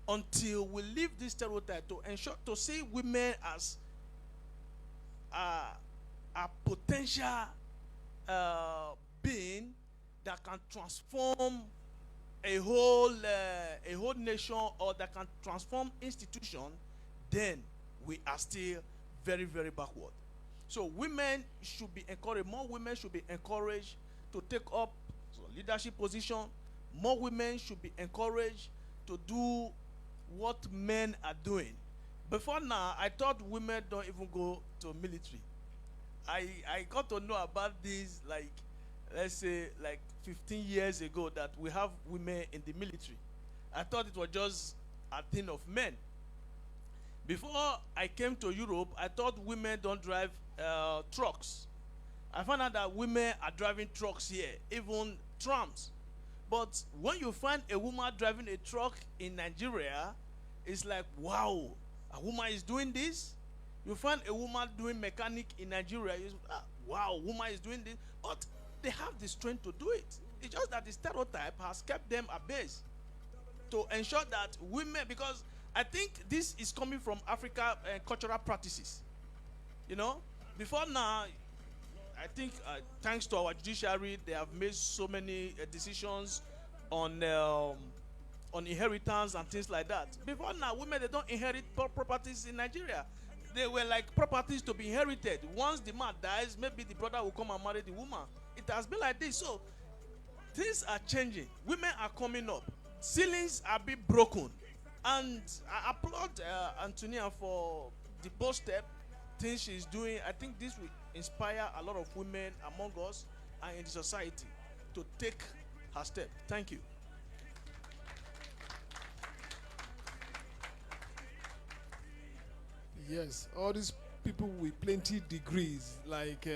until we leave this stereotype to ensure to see women as a potential being that can transform a whole nation, or that can transform institution, then we are still very, very backward. So women should be encouraged. More women should be encouraged to take up leadership position. More women should be encouraged to do what men are doing. Before now, I thought women don't even go to military. I got to know about this, like, let's say, like 15 years ago, that we have women in the military. I thought it was just a thing of men. Before I came to Europe, I thought women don't drive trucks. I found out that women are driving trucks here, even trams. But when you find a woman driving a truck in Nigeria, it's like, wow, a woman is doing this. You find a woman doing mechanic in Nigeria, wow, woman is doing this. But they have the strength to do it. It's just that the stereotype has kept them at base to ensure that women, because I think this is coming from Africa cultural practices. You know, before now, I think thanks to our judiciary, they have made so many decisions on inheritance and things like that. Before now, women, they don't inherit properties in Nigeria. They were like properties to be inherited. Once the man dies, maybe the brother will come and marry the woman. It has been like this. So things are changing. Women are coming up. Ceilings are being broken. And I applaud Anthonia for the bold step, things she's doing. I think this will inspire a lot of women among us and in the society to take her step. Thank you. Yes, all these people with plenty degrees, like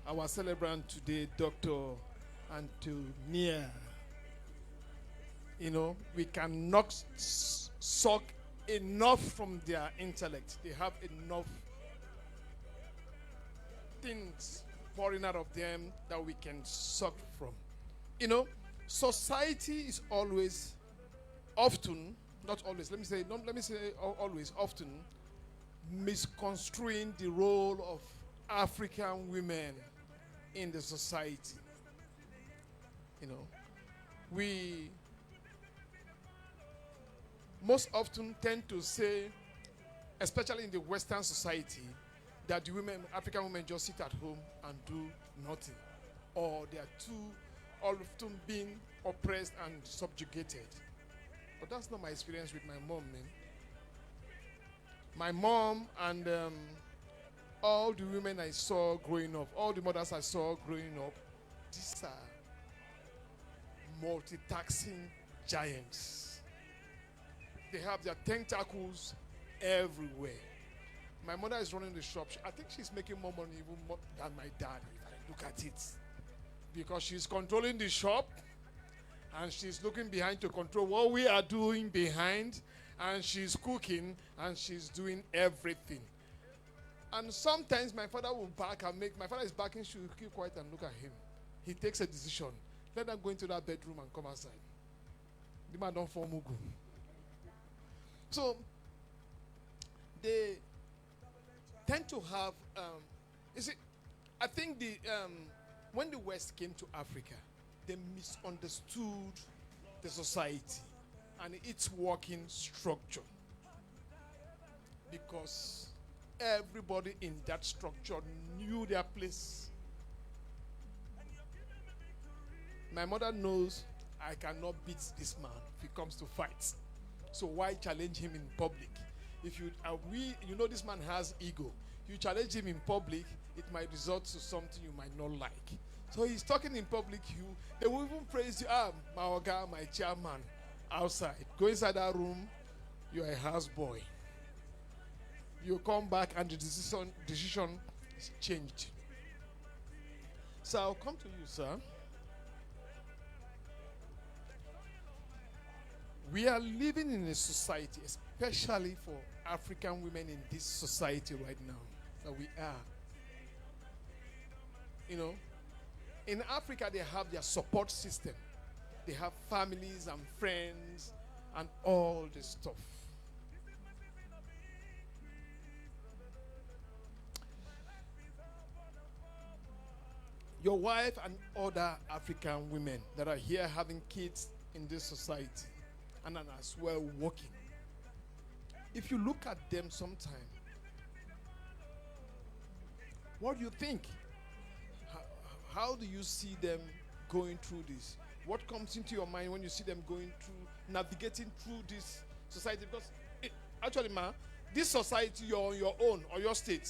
our celebrant today, Dr. Anthonia. You know, we cannot suck enough from their intellect. They have enough things pouring out of them that we can suck from. You know, society is always, often, not always, let me say always, often, misconstruing the role of African women in the society. You know, we most often tend to say, especially in the Western society, that the women, African women, just sit at home and do nothing, or they are too often being oppressed and subjugated. But that's not my experience with my mom, man. My mom and all the women I saw growing up, all the mothers I saw growing up, these are multitasking giants. They have their tentacles everywhere. My mother is running the shop. I think she's making more money even more than my dad, if I look at it. Because she's controlling the shop, and she's looking behind to control what we are doing behind, and she's cooking, and she's doing everything. And sometimes my father will back and my father is backing, she will keep quiet and look at him. He takes a decision. Let them go into that bedroom and come outside. The man don't form mugu. So, they tend to have, you see, I think when the West came to Africa, they misunderstood the society and its working structure, because everybody in that structure knew their place. My mother knows I cannot beat this man if he comes to fight. So why challenge him in public? If you know this man has ego. You challenge him in public, it might result to something you might not like. So he's talking in public, they will even praise you. My oga, my chairman, outside. Go inside that room, you're a houseboy. You come back and the decision is changed. So I'll come to you, sir. We are living in a society, especially for African women in this society right now, that we are. You know, in Africa, they have their support system. They have families and friends and all this stuff. Your wife and other African women that are here having kids in this society and are as well working. If you look at them sometime, what do you think? How do you see them going through this? What comes into your mind when you see them going through, navigating through this society? Because actually, ma, this society, you're on your own or your state,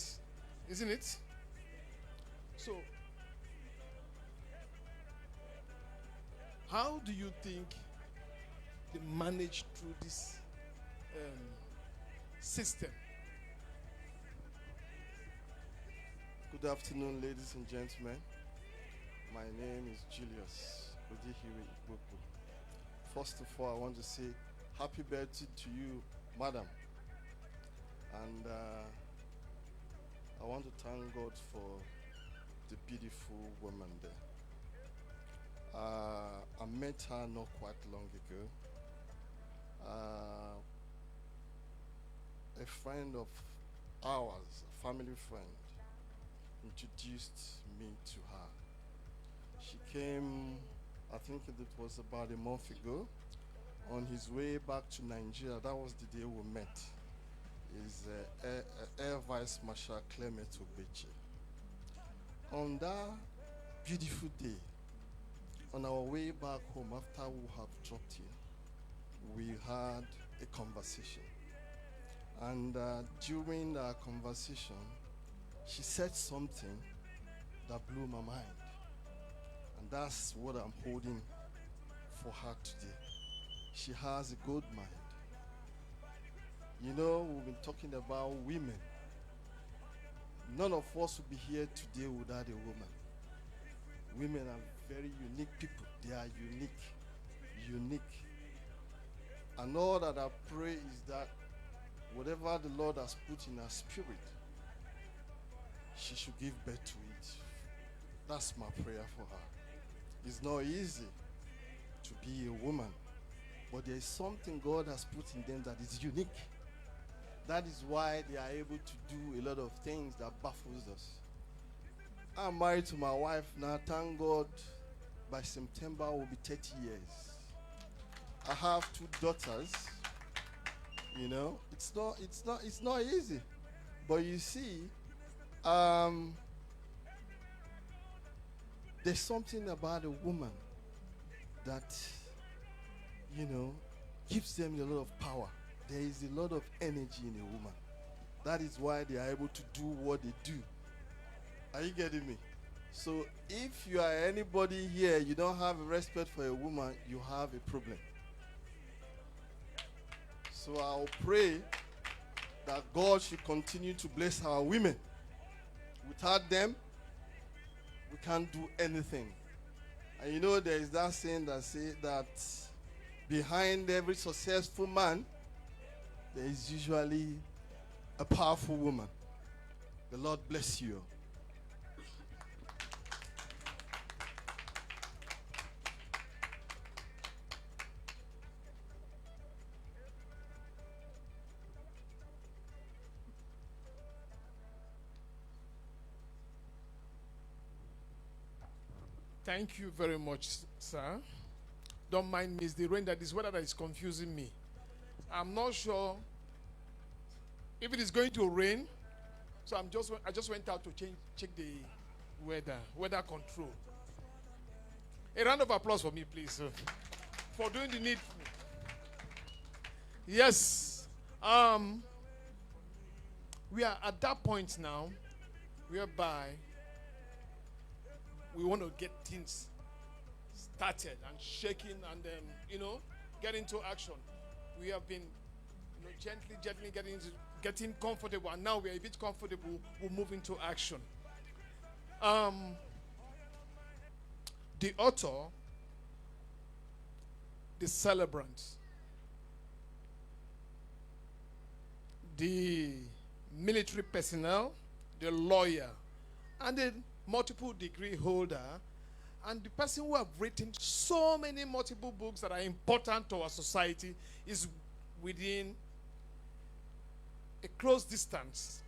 isn't it? So, how do you think they manage through this system? Good afternoon, ladies and gentlemen. My name is Julius Egbujiobi. First of all, I want to say happy birthday to you, madam. And I want to thank God for the beautiful woman there. I met her not quite long ago. A friend of ours, a family friend, introduced me to her. She came, I think it was about a month ago, on his way back to Nigeria. That was the day we met. Is Air Vice Marshal Clement Ogbeche. On that beautiful day, on our way back home after we have dropped here, we had a conversation. And during our conversation, she said something that blew my mind. And that's what I'm holding for her today. She has a good mind. You know, we've been talking about women. None of us would be here today without a woman. Women are very unique people. They are unique. And all that I pray is that whatever the Lord has put in her spirit, she should give birth to it. That's my prayer for her. It's not easy to be a woman, but there is something God has put in them that is unique. That is why they are able to do a lot of things that baffles us. I'm married to my wife now. Thank God, by September will be 30 years. I have 2 daughters. You know, it's not easy. But you see, there's something about a woman that, you know, gives them a lot of power. There is a lot of energy in a woman. That is why they are able to do what they do. Are you getting me? So if you are anybody here, you don't have respect for a woman, you have a problem. So I'll pray that God should continue to bless our women. Without them, we can't do anything. And you know, there is that saying that says that behind every successful man, there is usually a powerful woman. The Lord bless you. Thank you very much, sir. Don't mind me, it's the rain that is weather that is confusing me. I'm not sure if it is going to rain, so I just went out to check the weather control. A round of applause for me, please, for doing the needful. Yes, we are at that point now, whereby we want to get things started and shaking and get into action. We have been gently getting comfortable, and now we are a bit comfortable. We'll move into action. The author, the celebrant, the military personnel, the lawyer, and the multiple degree holder And the person who have written so many multiple books that are important to our society is within a close distance.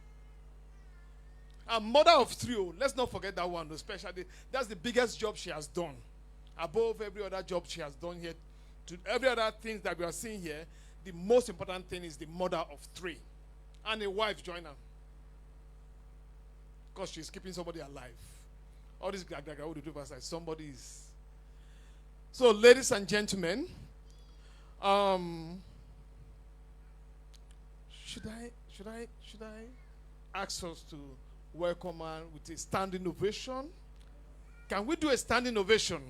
A mother of three, oh, let's not forget that one, especially. That's the biggest job she has done. Above every other job she has done here, to every other thing that we are seeing here, the most important thing is the mother of three. And a wife join her. Because she's keeping somebody alive. All this what do like somebody is. So, ladies and gentlemen, should I ask us to welcome her with a standing ovation? Can we do a standing ovation?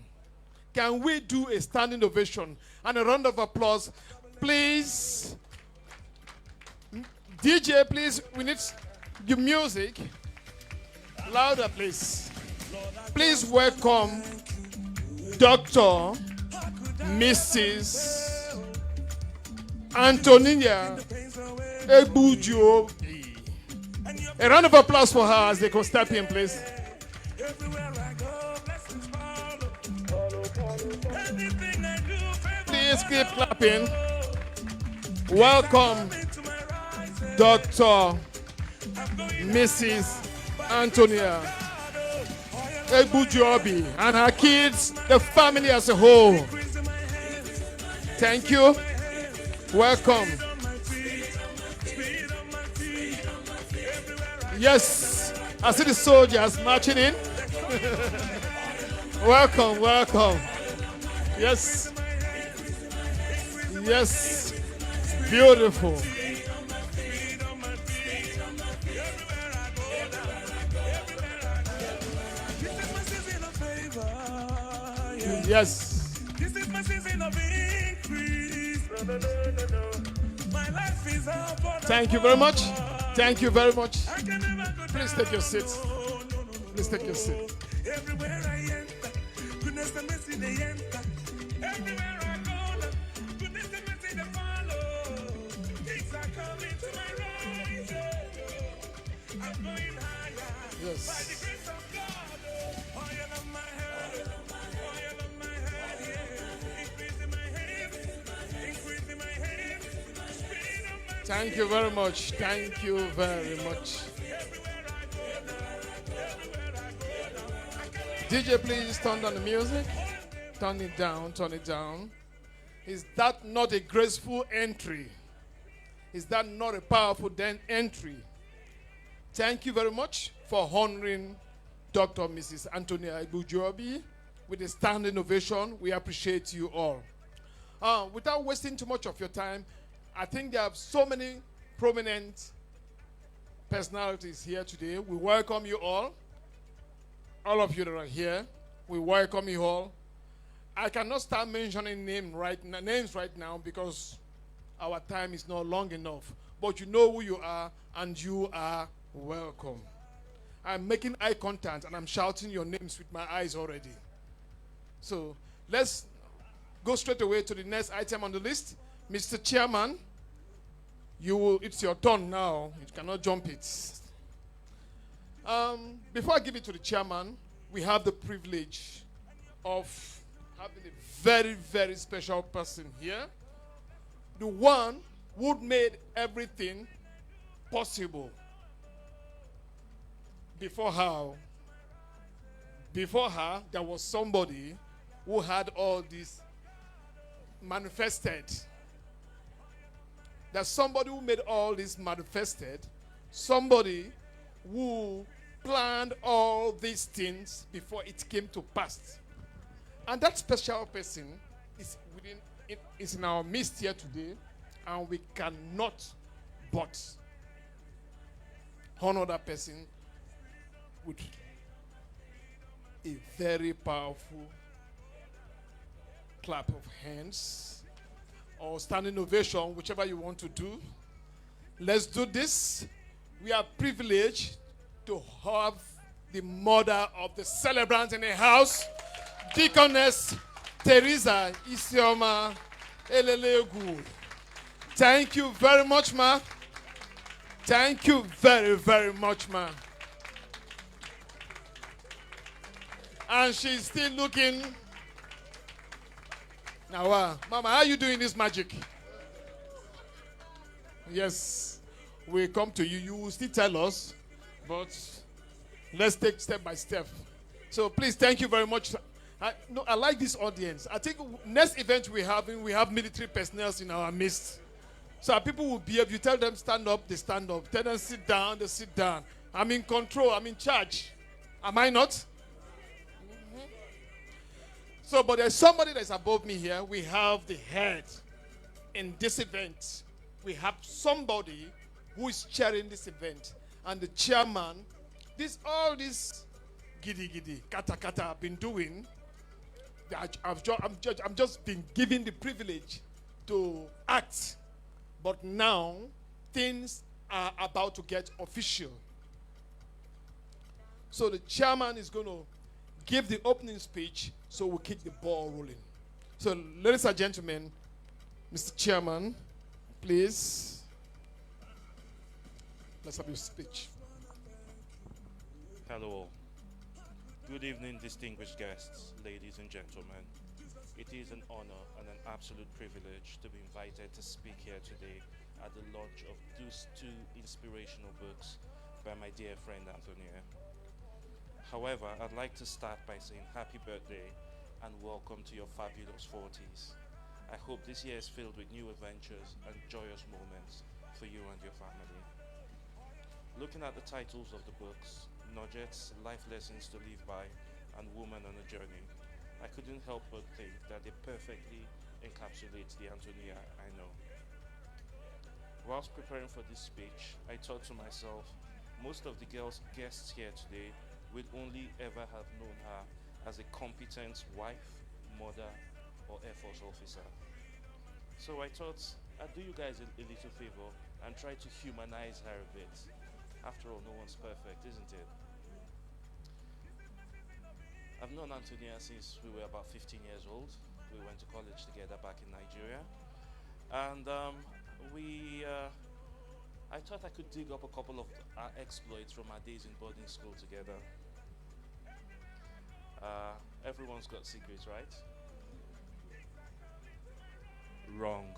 Can we do a standing ovation? And a round of applause, please. DJ, please, we need your music. Louder, please. Please welcome Dr. Mrs. Anthonia Egbujiobi. A round of applause for her as they can step in, please. Please keep clapping. Welcome, Dr. Mrs. Anthonia Egbujiobi and her kids, the family as a whole. Thank you. Welcome. Yes, I see the soldiers marching in. Welcome, welcome. Yes. Yes. Beautiful. Yes. This is my season of increase. My life is up. Thank you very much. Thank you very much. Please take your seats. Please take your seat. Everywhere I enter, goodness and mercy they enter. Everywhere I go, goodness and mercy they follow. Things are coming to my right. I'm going higher. Yes. By the grace of God. Oil on my head. Oil on my head. Yeah. Increasing my hands. Increasing my hands. Speed on my Thank you very much. Thank you very much. DJ, please turn down the music. Turn it down, turn it down. Is that not a graceful entry? Is that not a powerful entry? Thank you very much for honoring Dr. Mrs. Anthonia Egbujiobi with a standing ovation. We appreciate you all. Without wasting too much of your time, I think there are so many prominent personalities here today. We welcome you all. All of you that are here, we welcome you all. I cannot start mentioning names right now because our time is not long enough. But you know who you are, and you are welcome. I'm making eye contact, and I'm shouting your names with my eyes already. So let's go straight away to the next item on the list. Mr. Chairman, it's your turn now. You cannot jump it. Before I give it to the chairman, we have the privilege of having a very, very special person here. The one who made everything possible. Before her, there was somebody who had all this manifested. There's somebody who made all this manifested. Somebody who planned all these things before it came to pass. And that special person is in our midst here today, and we cannot but honor that person with a very powerful clap of hands or standing ovation, whichever you want to do. Let's do this. We are privileged to have the mother of the celebrant in the house, Deaconess Teresa Isioma Elelegu. Thank you very much, ma. Thank you very, very much, ma. And she's still looking. Now, Mama, how are you doing this magic? Yes, we come to you. You will still tell us, but let's take step by step. So please, thank you very much. No, I like this audience. I think next event we have military personnel in our midst. So our people will behave. You tell them stand up, they stand up. Tell them sit down, they sit down. I'm in control. I'm in charge. Am I not? So, but there's somebody that's above me here. We have the head in this event. We have somebody who is chairing this event. And the chairman, all this giddy giddy, kata kata I've been doing, I'm just been given the privilege to act. But now, things are about to get official. So the chairman is going to give the opening speech, so we'll keep the ball rolling. So, ladies and gentlemen, Mr. Chairman, please, let's have your speech. Hello all. Good evening, distinguished guests, ladies and gentlemen. It is an honor and an absolute privilege to be invited to speak here today at the launch of these two inspirational books by my dear friend Anthonia. However, I'd like to start by saying happy birthday and welcome to your fabulous 40s. I hope this year is filled with new adventures and joyous moments for you and your family. Looking at the titles of the books, Nudgett's Life Lessons to Live By and Woman on a Journey, I couldn't help but think that they perfectly encapsulate the Anthonia I know. Whilst preparing for this speech, I thought to myself, most of the guests here today will only ever have known her as a competent wife, mother, or Air Force officer. So I thought I'd do you guys a little favor and try to humanize her a bit. After all, no one's perfect, isn't it? I've known Anthonia since we were about 15 years old. We went to college together back in Nigeria. And I thought I could dig up a couple of our exploits from our days in boarding school together. Everyone's got secrets, right? Wrong.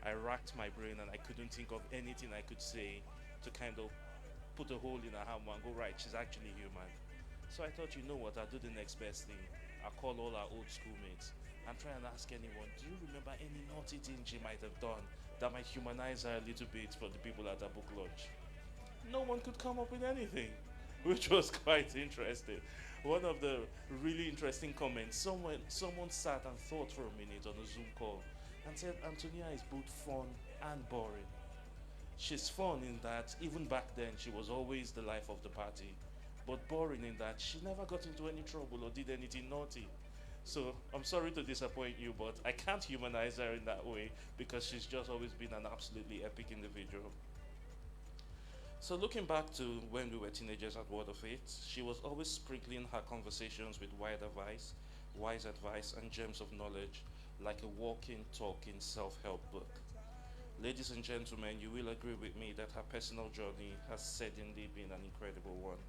I racked my brain and I couldn't think of anything I could say to kind of put a hole in her hammer and go, right, she's actually human. So I thought, you know what, I'll do the next best thing. I'll call all our old schoolmates and try and ask anyone, do you remember any naughty thing she might have done that might humanize her a little bit for the people at our book launch? No one could come up with anything, which was quite interesting. One of the really interesting comments, someone sat and thought for a minute on a Zoom call and said, Anthonia is both fun and boring. She's fun in that even back then she was always the life of the party, but boring in that she never got into any trouble or did anything naughty. So I'm sorry to disappoint you, but I can't humanize her in that way because she's just always been an absolutely epic individual. So looking back to when we were teenagers at Word of Faith, she was always sprinkling her conversations with wise advice, and gems of knowledge, like a walking, talking self-help book. Ladies and gentlemen, you will agree with me that her personal journey has certainly been an incredible one.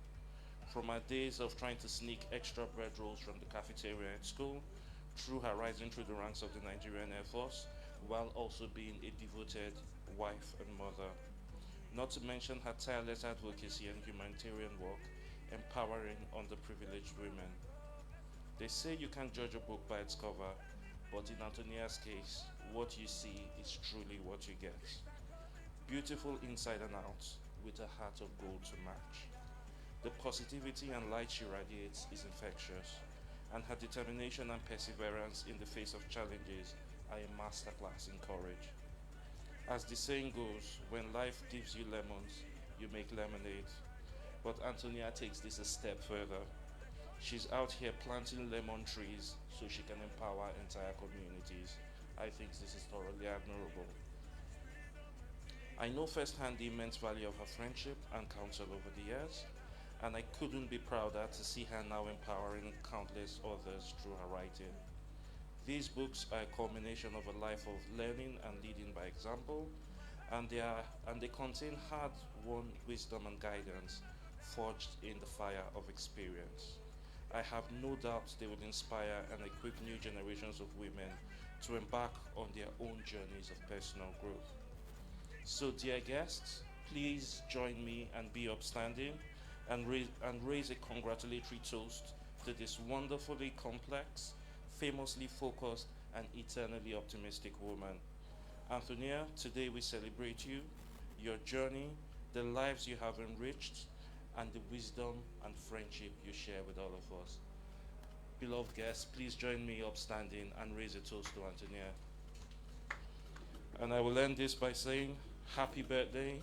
From her days of trying to sneak extra bread rolls from the cafeteria at school, through her rising through the ranks of the Nigerian Air Force, while also being a devoted wife and mother. Not to mention her tireless advocacy and humanitarian work, empowering underprivileged women. They say you can't judge a book by its cover, but in Anthonia's case, what you see is truly what you get. Beautiful inside and out, with a heart of gold to match. The positivity and light she radiates is infectious, and her determination and perseverance in the face of challenges are a masterclass in courage. As the saying goes, when life gives you lemons, you make lemonade. But Anthonia takes this a step further. She's out here planting lemon trees so she can empower entire communities. I think this is thoroughly admirable. I know firsthand the immense value of her friendship and counsel over the years, and I couldn't be prouder to see her now empowering countless others through her writing. These books are a culmination of a life of learning and leading by example, and they contain hard-won wisdom and guidance forged in the fire of experience. I have no doubt they will inspire and equip new generations of women to embark on their own journeys of personal growth. So, dear guests, please join me and be upstanding and raise a congratulatory toast to this wonderfully complex, famously focused, and eternally optimistic woman. Anthonia, today we celebrate you, your journey, the lives you have enriched, and the wisdom and friendship you share with all of us. Beloved guests, please join me upstanding and raise a toast to Anthonia. And I will end this by saying happy birthday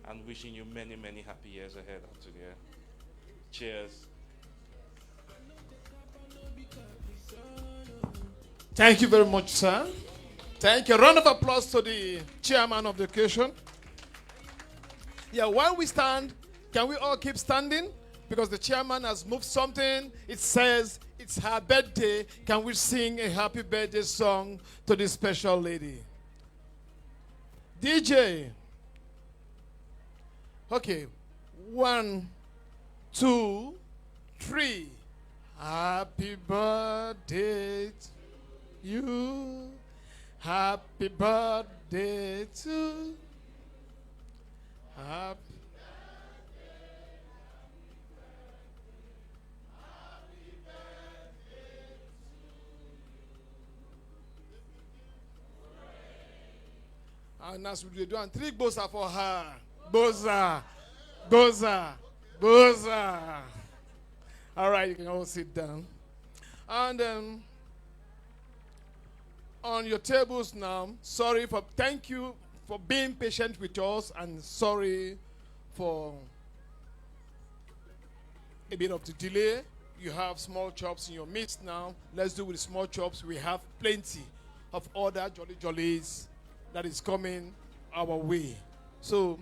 and wishing you many, many happy years ahead, Anthonia. Cheers. Thank you very much, sir. Thank you. Round of applause to the chairman of the occasion. Yeah, while we stand, can we all keep standing? Because the chairman has moved something. It says it's her birthday. Can we sing a happy birthday song to this special lady? DJ. Okay. 1, 2, 3. Happy birthday to you. Happy birthday to happy. And as we do, and 3 boza for her. Boza, boza, boza. All right, you can all sit down. And on your tables now, thank you for being patient with us, and sorry for a bit of the delay. You have small chops in your midst now. Let's do with the small chops. We have plenty of other jolly jollies that is coming our way. So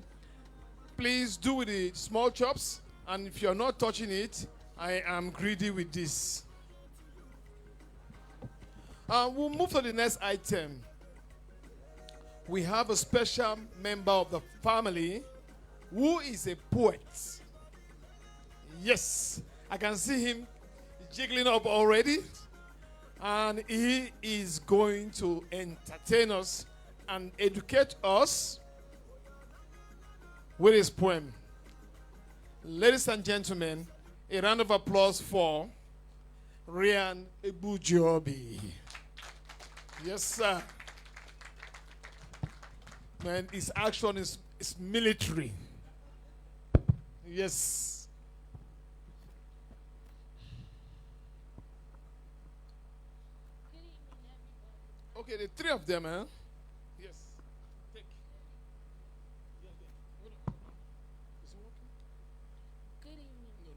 please do with the small chops, and if you're not touching it, I am greedy with this. We'll move to the next item. We have a special member of the family who is a poet. Yes, I can see him jiggling up already, and he is going to entertain us and educate us with his poem. Ladies and gentlemen, a round of applause for Anthonia Egbujiobi. Yes, sir. Man, his action is military. Yes. Okay, the 3 of them, huh? Yes. Take. Yeah, yeah. Hold on. Is it working? Good evening. No.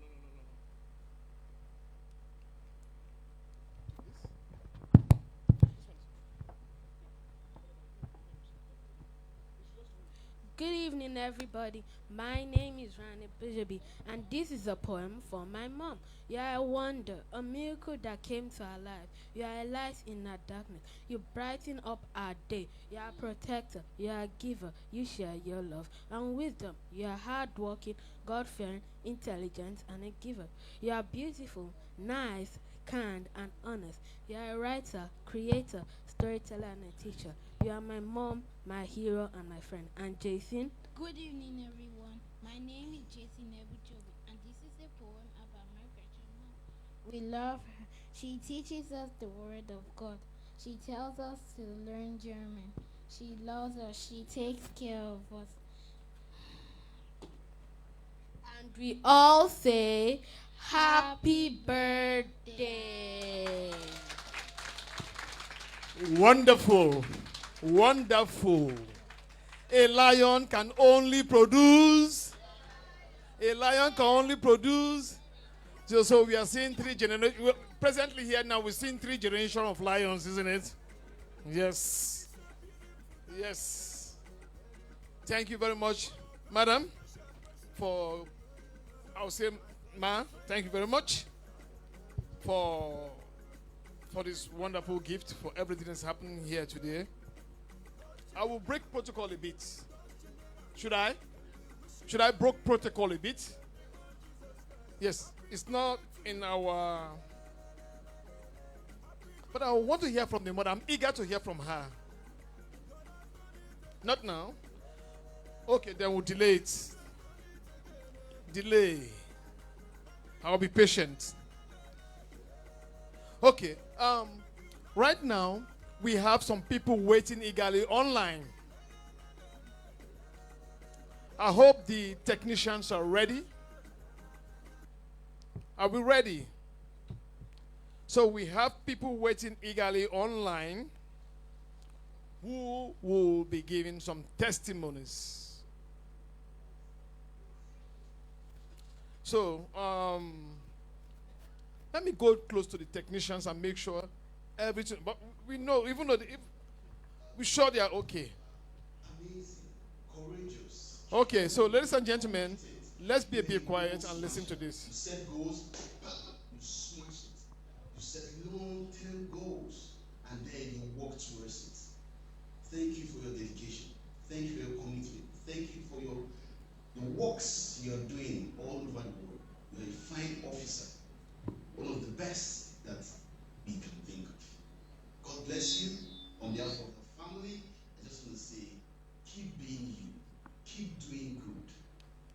Good evening, everybody. My name is Anthonia Egbujiobi, and this is a poem for my mom. You are a wonder, a miracle that came to our life. You are a light in our darkness. You brighten up our day. You are a protector. You are a giver. You share your love and wisdom. You are hardworking, God-fearing, intelligent, and a giver. You are beautiful, nice, kind, and honest. You are a writer, creator, storyteller, and a teacher. You are my mom, my hero, and my friend. And Jason? Good evening, everyone. My name is Jason Egbujiobi, and this is a poem about my virgin mom. We love her. She teaches us the word of God. She tells us to learn German. She loves us. She takes care of us. And we all say, Happy birthday. Wonderful. Wonderful. A lion can only produce. A lion can only produce. So we are seeing 3 generations. Presently here now we're seeing 3 generations of lions, isn't it? Yes. Yes. Thank you very much, madam, for, I'll say, ma, thank you very much for this wonderful gift, for everything that's happening here today. I will break protocol a bit. Should I? Should I break protocol a bit? Yes. It's not in our. But I want to hear from the mother. I'm eager to hear from her. Not now. Okay, then we'll delay it. Delay. I'll be patient. Okay. Right now, we have some people waiting eagerly online. I hope the technicians are ready. Are we ready? So we have people waiting eagerly online who will be giving some testimonies. So let me go close to the technicians and make sure everything. But we know, even though we're sure they are okay. Amazing, courageous. Okay, so ladies and gentlemen, let's be a bit quiet and listen to this. You set goals, you smash it. You set long-term goals, and then you work towards it. Thank you for your dedication. Thank you for your commitment. Thank you for the works you are doing all over the world. You're a fine officer, one of the best that we can think of. God bless you. On behalf of the family, I just want to say, keep being you. Keep doing good.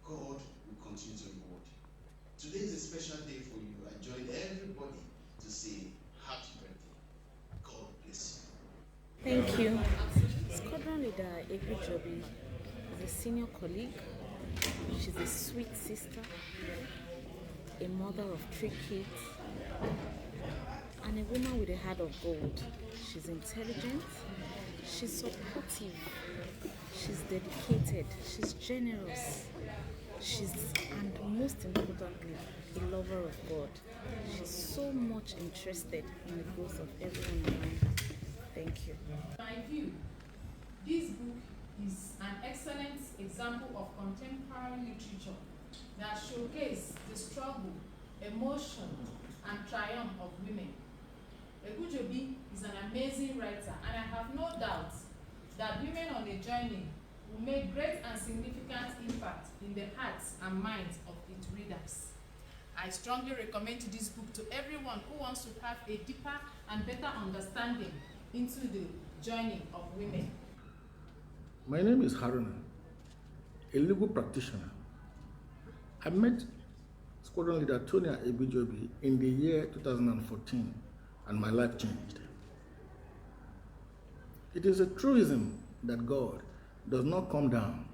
God will continue to reward you. Today is a special day for you. I join everybody to say happy birthday. God bless you. Thank you. Squadron Leader Egbujiobi is a senior colleague. She's a sweet sister, a mother of 3 kids, and a woman with a heart of gold. She's intelligent, she's supportive, she's dedicated, she's generous, and most importantly, a lover of God. She's so much interested in the growth of everyone around her. Thank you. In my view, this book is an excellent example of contemporary literature that showcases the struggle, emotion, and triumph of women. Egbujiobi is an amazing writer, and I have no doubt that Women on a Journey will make great and significant impact in the hearts and minds of its readers. I strongly recommend this book to everyone who wants to have a deeper and better understanding into the journey of women. My name is Haruna, a legal practitioner. I met Squadron Leader Anthonia Egbujiobi in the year 2014, and my life changed. It is a truism that God does not come down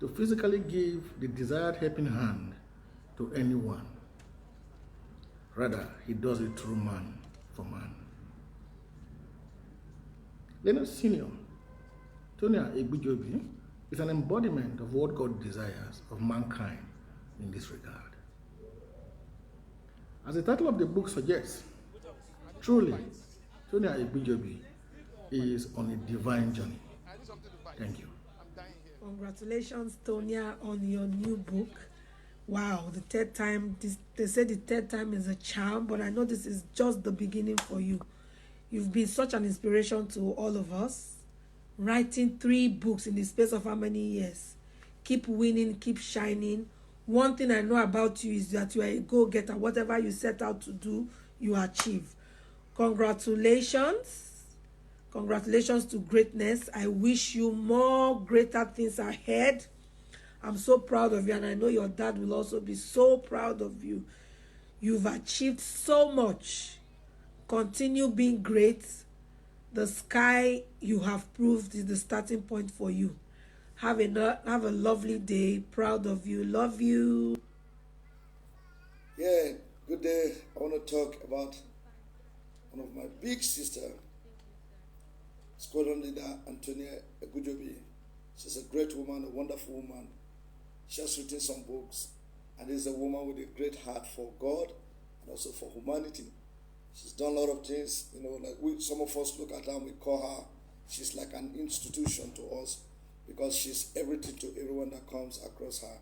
to physically give the desired helping hand to anyone. Rather, he does it through man for man. Leonard Senior, Anthonia Egbujiobi, is an embodiment of what God desires of mankind in this regard. As the title of the book suggests, truly, Anthonia Egbujiobi is on a divine journey. Thank you. Congratulations, Tonya, on your new book. Wow, the third time, they say the third time is a charm, but I know this is just the beginning for you. You've been such an inspiration to all of us. Writing 3 books in the space of how many years? Keep winning, keep shining. One thing I know about you is that you are a go-getter. Whatever you set out to do, you achieve. Congratulations. Congratulations to greatness. I wish you more greater things ahead. I'm so proud of you, and I know your dad will also be so proud of you. You've achieved so much. Continue being great. The sky, you have proved, is the starting point for you. Have a lovely day. Proud of you. Love you. Yeah, good day. I want to talk about one of my big sister, Squadron Leader Anthonia Egbujiobi. She's a great woman, a wonderful woman. She has written some books, and is a woman with a great heart for God and also for humanity. She's done a lot of things, like some of us look at her and we call her, she's like an institution to us because she's everything to everyone that comes across her.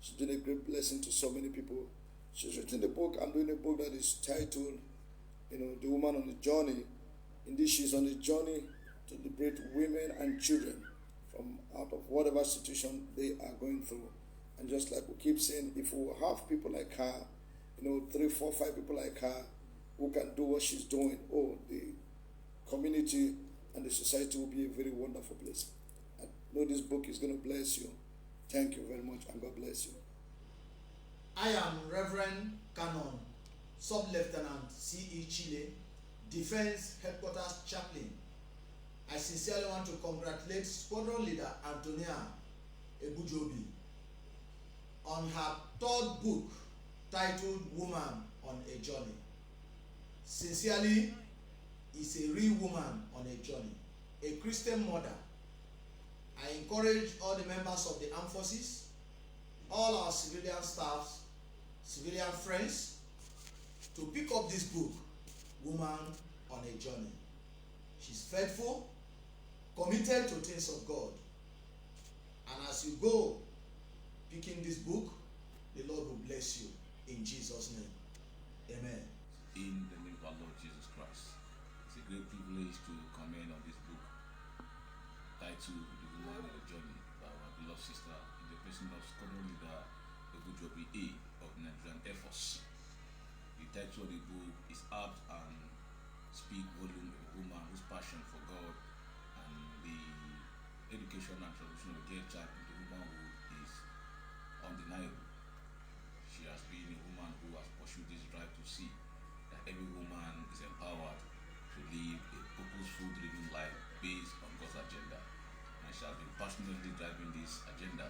She's been a great blessing to so many people. She's written a book. I'm doing a book that is titled, The Woman on the Journey. Indeed, she's on a journey to liberate women and children from out of whatever situation they are going through. And just like we keep saying, if we have people like her, 3, 4, 5 people like her who can do what she's doing, the community and the society will be a very wonderful place. I know this book is going to bless you. Thank you very much, and God bless you. I am Reverend Canon Sub-Lieutenant C.E. Chile, Defense Headquarters Chaplain. I sincerely want to congratulate Squadron Leader Anthonia Egbujiobi on her third book titled Woman on a Journey. Sincerely, is a real woman on a journey, a Christian mother. I encourage all the members of the armed forces, all our civilian staffs, civilian friends, to pick up this book, Woman on a Journey. She's faithful, committed to things of God. And as you go picking this book, the Lord will bless you in Jesus' name. Amen. In the name of our Lord Jesus Christ, it's a great privilege to comment on this book titled The Woman on a Journey by our beloved sister in the person of Squadron Leader Egbujiobi A of the Nigerian Air Force. The title of the book is apt and speak volume of a woman whose passion for God and the education and tradition of the girl child into womanhood is undeniable. She has been a woman who has pursued this drive to see that every woman is empowered to live a purposeful, driven life based on God's agenda. And she has been passionately driving this agenda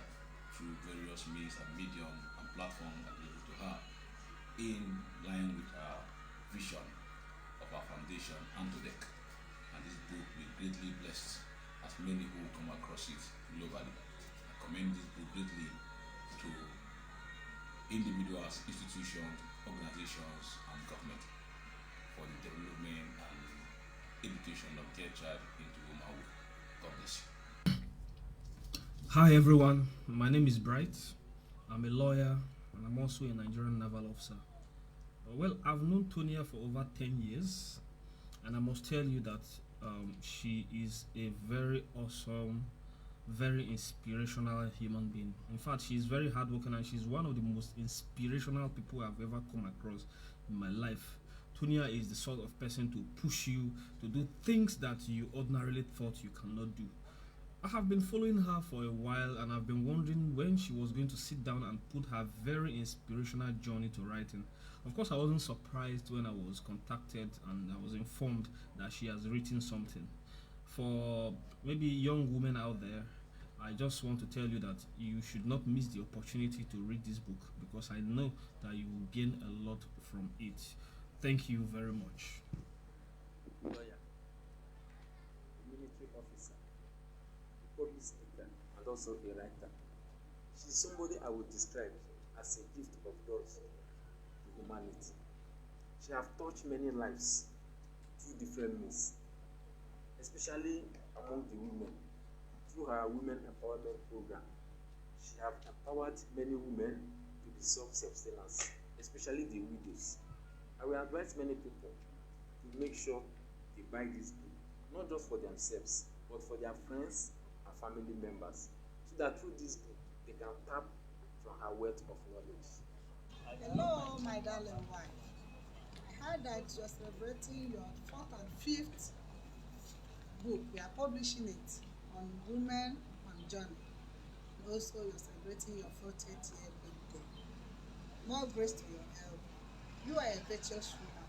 through various means and medium and platforms available to her in line with our vision of our foundation, Anthonia. And this book will greatly bless as many who will come across it globally. I commend this book greatly to individuals, institutions, organizations, and government for the development and education of their child into womanhood. God bless you. Hi everyone, my name is Bright. I'm a lawyer and I'm also a Nigerian naval officer. Well, I've known Tonia for over 10 years and I must tell you that she is a very awesome, very inspirational human being. In fact, she's very hardworking and she's one of the most inspirational people I've ever come across in my life. Tonia is the sort of person to push you to do things that you ordinarily thought you cannot do. I have been following her for a while and I've been wondering when she was going to sit down and put her very inspirational journey to writing. Of course, I wasn't surprised when I was contacted and I was informed that she has written something. For maybe young women out there, I just want to tell you that you should not miss the opportunity to read this book because I know that you will gain a lot from it. Thank you very much. Lawyer, military officer, public speaker, and also a writer. She's somebody I would describe as a gift of God to humanity. She has touched many lives through different means, especially among the women. Through her women empowerment program, she has empowered many women to be self-sustenance, especially the widows. I will advise many people to make sure they buy this book, not just for themselves, but for their friends and family members, so that through this book, they can tap from her wealth of knowledge. Hello, my darling wife. I heard that you're celebrating your 4th and 5th book. We are publishing it on Women on Journey. And also, you're celebrating your 40th year birthday. More grace to your elbow. You are a virtuous woman.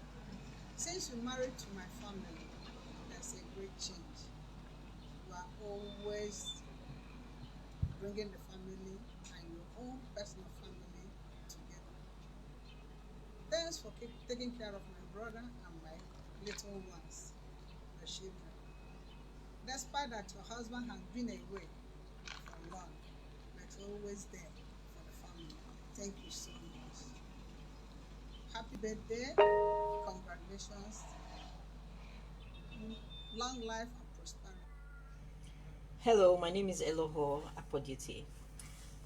Since you married to my family, there's a great change. You are always bringing the family and your own personal family together. Thanks for taking care of my brother and my little ones, the children. Despite that your husband has been away for long, but you're always there for the family. Thank you so much. Happy birthday, congratulations, long life and prosperity. Hello, my name is Eloho Apodite.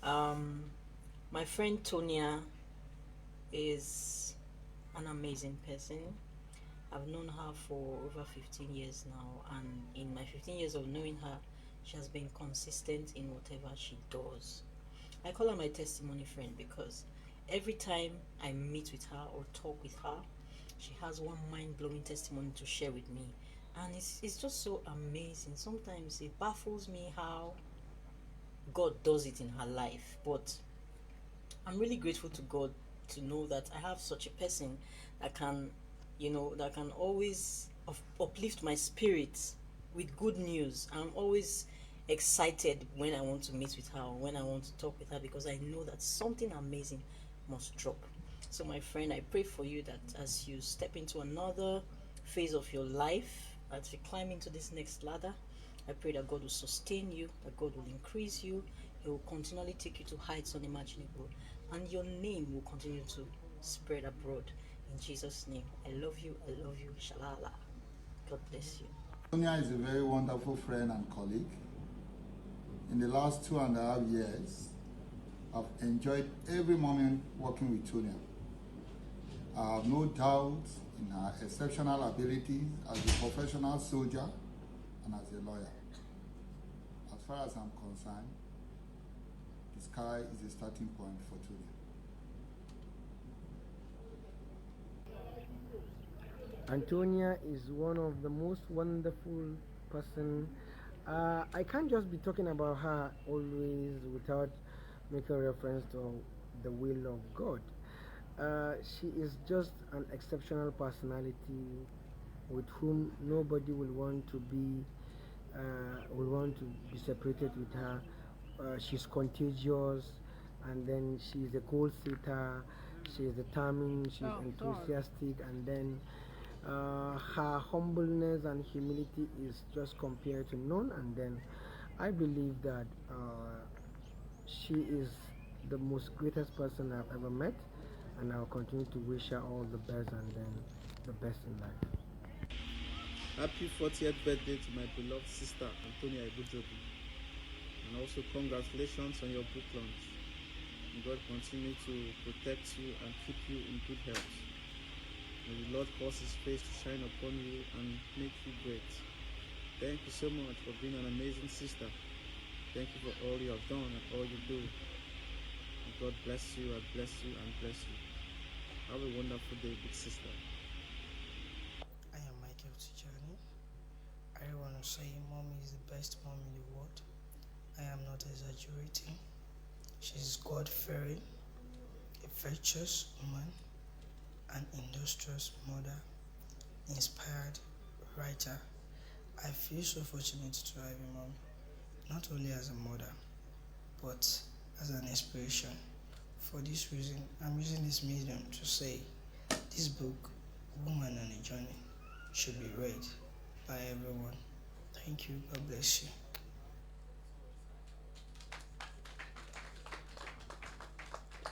My friend Tonia is an amazing person. I've known her for over 15 years now, and in my 15 years of knowing her, she has been consistent in whatever she does. I call her my testimony friend because every time I meet with her or talk with her, she has one mind-blowing testimony to share with me. And it's just so amazing. Sometimes it baffles me how God does it in her life. But I'm really grateful to God to know that I have such a person that can, that can always uplift my spirits with good news. I'm always excited when I want to meet with her or when I want to talk with her, because I know that something amazing must drop. So my friend, I pray for you that as you step into another phase of your life, as you climb into this next ladder, I pray that God will sustain you, that God will increase you, He will continually take you to heights unimaginable, and your name will continue to spread abroad. In Jesus' name, I love you, Shalala. God bless you. Sonia is a very wonderful friend and colleague. In the last 2.5 years, I've enjoyed every moment working with Tonia. I have no doubt in her exceptional abilities as a professional soldier and as a lawyer. As far as I'm concerned, the sky is a starting point for Tonia. Anthonia is one of the most wonderful person. I can't just be talking about her always without making reference to the will of God. She is just an exceptional personality with whom nobody will want to be separated with her. She's contagious, and then she's a goal setter. She's determined. She's enthusiastic, and then her humbleness and humility is just compared to none. And then I believe that she is the most greatest person I've ever met, and I'll continue to wish her all the best and then the best in life. Happy 40th birthday to my beloved sister Anthonia Egbujiobi, and also congratulations on your book launch. May God continue to protect you and keep you in good health. May the Lord cause His face to shine upon you and make you great. Thank you so much for being an amazing sister. Thank you for all you have done and all you do. May God bless you and bless you and bless you. Have a wonderful day, big sister. I am Michael Tijani. I want to say mommy is the best mom in the world. I am not exaggerating. She's God-fearing, a virtuous woman, an industrious mother, inspired writer. I feel so fortunate to have a mom, not only as a mother, but as an inspiration. For this reason, I'm using this medium to say this book, Woman on a Journey, should be read by everyone. Thank you. God bless you.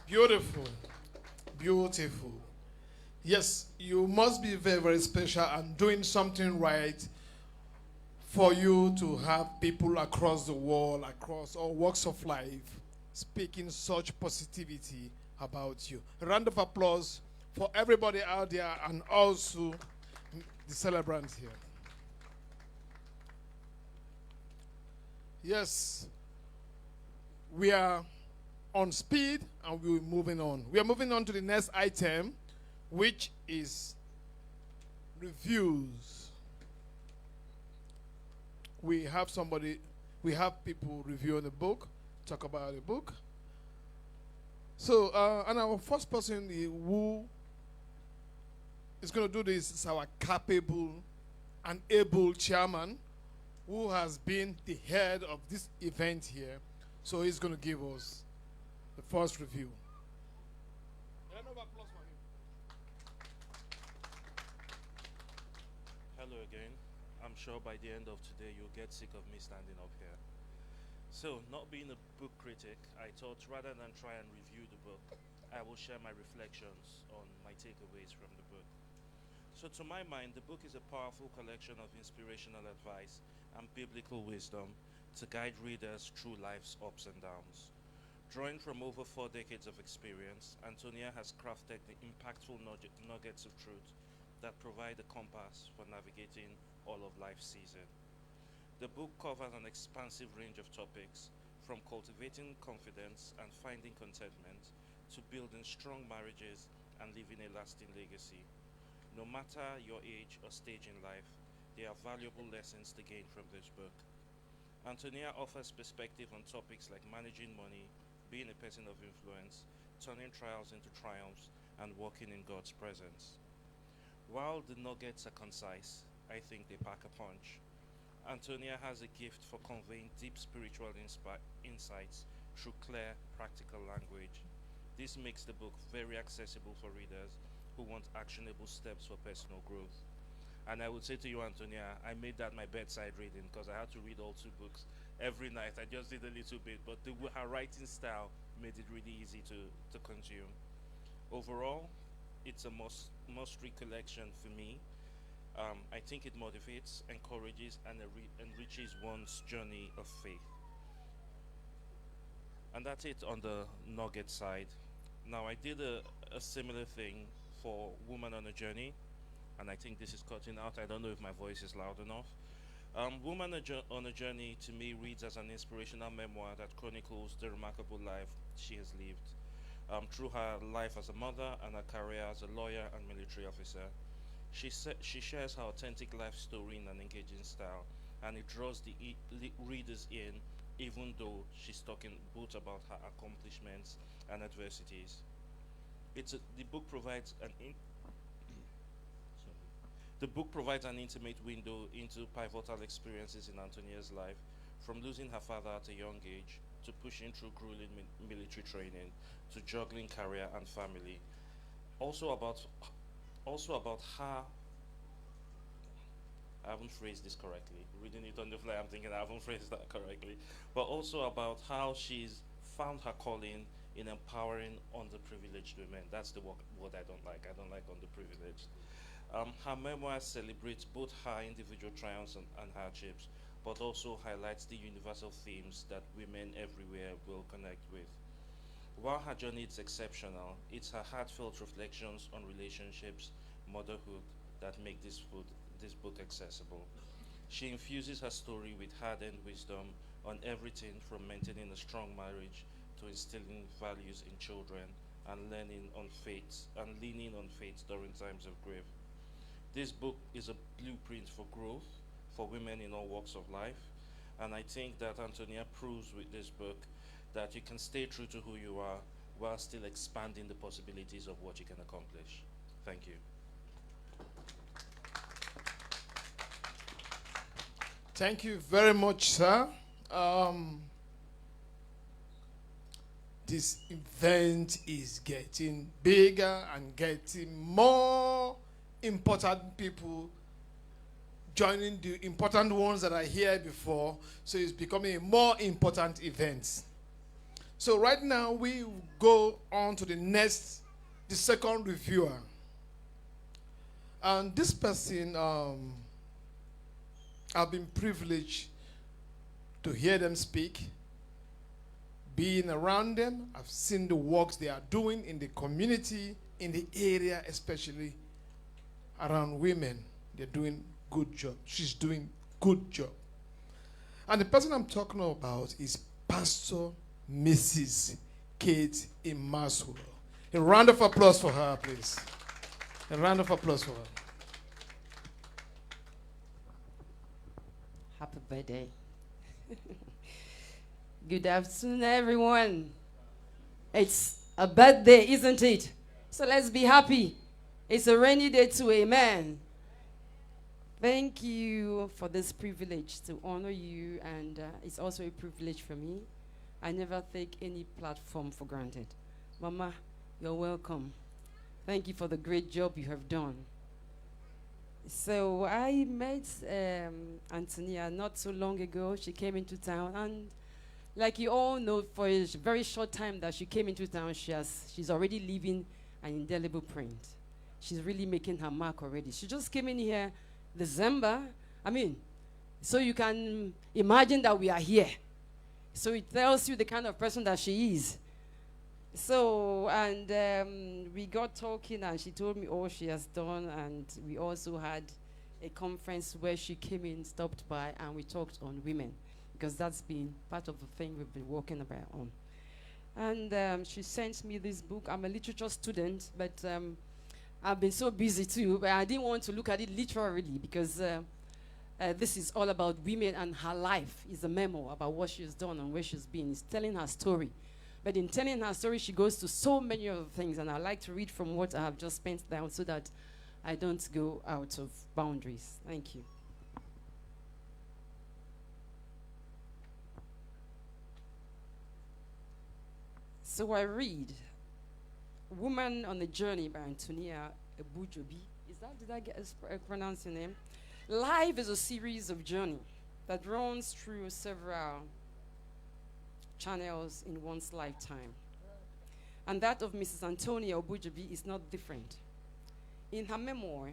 Beautiful. Beautiful. Yes, you must be very, very special and doing something right for you to have people across the world, across all walks of life, speaking such positivity about you. A round of applause for everybody out there and also the celebrants here. Yes, we are on speed and we're moving on. We are moving on to the next item, which is reviews. We have people reviewing the book, talk about the book. So, and our first person who is going to do this is our capable and able chairman, who has been the head of this event here. So he's going to give us the first review. Hello again. I'm sure by the end of today you'll get sick of me standing up here. So, not being a book critic, I thought rather than try and review the book, I will share my reflections on my takeaways from the book. So to my mind, the book is a powerful collection of inspirational advice and biblical wisdom to guide readers through life's ups and downs. Drawing from over 4 decades of experience, Anthonia has crafted the impactful nuggets of truth that provide a compass for navigating all of life's seasons. The book covers an expansive range of topics, from cultivating confidence and finding contentment to building strong marriages and leaving a lasting legacy. No matter your age or stage in life, there are valuable lessons to gain from this book. Antonia offers perspective on topics like managing money, being a person of influence, turning trials into triumphs, and walking in God's presence. While the nuggets are concise, I think they pack a punch. Antonia has a gift for conveying deep spiritual insights through clear, practical language. This makes the book very accessible for readers who want actionable steps for personal growth. And I would say to you, Antonia, I made that my bedside reading because I had to read all 2 books every night. I just did a little bit, but her writing style made it really easy to consume. Overall, it's a must-read collection for me. I think it motivates, encourages, and enriches one's journey of faith. And that's it on the nugget side. Now, I did a similar thing for Woman on a Journey, and I think this is cutting out. I don't know if my voice is loud enough. Woman on a Journey to me reads as an inspirational memoir that chronicles the remarkable life she has lived through her life as a mother and her career as a lawyer and military officer. She shares her authentic life story in an engaging style, and it draws the readers in, even though she's talking both about her accomplishments and adversities. The book provides the book provides an intimate window into pivotal experiences in Antonia's life, from losing her father at a young age to pushing through grueling military training to juggling career and family. Also about how I haven't phrased this correctly. Reading it on the fly, I'm thinking I haven't phrased that correctly. But also about how she's found her calling in empowering underprivileged women. That's the word I don't like. I don't like underprivileged. Her memoir celebrates both her individual triumphs and hardships, but also highlights the universal themes that women everywhere will connect with. While her journey is exceptional, it's her heartfelt reflections on relationships, motherhood, that make this book accessible. She infuses her story with hard-earned wisdom on everything from maintaining a strong marriage to instilling values in children and leaning on faith during times of grief. This book is a blueprint for growth for women in all walks of life, and I think that Antonia proves with this book that you can stay true to who you are while still expanding the possibilities of what you can accomplish. Thank you. Thank you very much, sir. This event is getting bigger and getting more important people joining the important ones that are here before. So it's becoming a more important event. So right now we go on to the second reviewer. And this person, I've been privileged to hear them speak, being around them. I've seen the works they are doing in the community, in the area, especially around women. They're doing good job. She's doing good job. And the person I'm talking about is Pastor Mrs. Kate Imasuro. A round of applause for her, please. A round of applause for her. Happy birthday. Good afternoon, everyone. It's a birthday, isn't it? So let's be happy. It's a rainy day too, amen. Thank you for this privilege to honor you, and it's also a privilege for me. I never take any platform for granted. Mama, you're welcome. Thank you for the great job you have done. So I met Antonia not so long ago. She came into town, and like you all know, for a very short time that she came into town, she's already leaving an indelible print. She's really making her mark already. She just came in here December. So you can imagine that we are here. So it tells you the kind of person that she is. So, and we got talking, and she told me all she has done, and we also had a conference where she came in, stopped by, and we talked on women, because that's been part of the thing we've been working about on. And she sent me this book. I'm a literature student, but I've been so busy too. But I didn't want to look at it literally because this is all about women and her life. It's a memo about what she's done and where she's been. It's telling her story. But in telling her story, she goes to so many other things, and I like to read from what I have just spent down so that I don't go out of boundaries. Thank you. So I read Woman on a Journey by Anthonia Egbujiobi. Did I pronounce your name? Life is a series of journey that runs through several channels in one's lifetime. And that of Mrs. Anthonia Egbujiobi is not different. In her memoir,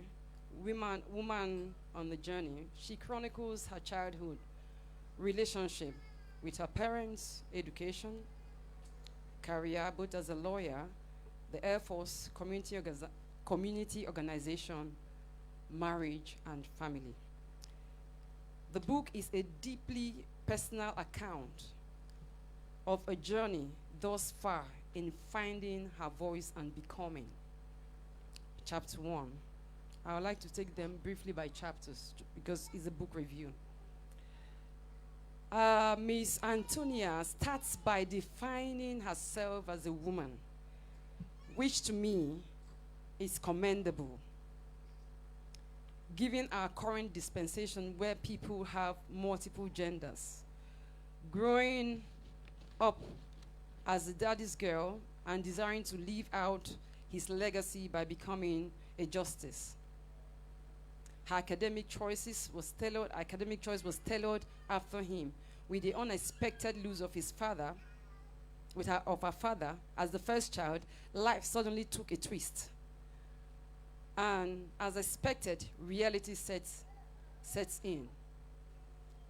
Woman on the Journey, she chronicles her childhood, relationship with her parents, education, career, both as a lawyer, the Air Force, community organization, marriage, and family. The book is a deeply personal account of a journey thus far in finding her voice and becoming. Chapter 1. I would like to take them briefly by chapters because it's a book review. Miss Anthonia starts by defining herself as a woman, which to me is commendable, given our current dispensation where people have multiple genders. Growing up as a daddy's girl and desiring to live out his legacy by becoming a justice. Her academic choice was tailored after him, with the unexpected loss of his father, of her father, as the first child. Life suddenly took a twist. And as expected, reality sets in.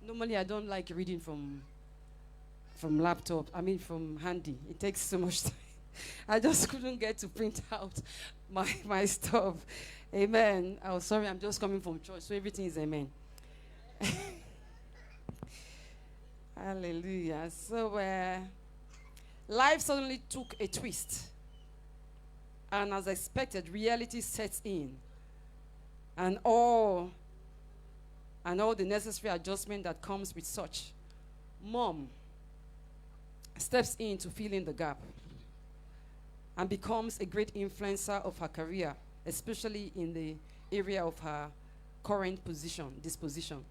Normally, I don't like reading from laptop, from handy. It takes so much time. I just couldn't get to print out my stuff. Amen. Oh, sorry, I'm just coming from church, so everything is amen. Hallelujah. So, life suddenly took a twist. And as expected, reality sets in. And all the necessary adjustment that comes with such. Mom steps in to fill in the gap and becomes a great influencer of her career, especially in the area of her current disposition.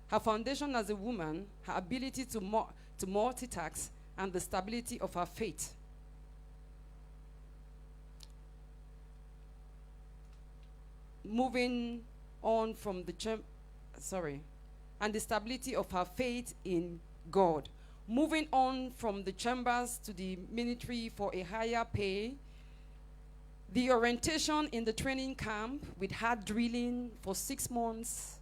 Her foundation as a woman, her ability to multitask, and the stability of her faith. Moving on from and the stability of her faith in God. Moving on from the chambers to the military for a higher pay. The orientation in the training camp with hard drilling for 6 months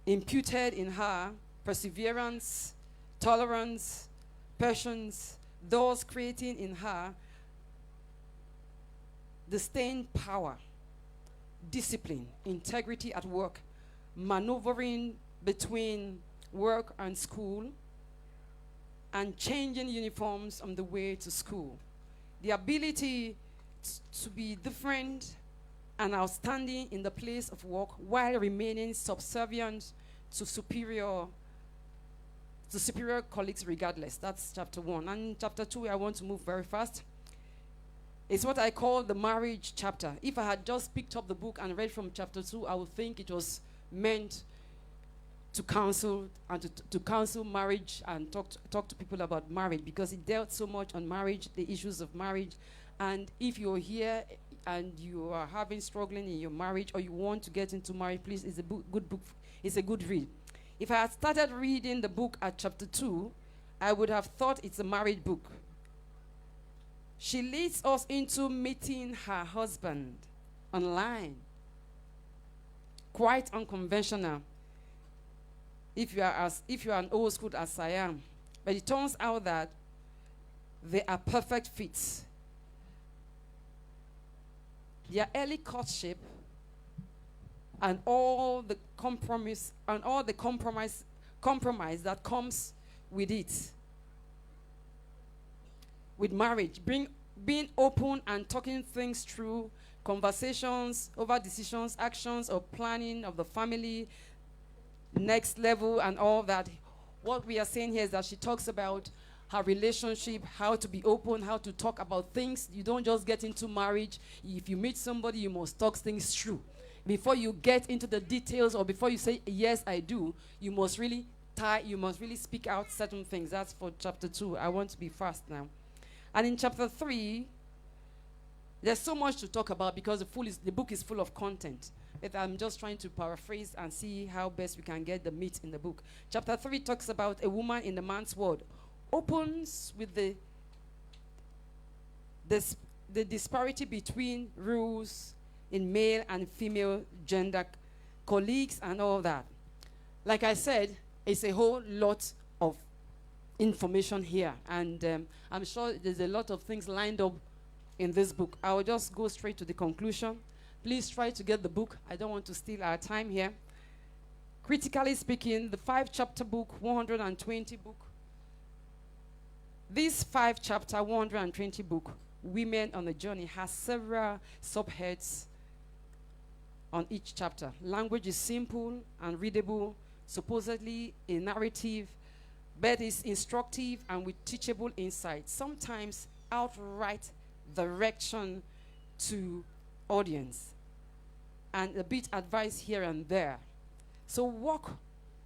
imputed in her perseverance, tolerance, patience, thus creating in her the staying power, discipline, integrity at work, maneuvering between work and school, and changing uniforms on the way to school. The ability to be different and outstanding in the place of work while remaining subservient to superior colleagues regardless. That's chapter 1. And chapter 2, I want to move very fast. It's what I call the marriage chapter. If I had just picked up the book and read from chapter 2, I would think it was meant to counsel and to counsel marriage and talk to people about marriage, because it dealt so much on marriage, the issues of marriage. And if you're here and you are struggling in your marriage, or you want to get into marriage, please, it's a good book. It's a good read. If I had started reading the book at chapter 2, I would have thought it's a marriage book. She leads us into meeting her husband online. Quite unconventional if you are an old school as I am. But it turns out that they are perfect fits. Their early courtship and all the compromise that comes with it with marriage, being open and talking things through, conversations over decisions, actions, or planning of the family, next level, and all that. What we are saying here is that she talks about her relationship, how to be open, how to talk about things. You don't just get into marriage. If you meet somebody, you must talk things through. Before you get into the details or before you say, yes, I do, you must really speak out certain things. That's for chapter 2. I want to be fast now. And in chapter 3, there's so much to talk about because the book is full of content. But I'm just trying to paraphrase and see how best we can get the meat in the book. Chapter 3 talks about a woman in the man's world. Opens with the disparity between rules in male and female gender colleagues and all that. Like I said, it's a whole lot of information here. And I'm sure there's a lot of things lined up in this book. I will just go straight to the conclusion. Please try to get the book. I don't want to steal our time here. Critically speaking, the 5-chapter book, 120 book. This 5-chapter, 120 book, Women on the Journey, has several subheads on each chapter. Language is simple and readable, supposedly a narrative, but is instructive and with teachable insight. Sometimes outright direction to audience, and a bit advice here and there. So work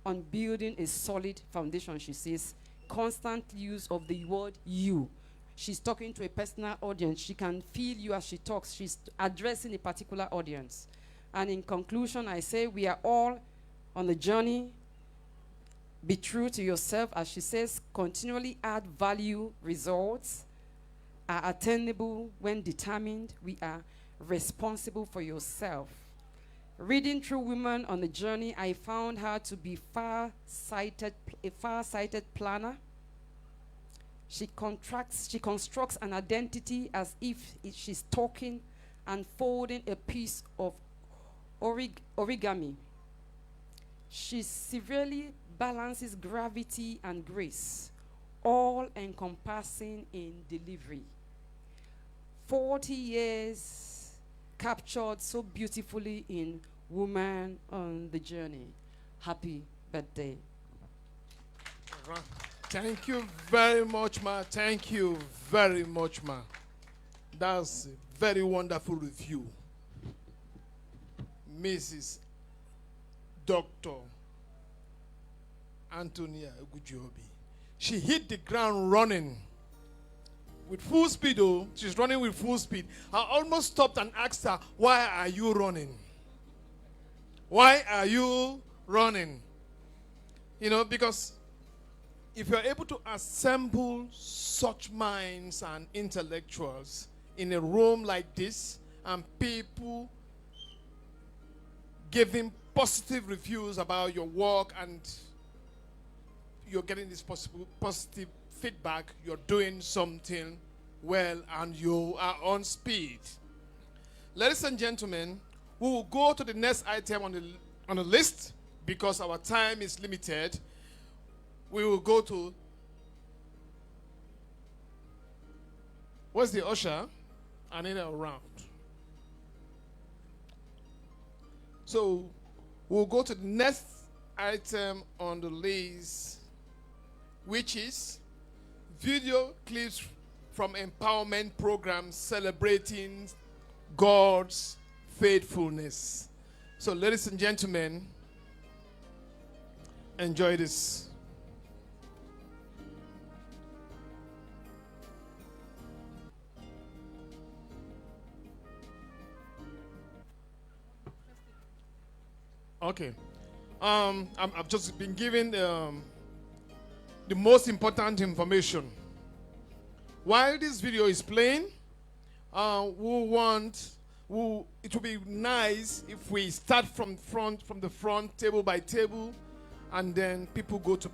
on building a solid foundation, she says. Constant use of the word you. She's talking to a personal audience. She can feel you as she talks. She's addressing a particular audience. And in conclusion, I say we are all on the journey. Be true to yourself, as she says. Continually add value. Results are attainable when determined. We are responsible for yourself. Reading through Women on the Journey, I found her to be a far-sighted planner. She constructs an identity as if she's talking and folding a piece of origami. She severely balances gravity and grace, all encompassing in delivery. 40 years captured so beautifully in Woman on the Journey. Happy birthday. Thank you very much, ma. Thank you very much, ma. That's a very wonderful review. Mrs. Dr. Anthonia Egbujiobi. She hit the ground running with full speed, though. She's running with full speed. I almost stopped and asked her, why are you running? Why are you running? You know, because if you're able to assemble such minds and intellectuals in a room like this, and people giving positive reviews about your work, and you're getting this positive feedback, you're doing something well, and you are on speed. Ladies and gentlemen, we will go to the next item on the list because our time is limited. We will go to, where's the usher? I need a round. So we'll go to the next item on the list, which is video clips from empowerment programs celebrating God's faithfulness. So, ladies and gentlemen, enjoy this. Okay. I've just been given the most important information. While this video is playing, it would be nice if we start from the front, table by table, and then people go to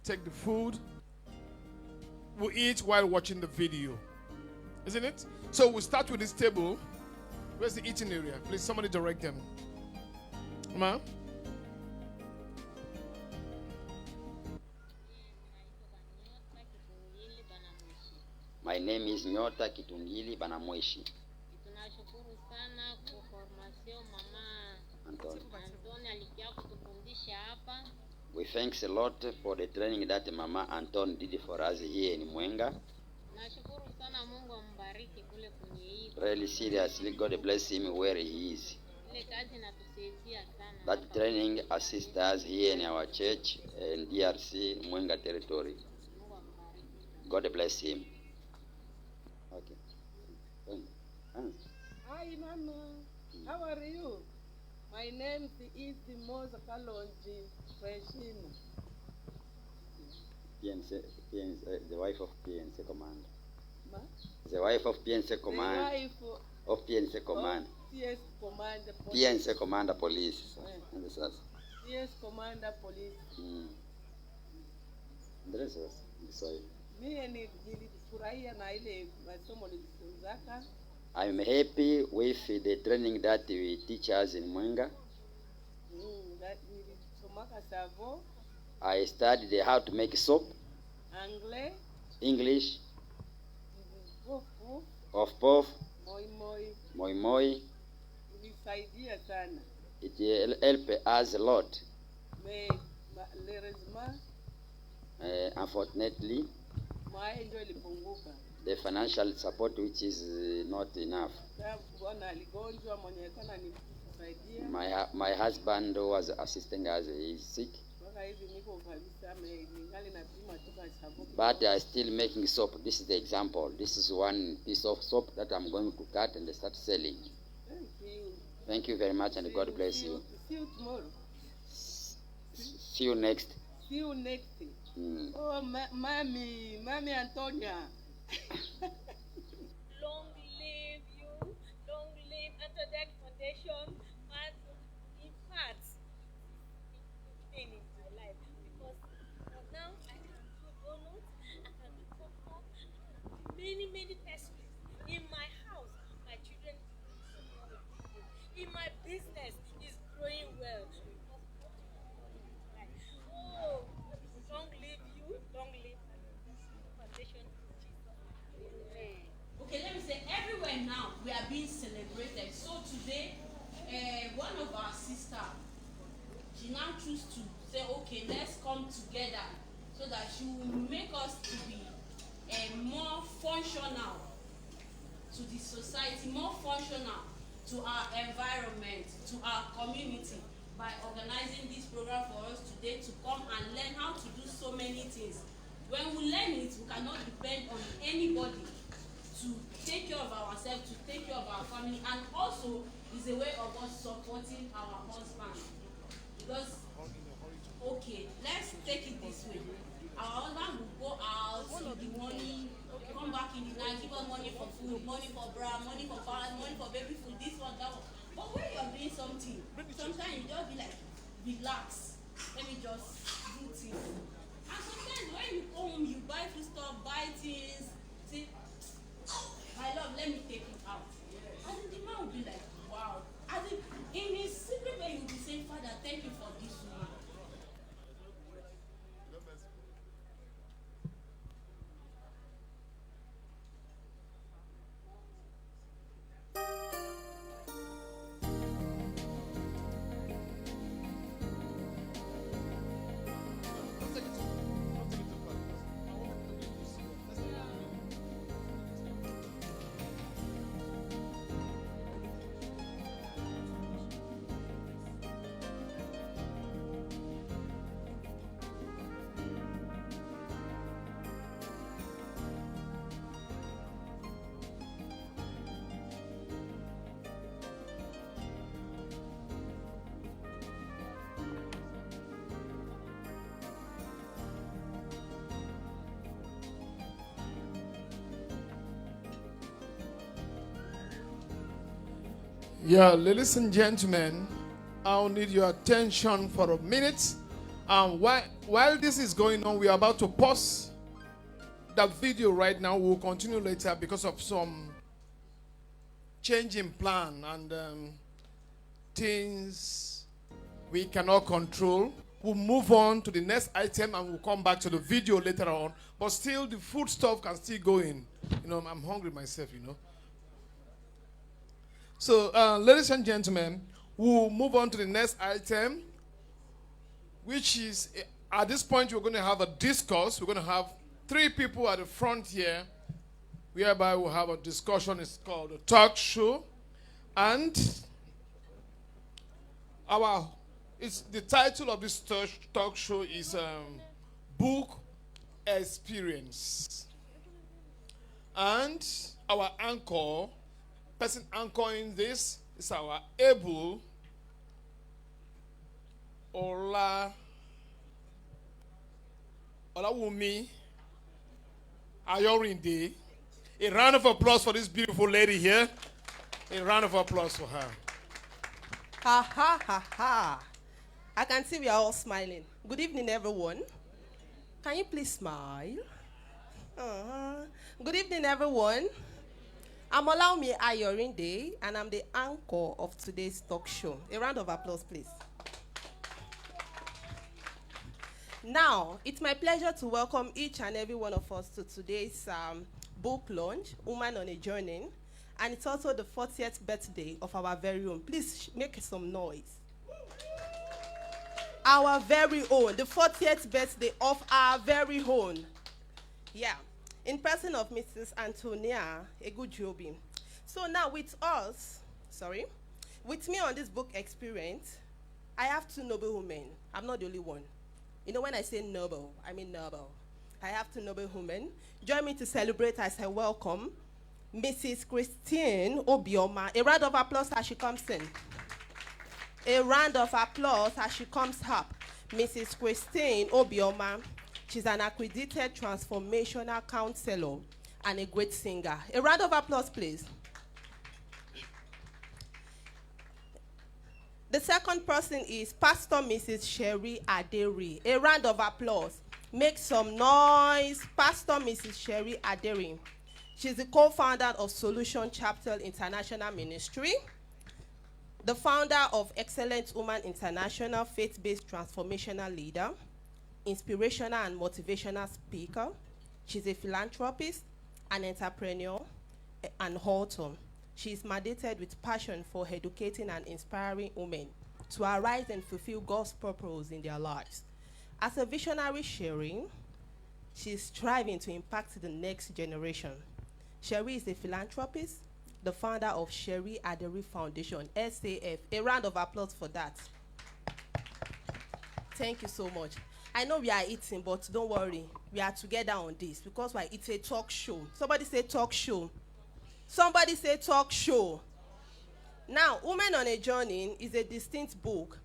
take the food. We'll eat while watching the video, isn't it? So we'll start with this table. Where's the eating area? Please, somebody direct them. Ma? My name is Nyota Kitungili Banamweshi. Tunashukuru sana kwa formation mama Anthonia alikia kutufundisha hapa. We thanks a lot for the training that Mama Anton did for us here in Mwenga. Nashukuru sana, Mungu ambariki kule kwenye hii. Really seriously, God bless him where he is. Ile kazi inatusaidia sana. That training assists us here in our church in DRC, Mwenga territory. God bless him. Okay. Hi, Mama. How are you? My name is Moza Kalonji Freshina. The wife of PNC Commander. Ma? The wife of PNC Commander. The wife of PNC Commander. PS Commander Police. PNC Commander Police. PS Commander Police. I'm happy with the training that we teach us in Mwenga. I studied how to make soap, English, of puff, moi moi. It helped us a lot. Unfortunately, the financial support which is not enough. My husband was assisting us, he is sick. But I still making soap. This is the example. This is one piece of soap that I'm going to cut and start selling. Thank you very much, and God bless you. See you tomorrow. See you next. See you next. Oh, Mommy Anthonia. Long live you. Long live Anthonia Foundation. And in fact, in my life, because now I can do donuts, I can do popcorn, many pastries. In my house, my children, in my business, is growing well. Oh, long live you, long live Foundation. Okay, let me say, everywhere now we are being celebrated. So today, one of our sisters, she now choose to say, okay, let's come together so that she will make us to be more functional to the society, more functional to our environment, to our community, by organizing this program for us today to come and learn how to do so many things. When we learn it, we cannot depend on anybody to take care of ourselves, to take care of our family, and also is a way of us supporting our husband. Because, okay, let's take it this way. Our husband will go out in the morning, come back in the night, give us money for food, money for bra, money for pants, money for baby food, this one, that one. But when you're doing something, sometimes you just be like, relax, let me just do things. And sometimes when you come home, you buy food stuff, buy things, say, my love, let me take it out. And then the man will be like, wow. And in his secret way, he will be saying, Father, thank you for this woman. Yeah, ladies and gentlemen, I'll need your attention for a minute. While this is going on, we are about to pause the video right now. We'll continue later because of some change in plan and things we cannot control. we'll move on to the next item and we'll come back to the video later on. But still, the food stuff can still go in. You know, I'm hungry myself, you know. So, ladies and gentlemen, we'll move on to the next item, which is, at this point, we're going to have a discourse. We're going to have 3 people at the front here, whereby we'll have a discussion. It's called a talk show. And the title of this talk show is Book Experience. And our person anchoring this is our able Olawumi Ayorinde. A round of applause for this beautiful lady here. A round of applause for her. Ha ha ha ha. I can see we are all smiling. Good evening, everyone. Can you please smile? Good evening, everyone. I'm Olawumi Ayorinde, and I'm the anchor of today's talk show. A round of applause, please. Now, it's my pleasure to welcome each and every one of us to today's book launch, Woman on a Journey. And it's also the 40th birthday of our very own. Please make some noise. Our very own, the 40th birthday of our very own. Yeah, in person of Mrs. Anthonia Egbujiobi. So now with me on this book experience, I have 2 noble women. I'm not the only one. You know, when I say noble, I mean noble. I have 2 noble women. Join me to celebrate as I welcome Mrs. Christine Obioma. A round of applause as she comes in. A round of applause as she comes up. Mrs. Christine Obioma. She's an accredited transformational counselor and a great singer. A round of applause, please. The second person is Pastor Mrs. Sherry Aderi. A round of applause. Make some noise. Pastor Mrs. Sherry Aderi. She's the co-founder of Solution Chapter International Ministry, the founder of Excellent Woman International, faith-based transformational leader, inspirational and motivational speaker. She's a philanthropist, an entrepreneur, and author. She is mandated with passion for educating and inspiring women to arise and fulfill God's purpose in their lives. As a visionary sharing, she is striving to impact the next generation. Sherry is a philanthropist, the founder of Sherry Aderi Foundation, SAF. A round of applause for that. Thank you so much. I know we are eating, but don't worry. We are together on this because it's a talk show. Somebody say talk show. Somebody say talk show. Now, Women on a Journey is a distinct book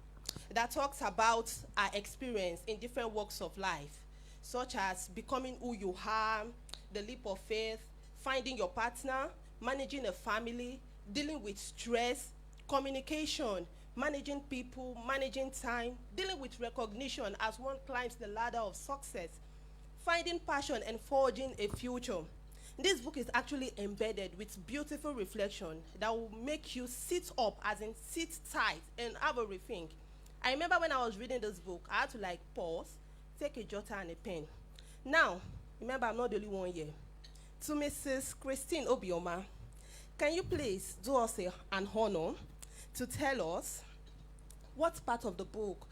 that talks about our experience in different walks of life, such as becoming who you are, the leap of faith, finding your partner, managing a family, dealing with stress, communication, managing people, managing time, dealing with recognition as one climbs the ladder of success, finding passion and forging a future. This book is actually embedded with beautiful reflection that will make you sit up, as in sit tight and have a rethink. I remember when I was reading this book, I had to pause, take a jotter and a pen. Now, remember, I'm not the only one here. To Mrs. Christine Obioma, can you please do us an honor to tell us what part of the book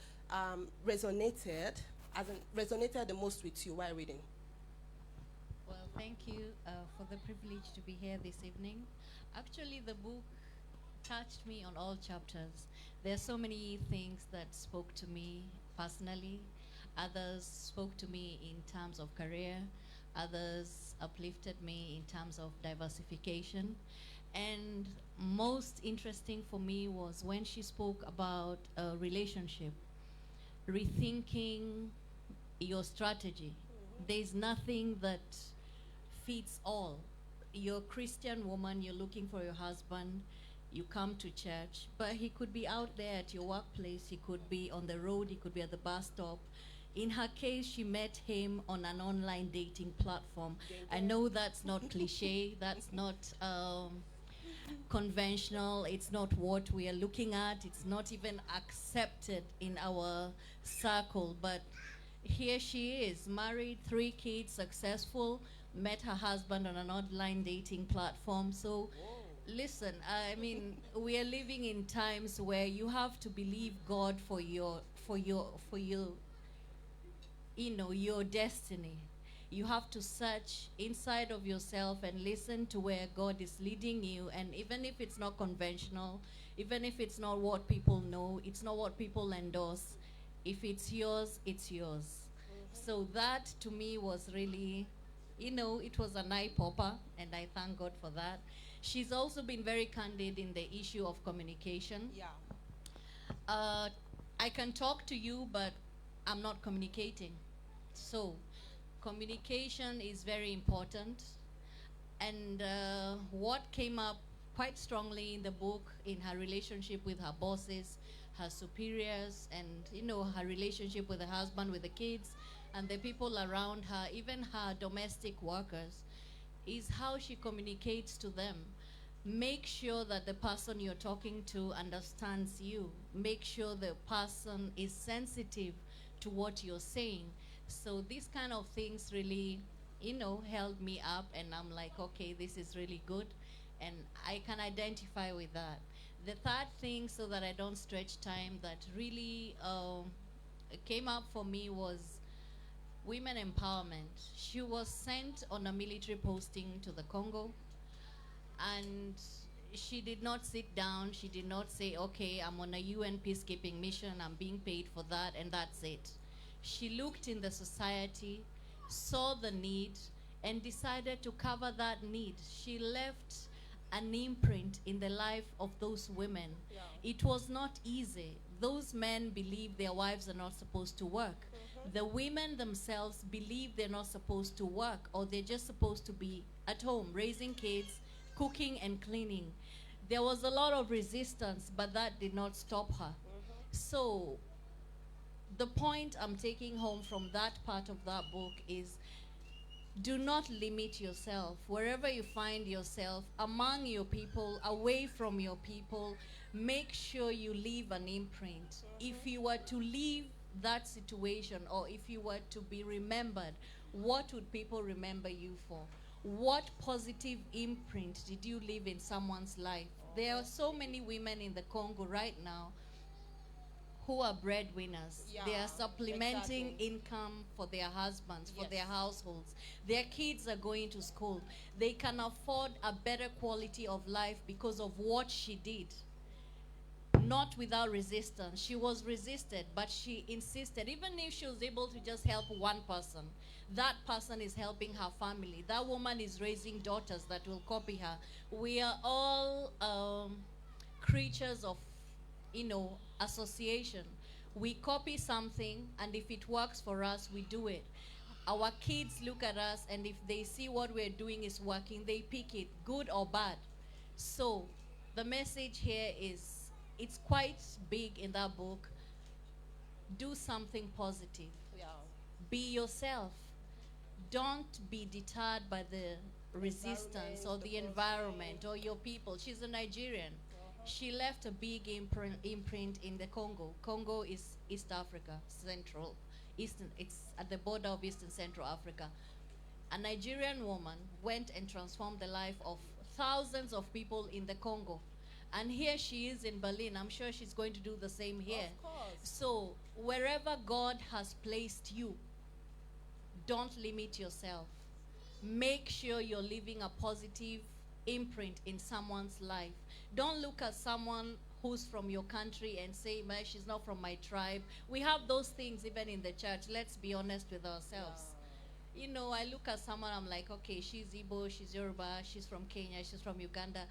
resonated the most with you while reading? Well, thank you for the privilege to be here this evening. Actually, the book touched me on all chapters. There are so many things that spoke to me personally. Others spoke to me in terms of career. Others uplifted me in terms of diversification. And most interesting for me was when she spoke about a relationship, rethinking your strategy. There's nothing that fits all. You're a Christian woman, you're looking for your husband, you come to church, but he could be out there at your workplace, he could be on the road, he could be at the bus stop. In her case, she met him on an online dating platform. I know that's not cliche, that's not conventional. It's not what we are looking at. It's not even accepted in our circle. But here she is, married, 3 kids, successful, met her husband on an online dating platform. So listen, I mean, we are living in times where you have to believe God for your your destiny. You have to search inside of yourself and listen to where God is leading you. And even if it's not conventional, even if it's not what people know, it's not what people endorse, if it's yours, it's yours. So that to me was really, it was an eye popper, and I thank God for that. She's also been very candid in the issue of communication. Yeah. I can talk to you, but I'm not communicating. So communication is very important. And what came up quite strongly in the book, in her relationship with her bosses, her superiors, and her relationship with the husband, with the kids, and the people around her, even her domestic workers, is how she communicates to them. Make sure that the person you're talking to understands you. Make sure the person is sensitive to what you're saying. So these kind of things really, held me up, and I'm like, okay, this is really good, and I can identify with that. The third thing, so that I don't stretch time, that really came up for me was women empowerment. She was sent on a military posting to the Congo, and she did not sit down. She did not say, okay, I'm on a UN peacekeeping mission, I'm being paid for that, and that's it. She looked in the society, saw the need, and decided to cover that need. She left an imprint in the life of those women. Yeah. It was not easy. Those men believe their wives are not supposed to work. The women themselves believe they're not supposed to work, or they're just supposed to be at home, raising kids, cooking and cleaning. There was a lot of resistance, but that did not stop her. So the point I'm taking home from that part of that book is, do not limit yourself. Wherever you find yourself, among your people, away from your people, make sure you leave an imprint. If you were to leave that situation, or if you were to be remembered, what would people remember you for? What positive imprint did you leave in someone's life? There are so many women in the Congo right now who are breadwinners. Yeah, they are supplementing exactly. income for their husbands, for Yes. their households. Their kids are going to school. They can afford a better quality of life because of what she did. Not without resistance. She was resisted, but she insisted. Even if she was able to just help one person, that person is helping her family. That woman is raising daughters that will copy her. We are all creatures of, association. We copy something, and if it works for us, we do it. Our kids look at us, and if they see what we're doing is working, they pick it, good or bad. So the message here is, it's quite big in that book. Do something positive. Yeah. Be yourself. Don't be deterred by the resistance or the environment or your people. She's a Nigerian. She left a big imprint in the Congo. Congo is East Africa, Eastern. It's at the border of Eastern Central Africa. A Nigerian woman went and transformed the life of thousands of people in the Congo. And here she is in Berlin. I'm sure she's going to do the same here. Of course. So wherever God has placed you, don't limit yourself. Make sure you're leaving a positive imprint in someone's life. Don't look at someone who's from your country and say, man, she's not from my tribe. We have those things even in the church. Let's be honest with ourselves. I look at someone, I'm like, okay, she's Igbo, she's Yoruba, she's from Kenya, she's from Uganda.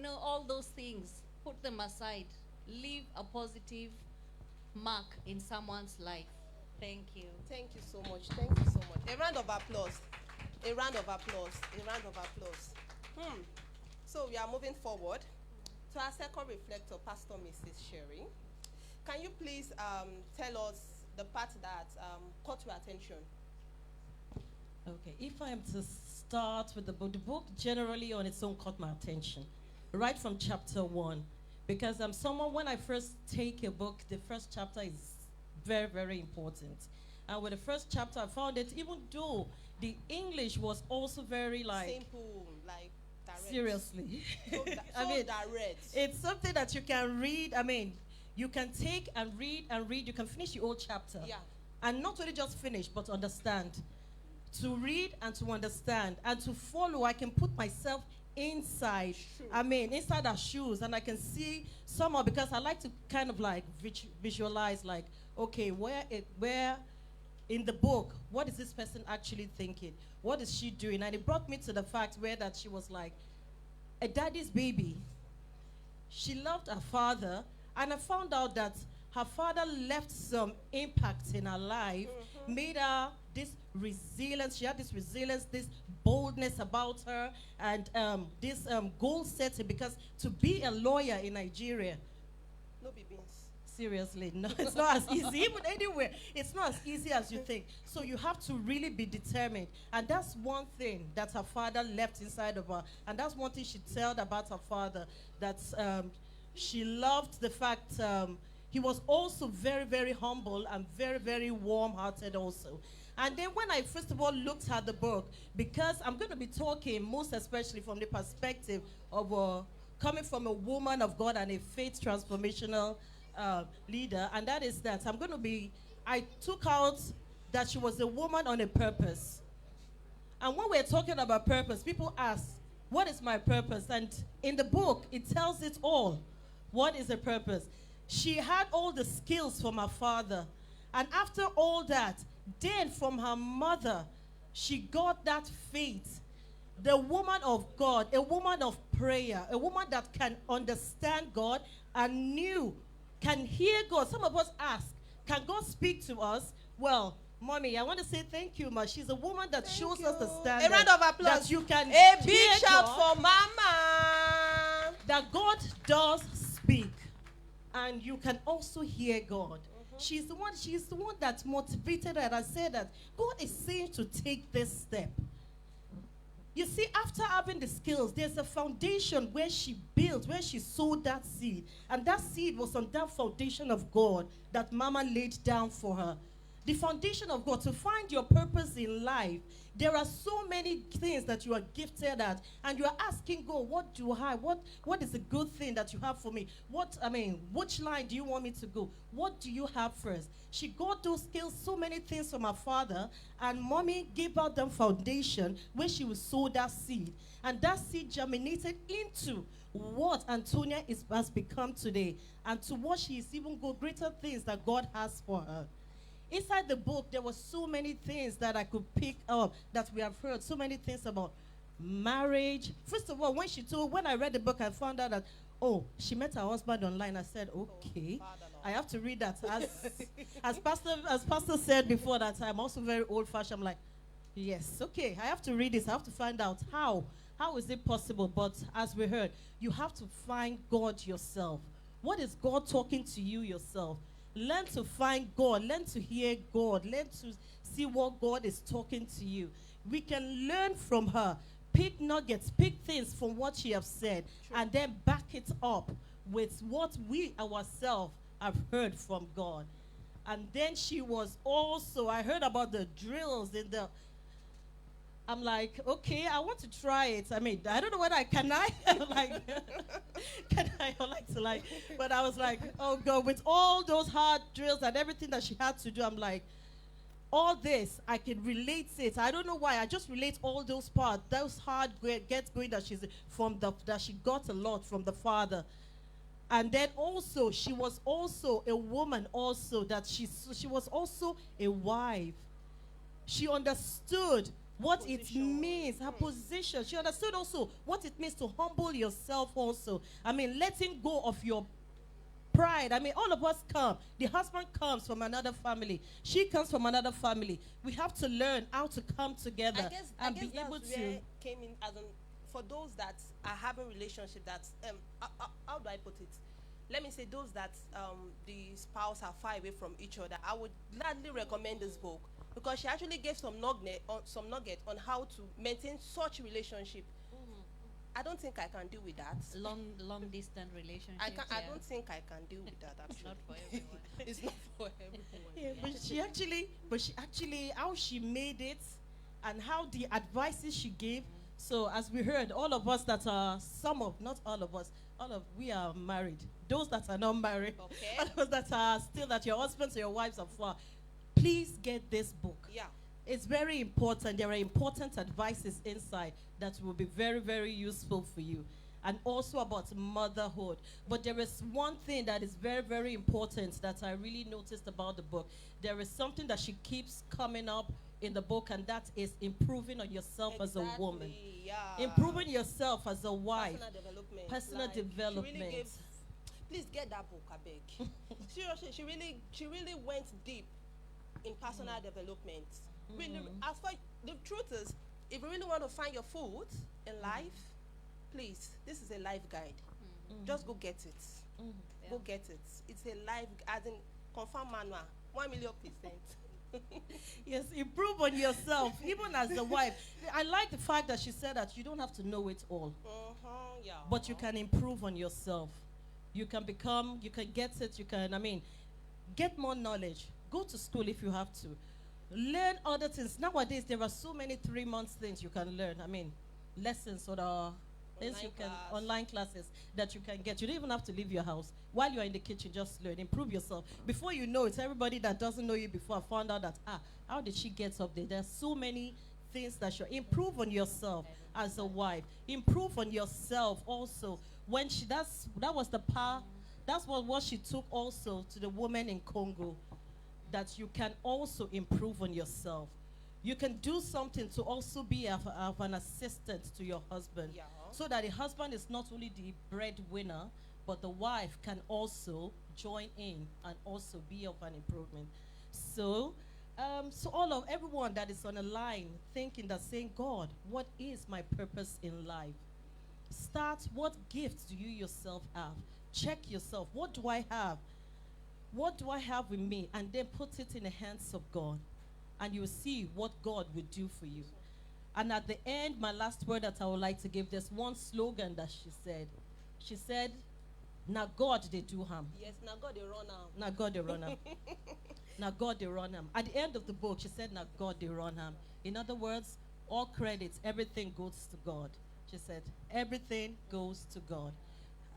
All those things, put them aside. Leave a positive mark in someone's life. Thank you. Thank you so much. Thank you so much. A round of applause. A round of applause. A round of applause. So we are moving forward to our second reflector, Pastor Mrs. Sherry. Can you please tell us the part that caught your attention? Okay, if I am to start with the book generally on its own caught my attention. right from chapter 1. Because I'm someone, when I first take a book, the first chapter is very, very important. And with the first chapter, I found it, even though the English was also very simple, like direct. Seriously. So, I mean, direct. it's something that you can read. I mean, you can take and read and read. You can finish the whole chapter. Yeah. And not only just finish, but understand. To read and to understand and to follow, I can put myself inside. Inside our shoes, and I can see somehow, because I like to kind of like visualize, like, okay, where in the book, what is this person actually thinking? What is she doing? And it brought me to the fact where that she was like a daddy's baby. She loved her father, and I found out that her father left some impact in her life, made her this resilience. She had this resilience, this boldness about her, and this goal setting, because to be a lawyer in Nigeria, no be beans. Seriously, no, it's not as easy. Even anywhere, it's not as easy as you think. So you have to really be determined. And that's one thing that her father left inside of her. And that's one thing she told about her father, that she loved the fact he was also very, very humble and very, very warm-hearted also. And then when I first of all looked at the book, because I'm going to be talking most especially from the perspective of coming from a woman of God and a faith transformational leader, and that is that I took out that she was a woman on a purpose. And when we're talking about purpose, people ask, what is my purpose? And in the book, it tells it all. What is a purpose? She had all the skills from her father. And after all that, then from her mother, she got that faith. The woman of God, a woman of prayer, a woman that can understand God and can hear God. Some of us ask, can God speak to us? Well, Mommy, I want to say thank you, Ma. She's a woman that shows us the standard. A round of applause. That you can a big hear shout God, for Mama. that God does speak. And you can also hear God. She's the one that motivated her and said that God is saying to take this step. You see, after having the skills, there's a foundation where she built, where she sowed that seed. And that seed was on that foundation of God that Mama laid down for her. The foundation of God, to find your purpose in life. There are so many things that you are gifted at, and you are asking God, what do I, what is a good thing that you have for me? Which line do you want me to go? What do you have first? She got those skills, so many things from her father, and Mommy gave out them foundation where she would sow that seed. And that seed germinated into what Anthonia has become today, and to what she is even greater things that God has for her. Inside the book, there were so many things that I could pick up that we have heard, so many things about marriage. First of all, when I read the book, I found out that, she met her husband online. I said, okay, I have to read that. As Pastor said before that, I'm also very old-fashioned. I'm like, yes, okay, I have to read this. I have to find out how is it possible. But as we heard, you have to find God yourself. What is God talking to you yourself? Learn to find God. Learn to hear God. Learn to see what God is talking to you. We can learn from her. Pick nuggets, pick things from what she has said, and then back it up with what we ourselves have heard from God. And then she was also, I heard about the drills I'm like, okay, I want to try it. I don't know whether can I but I was like, oh God, with all those hard drills and everything that she had to do, I'm like, all this, I can relate it. I don't know why, I just relate all those parts, those hard gets going that that she got a lot from the father. And then also, she was also a woman also, that she was also a wife. She understood what it means, her position. She understood also what it means to humble yourself also. Letting go of your pride. All of us come. The husband comes from another family. She comes from another family. We have to learn how to come together I guess be able to came in as for those that are having relationship that how do I put it? Let me say those that the spouse are far away from each other. I would gladly recommend this book, because she actually gave some nugget on how to maintain such relationship. I don't think I can deal with that. Long distance relationship. I don't think I can deal with that. Actually, Not for everyone. It's not for everyone. Yeah, but she actually, how she made it and how the advices she gave. So as we heard, all of us that are, not all of us, we are married. Those that are not married, Okay. all of us that are still, that your husbands or your wives are far, please get this book. Yeah. It's very important. There are important advices inside that will be very, very useful for you. And also about motherhood. But there is one thing that is very, very important that I really noticed about the book. There is something that she keeps coming up in the book, and that is improving on yourself as a woman. Yeah. Improving yourself as a wife. Personal development. Personal Like, development. She really gave, please get that book, I beg. Seriously, she really went deep in personal development. Really, as far, the truth is, if you really want to find your food in life, please, this is a life guide. Just go get it. Go get it. It's a life, as in confirm manual, 1,000,000%. Yes, improve on yourself, even as a wife. I like the fact that she said that you don't have to know it all, Yeah. but you can improve on yourself. You can become, you can get it, get more knowledge. Go to school if you have to. Learn other things. Nowadays, there are so many 3-month things you can learn. Lessons or things online classes that you can get. You don't even have to leave your house. While you're in the kitchen, just learn, improve yourself. Before you know it, everybody that doesn't know you before found out that, how did she get up there? There's so many things that you improve on yourself as a wife. Improve on yourself also. When that was the power, that's what she took also to the women in Congo, that you can also improve on yourself. You can do something to also be of an assistant to your husband, so that the husband is not only the breadwinner, but the wife can also join in and also be of an improvement. So everyone that is on a line thinking that, saying, God, what is my purpose in life? Start, what gifts do you yourself have? Check yourself. What do I have? What do I have with me? And then put it in the hands of God. And you'll see what God will do for you. And at the end, my last word that I would like to give, there's one slogan that she said. She said, "Now God they do harm." Yes, now God they run am. Now God they run am. Now God they run am. At the end of the book, she said, "Now God they run am." In other words, all credits, everything goes to God. She said, everything goes to God.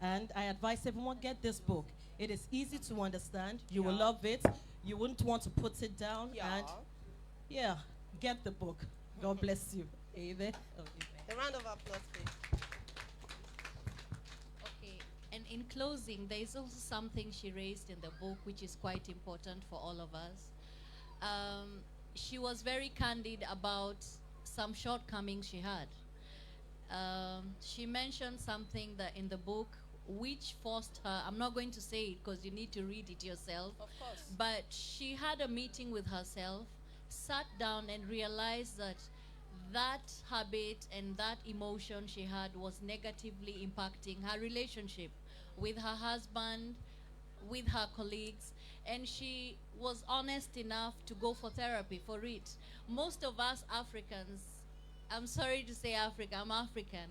And I advise everyone, get this book. It is easy to understand. You will love it. You wouldn't want to put it down. And get the book. God bless you. Amen. A round of applause, please. Okay, and in closing, there is also something she raised in the book which is quite important for all of us. She was very candid about some shortcomings she had. She mentioned something that in the book which forced her, I'm not going to say it because you need to read it yourself, Of course. but she had a meeting with herself, sat down and realized that that habit and that emotion she had was negatively impacting her relationship with her husband, with her colleagues, and she was honest enough to go for therapy for it. Most of us Africans, I'm sorry to say Africa, I'm African,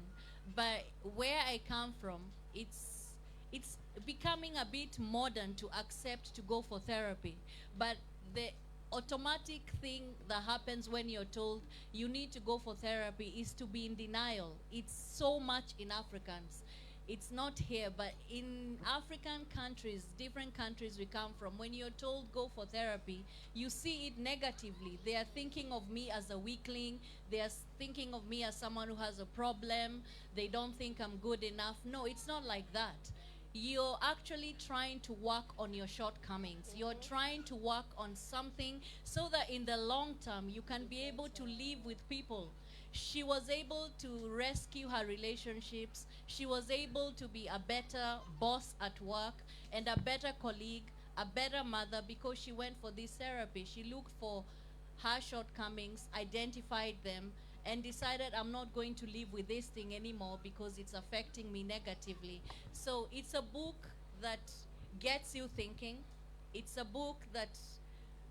but where I come from, it's becoming a bit modern to accept to go for therapy. But the automatic thing that happens when you're told you need to go for therapy is to be in denial. It's so much in Africans. It's not here, but in African countries, different countries we come from, when you're told go for therapy, you see it negatively. They are thinking of me as a weakling. They are thinking of me as someone who has a problem. They don't think I'm good enough. No, it's not like that. You're actually trying to work on your shortcomings. You're trying to work on something so that in the long term, you can be able to live with people. She was able to rescue her relationships. She was able to be a better boss at work and a better colleague, a better mother, because she went for this therapy. She looked for her shortcomings, identified them, and decided, I'm not going to live with this thing anymore because it's affecting me negatively. So it's a book that gets you thinking. It's a book that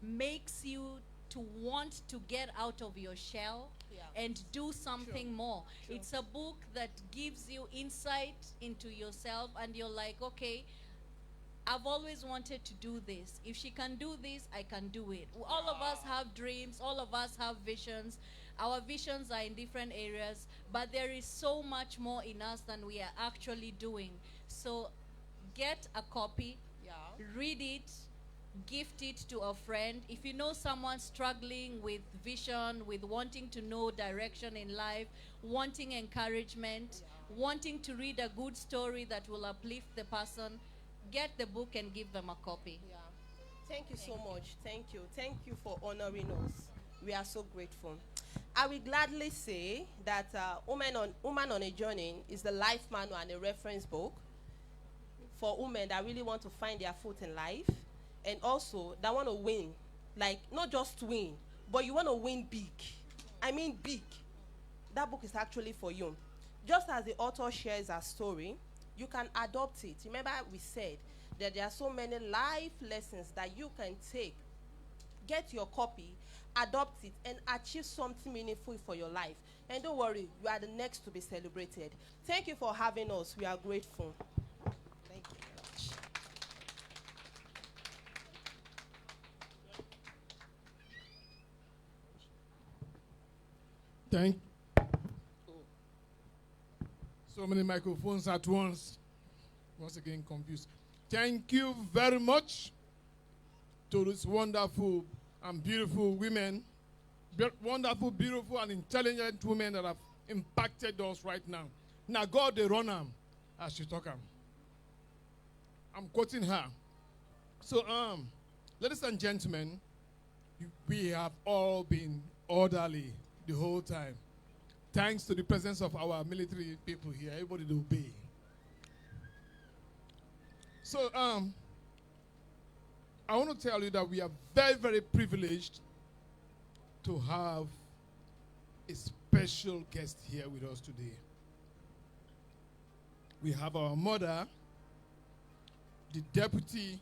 makes you to want to get out of your shell and do something more. It's a book that gives you insight into yourself, and you're like, okay, I've always wanted to do this. If she can do this, I can do it. All of us have dreams. All of us have visions. Our visions are in different areas, but there is so much more in us than we are actually doing. So get a copy, read it, gift it to a friend. If you know someone struggling with vision, with wanting to know direction in life, wanting encouragement, wanting to read a good story that will uplift the person, get the book and give them a copy. Thank you so much. Thank you. Thank you for honoring us. We are so grateful. I will gladly say that Woman on a Journey is the life manual and a reference book for women that really want to find their foot in life, and also that want to win. Like, not just win, but you want to win big. I mean big. That book is actually for you. Just as the author shares her story, you can adopt it. Remember we said that there are so many life lessons that you can take. Get your copy, adopt it, and achieve something meaningful for your life. And don't worry, you are the next to be celebrated. Thank you for having us. We are grateful. Thank you very much. Thank. So many microphones at once. Once again, confused. Thank you very much to these wonderful and beautiful women, wonderful, beautiful, and intelligent women that have impacted us right now. Now, God, they run them as she talk them. I'm quoting her. So, ladies and gentlemen, we have all been orderly the whole time. Thanks to the presence of our military people here, everybody to obey. So, I want to tell you that we are very, very privileged to have a special guest here with us today. We have our mother, the Deputy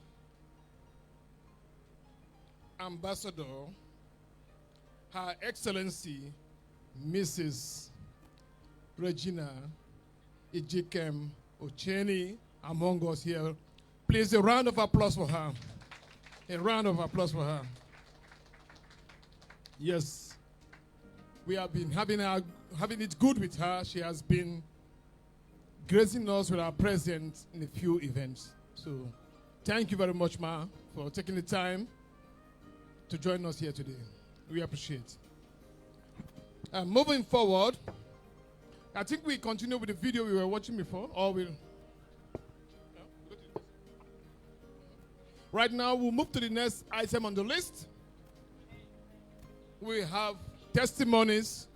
Ambassador, Her Excellency, Mrs. Regina Ejikem Ocheni, among us here. Please, a round of applause for her. A round of applause for her. Yes, we have been having it good with her. She has been gracing us with her presence in a few events. So, thank you very much, Ma, for taking the time to join us here today. We appreciate. Moving forward, I think we continue with the video we were watching before, or we'll... Right now, we'll move to the next item on the list. We have testimonies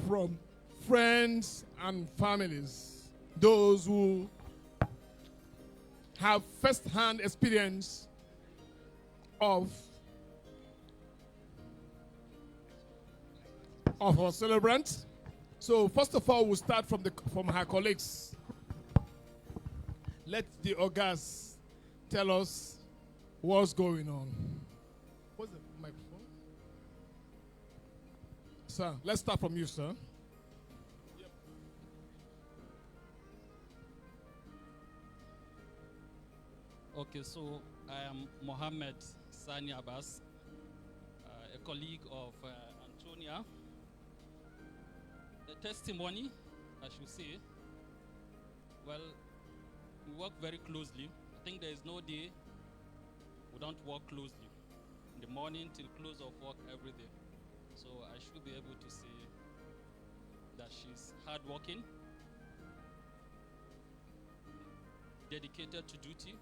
from friends and families, those who have first-hand experience of our celebrant. So first of all, we'll start from her colleagues. Let the August tell us what's going on. What's the microphone? Sir, let's start from you, sir. Yep. Okay, so I am Mohammed Sani Abbas, a colleague of Anthonia. The testimony, I should say, well, we work very closely. I think there is no day we don't work closely. In the morning till close of work every day. So I should be able to say that she's hardworking, dedicated to duty,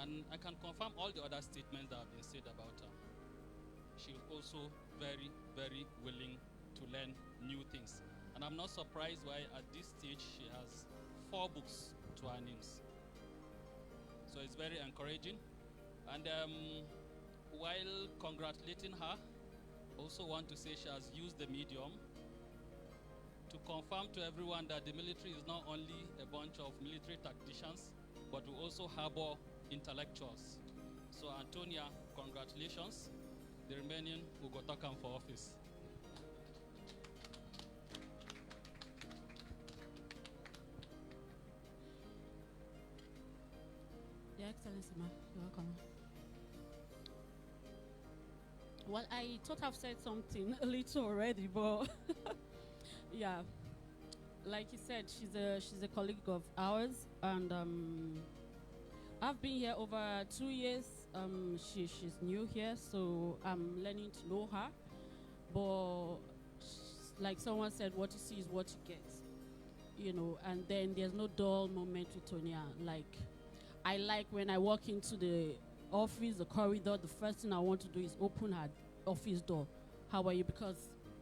and I can confirm all the other statements that have been said about her. She's also very, very willing to learn new things. And I'm not surprised why at this stage she has 4 books to her names. So it's very encouraging. And while congratulating her, also want to say she has used the medium to confirm to everyone that the military is not only a bunch of military tacticians, but we also harbor intellectuals. So Anthonia, congratulations. The remaining will go talk for office. Your Excellency, ma, you're welcome. Well, I thought I've said something a little already, but yeah, like you said, she's a colleague of ours, and I've been here over 2 years. She's new here, so I'm learning to know her. But like someone said, what you see is what you get, you know. And then there's no dull moment with Tonia. Like, I like when I walk into the office, the corridor, the first thing I want to do is open her office door. How are you? Because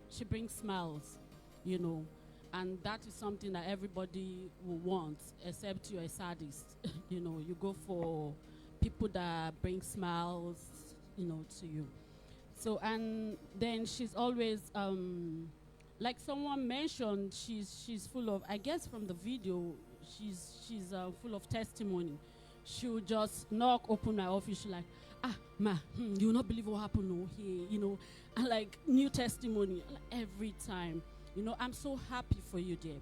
she brings smiles, you know. And that is something that everybody will want, except you're a sadist. You know, you go for people that bring smiles, you know, to you. So, and then she's always, like someone mentioned, she's full of, I guess from the video, she's full of testimony. She would just knock, open my office, she's like, you will not believe what happened here, you know, and like new testimony every time. You know, I'm so happy for you, dear.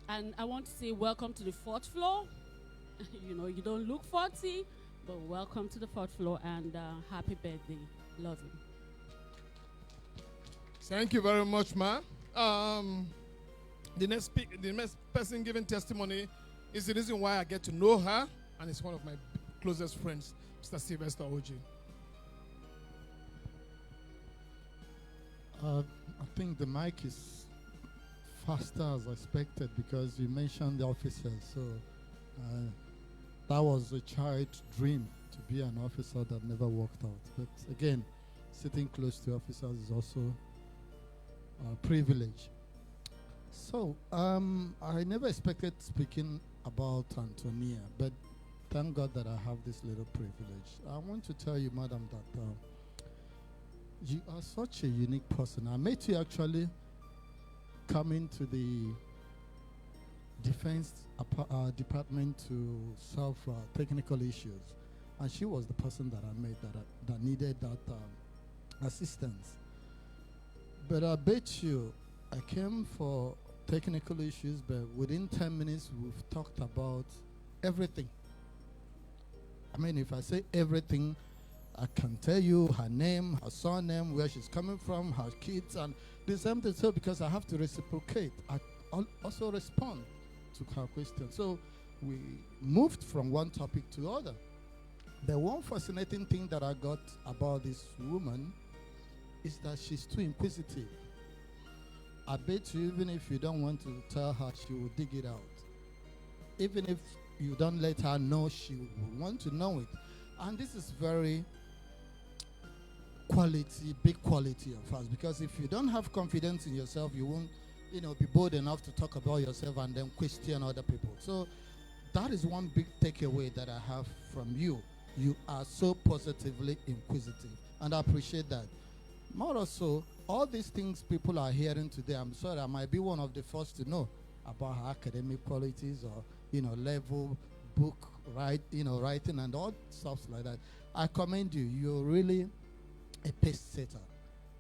And I want to say welcome to the 4th floor. You know, you don't look 40, but welcome to the 4th floor, and happy birthday. Love you. Thank you very much, ma. The next person giving testimony is the reason why I get to know her, and it's one of my closest friends, Mr. Sylvester Oji. I think the mic is faster as expected because you mentioned the officers. So that was a child's dream, to be an officer that never worked out. But again, sitting close to officers is also a privilege. So I never expected speaking about Anthonia, but thank God that I have this little privilege. I want to tell you, madam, that you are such a unique person. I met you actually coming to the defense department to solve technical issues, and she was the person that I met that needed that assistance. But I bet you, I came for technical issues, but within 10 minutes we've talked about everything. I mean, if I say everything, I can tell you her name, her surname, where she's coming from, her kids, and the same thing. So because I have to reciprocate, I also respond to her question. So we moved from one topic to other. The one fascinating thing that I got about this woman is that she's too inquisitive. I bet you, even if you don't want to tell her, she will dig it out. Even if you don't let her know, she will want to know it. And this is very big quality of us, because if you don't have confidence in yourself, you won't, be bold enough to talk about yourself and then question other people. So that is one big takeaway that I have from you. You are so positively inquisitive, and I appreciate that. More so, all these things people are hearing today, I'm sorry, I might be one of the first to know about her academic qualities or, level, book, writing and all stuff like that. I commend you. You're really a pace setter,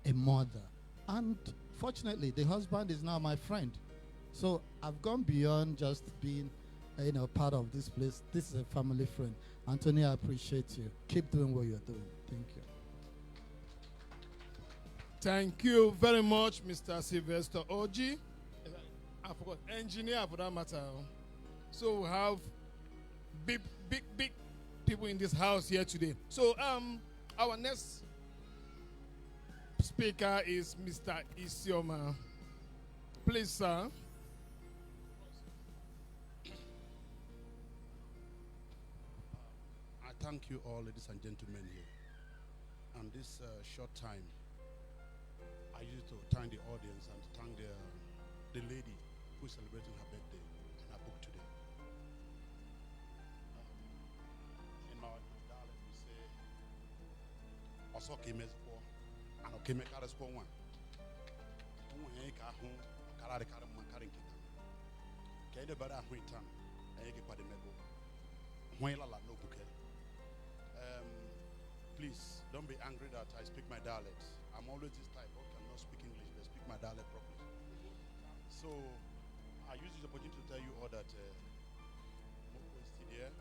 a mother. And fortunately, the husband is now my friend. So I've gone beyond just being, part of this place. This is a family friend. Anthonia, I appreciate you. Keep doing what you're doing. Thank you. Thank you very much, Mr. Sylvester Oji. I forgot, engineer for that matter. So we have big people in this house here today. So our next speaker is Mr. Isioma. Please, sir. I thank you all, ladies and gentlemen here. And this short time, I used to thank the audience and to thank the lady who is celebrating her birthday and her book today. In my dialect, we say, "Oso kimezko, ano kimekaresko one." Uwe kahu karare karam makarin kita. Kaide bara huitan, ayeke pade mego. Huela la no buke. please don't be angry that I speak my dialect. I'm always this type who cannot speak English, but speak my dialect properly. So I use this opportunity to tell you all that Moko is still here.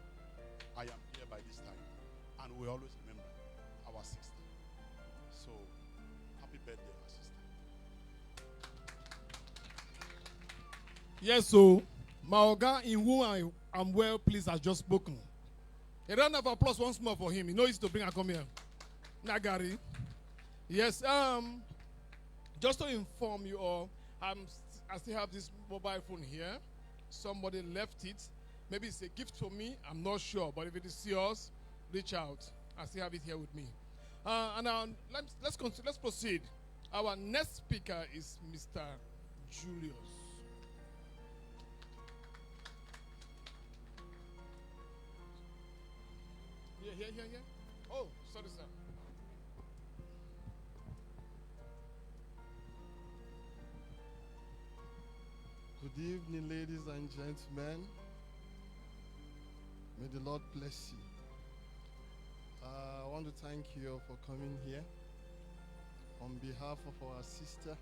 I am here by this time, and we always remember our sister. So happy birthday, our sister. Yes, so my Oga, in whom I am well pleased, has just spoken. A round of applause once more for him. He knows to bring her come here. Nagari. Yes, just to inform you all, I still have this mobile phone here. Somebody left it. Maybe it's a gift for me. I'm not sure. But if it is yours, reach out. I still have it here with me. Let's proceed. Our next speaker is Mr. Julius. Yeah. Oh, sorry, sir. Good evening, ladies and gentlemen. May the Lord bless you. I want to thank you all for coming here on behalf of our sister.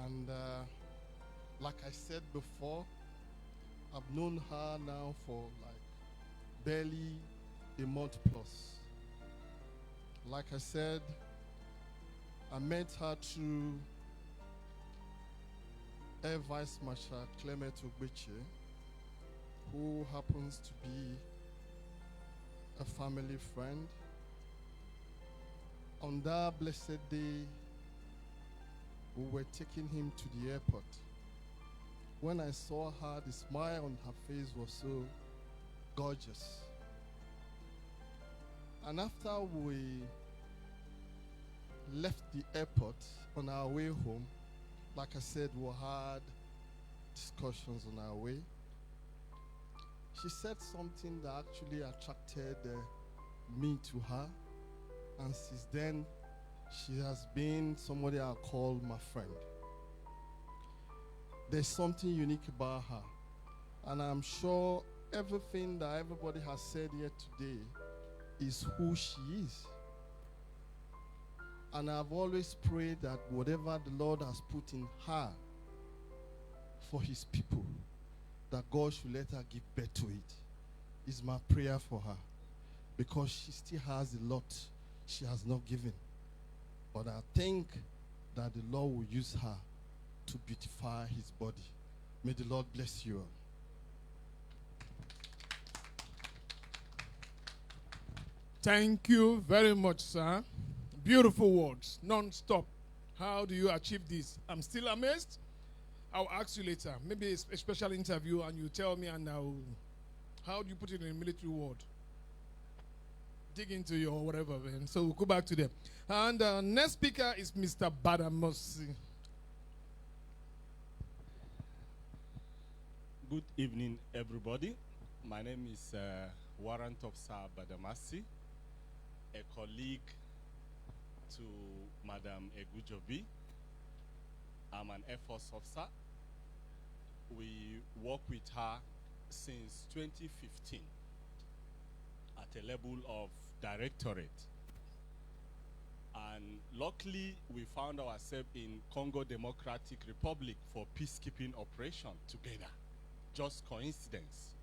And like I said before, I've known her now for like barely a month plus. Like I said, I met her through Air Vice Marshal Clement Egbujiobi, who happens to be a family friend. On that blessed day, we were taking him to the airport. When I saw her, the smile on her face was so gorgeous. And after we left the airport on our way home, like I said, we had discussions on our way. She said something that actually attracted me to her. And since then, she has been somebody I call my friend. There's something unique about her. And I'm sure everything that everybody has said here today is who she is. And I've always prayed that whatever the Lord has put in her for his people, that God should let her give birth to it, is my prayer for her. Because she still has a lot she has not given. But I think that the Lord will use her to beautify his body. May the Lord bless you all. Thank you very much, sir. Beautiful words, non-stop. How do you achieve this? I'm still amazed. I'll ask you later. Maybe a special interview and you tell me, and how do you put it in a military word? Dig into your whatever, man. So we'll go back to them. And next speaker is Mr. Badamosi. Good evening, everybody. My name is Warrant Officer Badamasi, a colleague to Madam Egbujiobi. I'm an Air Force officer. We work with her since 2015 at a level of directorate. And luckily, we found ourselves in Congo Democratic Republic for peacekeeping operation together. Just coincidence.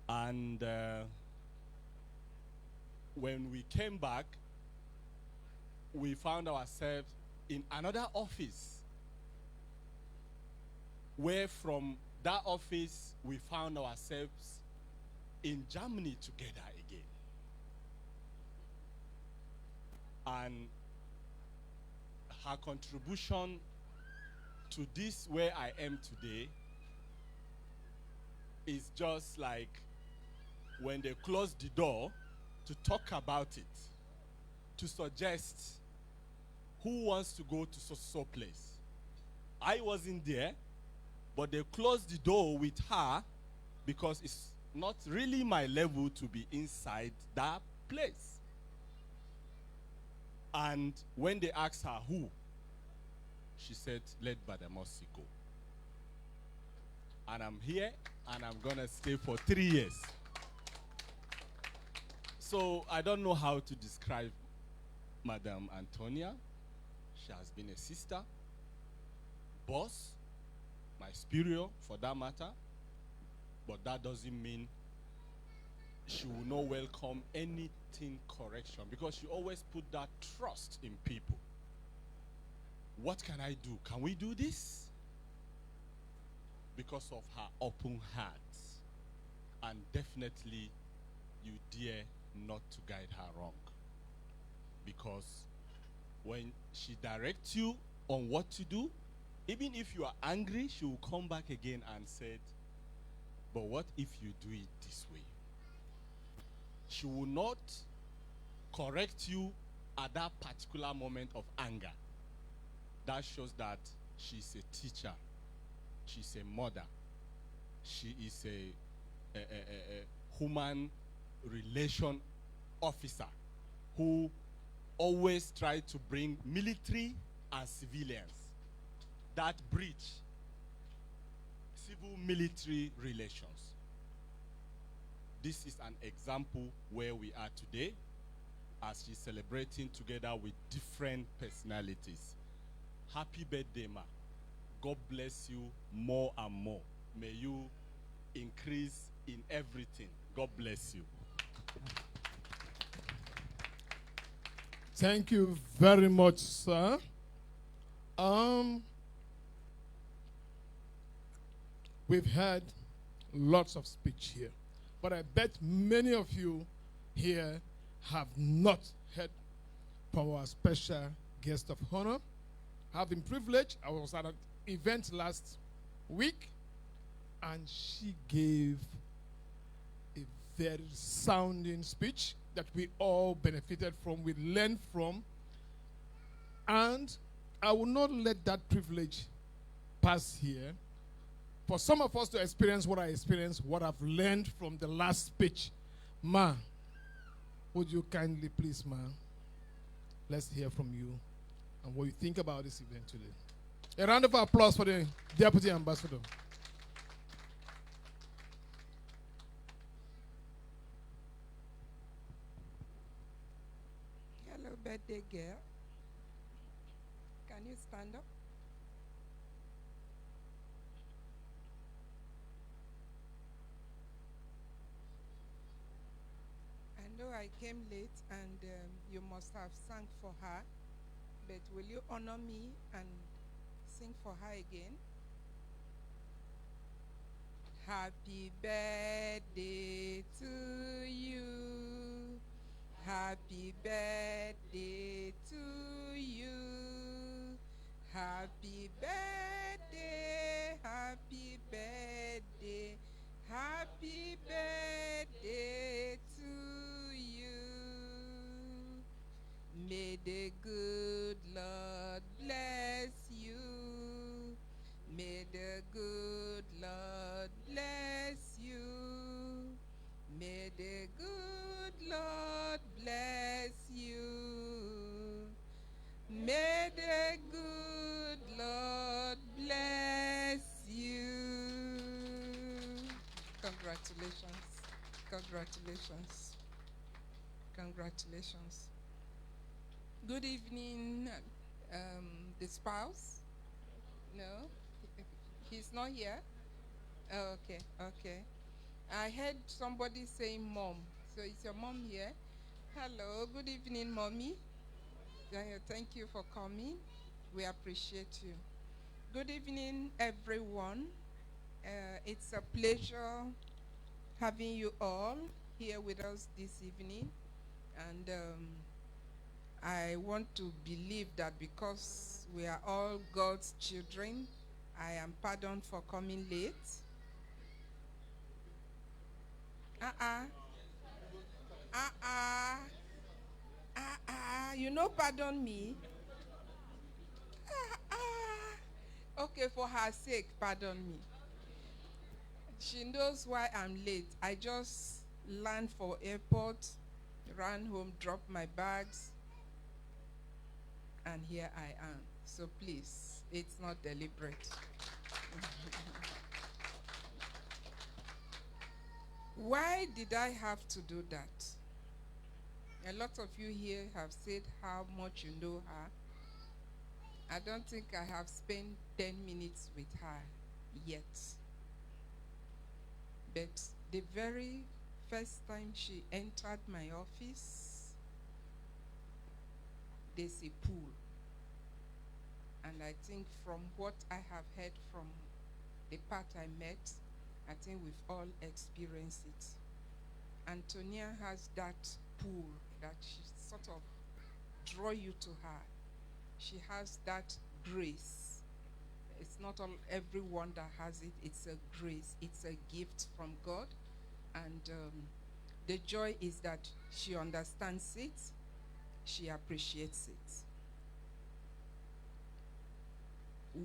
And when we came back, we found ourselves in another office, where from that office we found ourselves in Germany together again. And her contribution to this where I am today is just like when they closed the door to talk about it, to suggest who wants to go to so place. I wasn't there, but they closed the door with her because it's not really my level to be inside that place. And when they asked her who, she said, let Badamosi go. And I'm here, and I'm gonna stay for 3 years. So I don't know how to describe Madam Anthonia. She has been a sister, boss, my superior for that matter, but that doesn't mean she will not welcome anything correction, because she always put that trust in people. What can I do? Can we do this? Because of her open heart. And definitely you dare not to guide her wrong. Because when she directs you on what to do, even if you are angry, she will come back again and say, but what if you do it this way? She will not correct you at that particular moment of anger. That shows that she's a teacher. She's a mother. She is a human relation officer who always tries to bring military and civilians. That bridge, civil-military relations. This is an example where we are today as she's celebrating together with different personalities. Happy birthday, Ma. God bless you more and more. May you increase in everything. God bless you. Thank you very much, sir. We've had lots of speech here, but I bet many of you here have not heard from our special guest of honor. I've been privileged. I was at an event last week, and she gave a very sounding speech that we all benefited from, we learned from, and I will not let that privilege pass here. For some of us to experience what I experienced, what I've learned from the last speech. Ma, would you kindly please, Ma, let's hear from you and what you think about this event today. A round of applause for the Deputy Ambassador. Hello, birthday girl. Can you stand up? I know I came late and you must have sung for her, but will you honor me and sing for her again? Happy birthday to you. Happy birthday to you. Happy birthday, happy birthday, happy birthday to you. May the good Lord bless you. May the good Lord bless you. May the good Lord bless you. May the good Lord bless you. Congratulations. Congratulations. Congratulations. Good evening, the spouse. No, he's not here. Oh, okay, okay. I heard somebody saying mom. So is your mom here? Hello, good evening, mommy. Thank you for coming. We appreciate you. Good evening, everyone. It's a pleasure having you all here with us this evening. And I want to believe that because we are all God's children, I am pardoned for coming late. You know, pardon me. Okay, for her sake, pardon me. She knows why I'm late. I just landed for airport, ran home, dropped my bags, and here I am. So please, it's not deliberate. Why did I have to do that? A lot of you here have said how much you know her. I don't think I have spent 10 minutes with her yet. But the very first time she entered my office, there's a pool. And I think from what I have heard from the part I met, I think we've all experienced it. Anthonia has that pool that she sort of draw you to her. She has that grace. It's not all everyone that has it. It's a grace. It's a gift from God. And the joy is that she understands it. She appreciates it.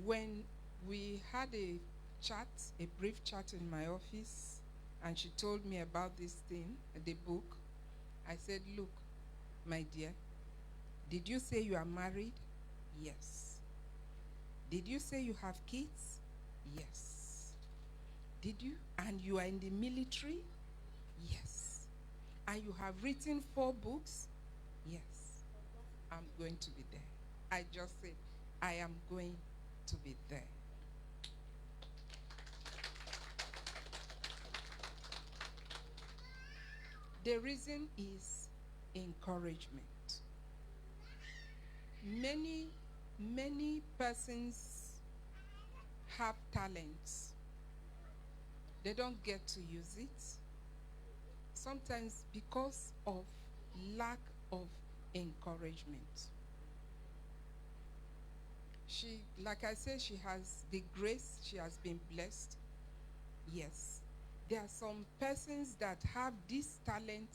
When we had a chat, a brief chat in my office, and she told me about this thing, the book, I said, look, my dear, did you say you are married? Yes. Did you say you have kids? Yes. Did you? And you are in the military? Yes. And you have written 4 books? Yes. I'm going to be there. I just said, I am going to be there. The reason is encouragement. Many persons have talents. They don't get to use it. Sometimes because of lack of encouragement. She, like I said, she has the grace, she has been blessed. Yes. There are some persons that have this talent,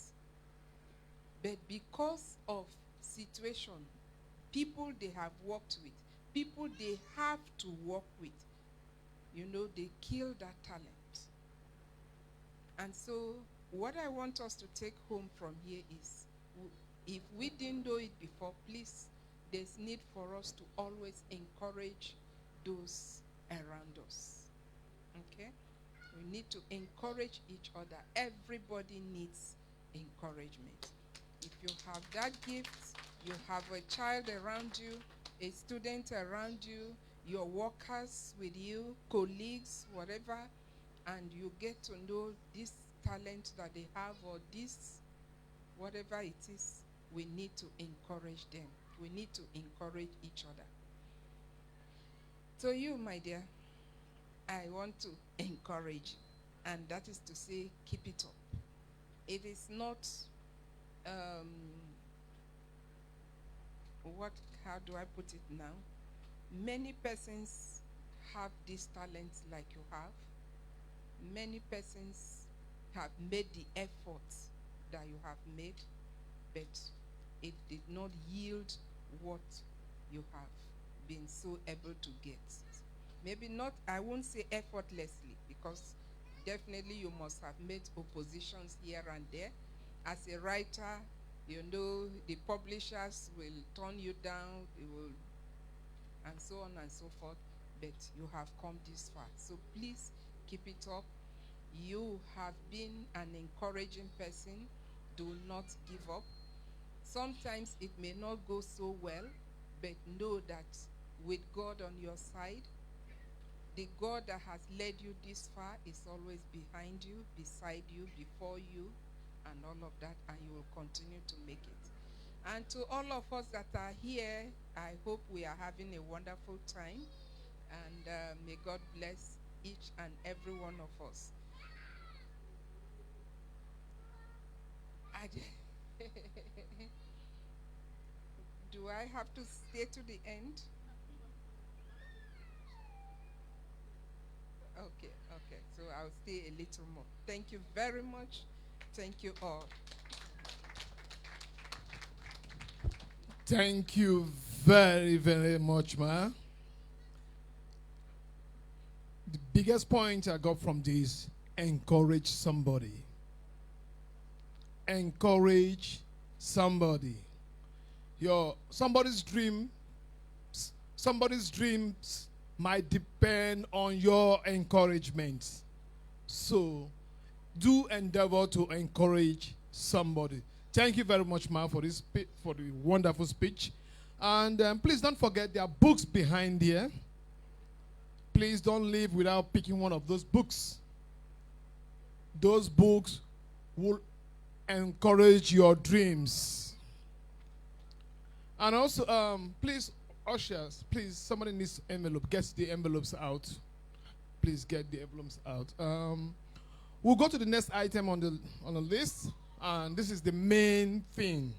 but because of situation, people they have worked with, people they have to work with, you know, they kill that talent. And so what I want us to take home from here is, if we didn't know it before, please, there's need for us to always encourage those around us. Okay? We need to encourage each other. Everybody needs encouragement. If you have that gift, you have a child around you, a student around you, your workers with you, colleagues, whatever, and you get to know this talent that they have or this, whatever it is, we need to encourage them. We need to encourage each other. So you, my dear, I want to encourage you, and that is to say, keep it up. It is not, how do I put it now? Many persons have this talent like you have. Many persons have made the effort that you have made, but it did not yield what you have been so able to get. Maybe not, I won't say effortlessly, because definitely you must have made oppositions here and there. As a writer, you know, the publishers will turn you down, they will, and so on and so forth, but you have come this far. So please keep it up. You have been an encouraging person. Do not give up. Sometimes it may not go so well, but know that with God on your side, the God that has led you this far is always behind you, beside you, before you, and all of that, and you will continue to make it. And to all of us that are here, I hope we are having a wonderful time, and may God bless each and every one of us. Do I have to stay to the end? Okay. So I'll stay a little more. Thank you very much. Thank you all. Thank you very, very much, ma. The biggest point I got from this, encourage somebody. Encourage somebody. Somebody's dreams might depend on your encouragement. So do endeavor to encourage somebody. Thank you very much, Ma, for this for the wonderful speech. And please don't forget there are books behind here. Please don't leave without picking one of those books. Those books will encourage your dreams. And also, please, ushers, please, somebody needs envelope. Get the envelopes out. Please get the envelopes out. We'll go to the next item on the list, and this is the main thing.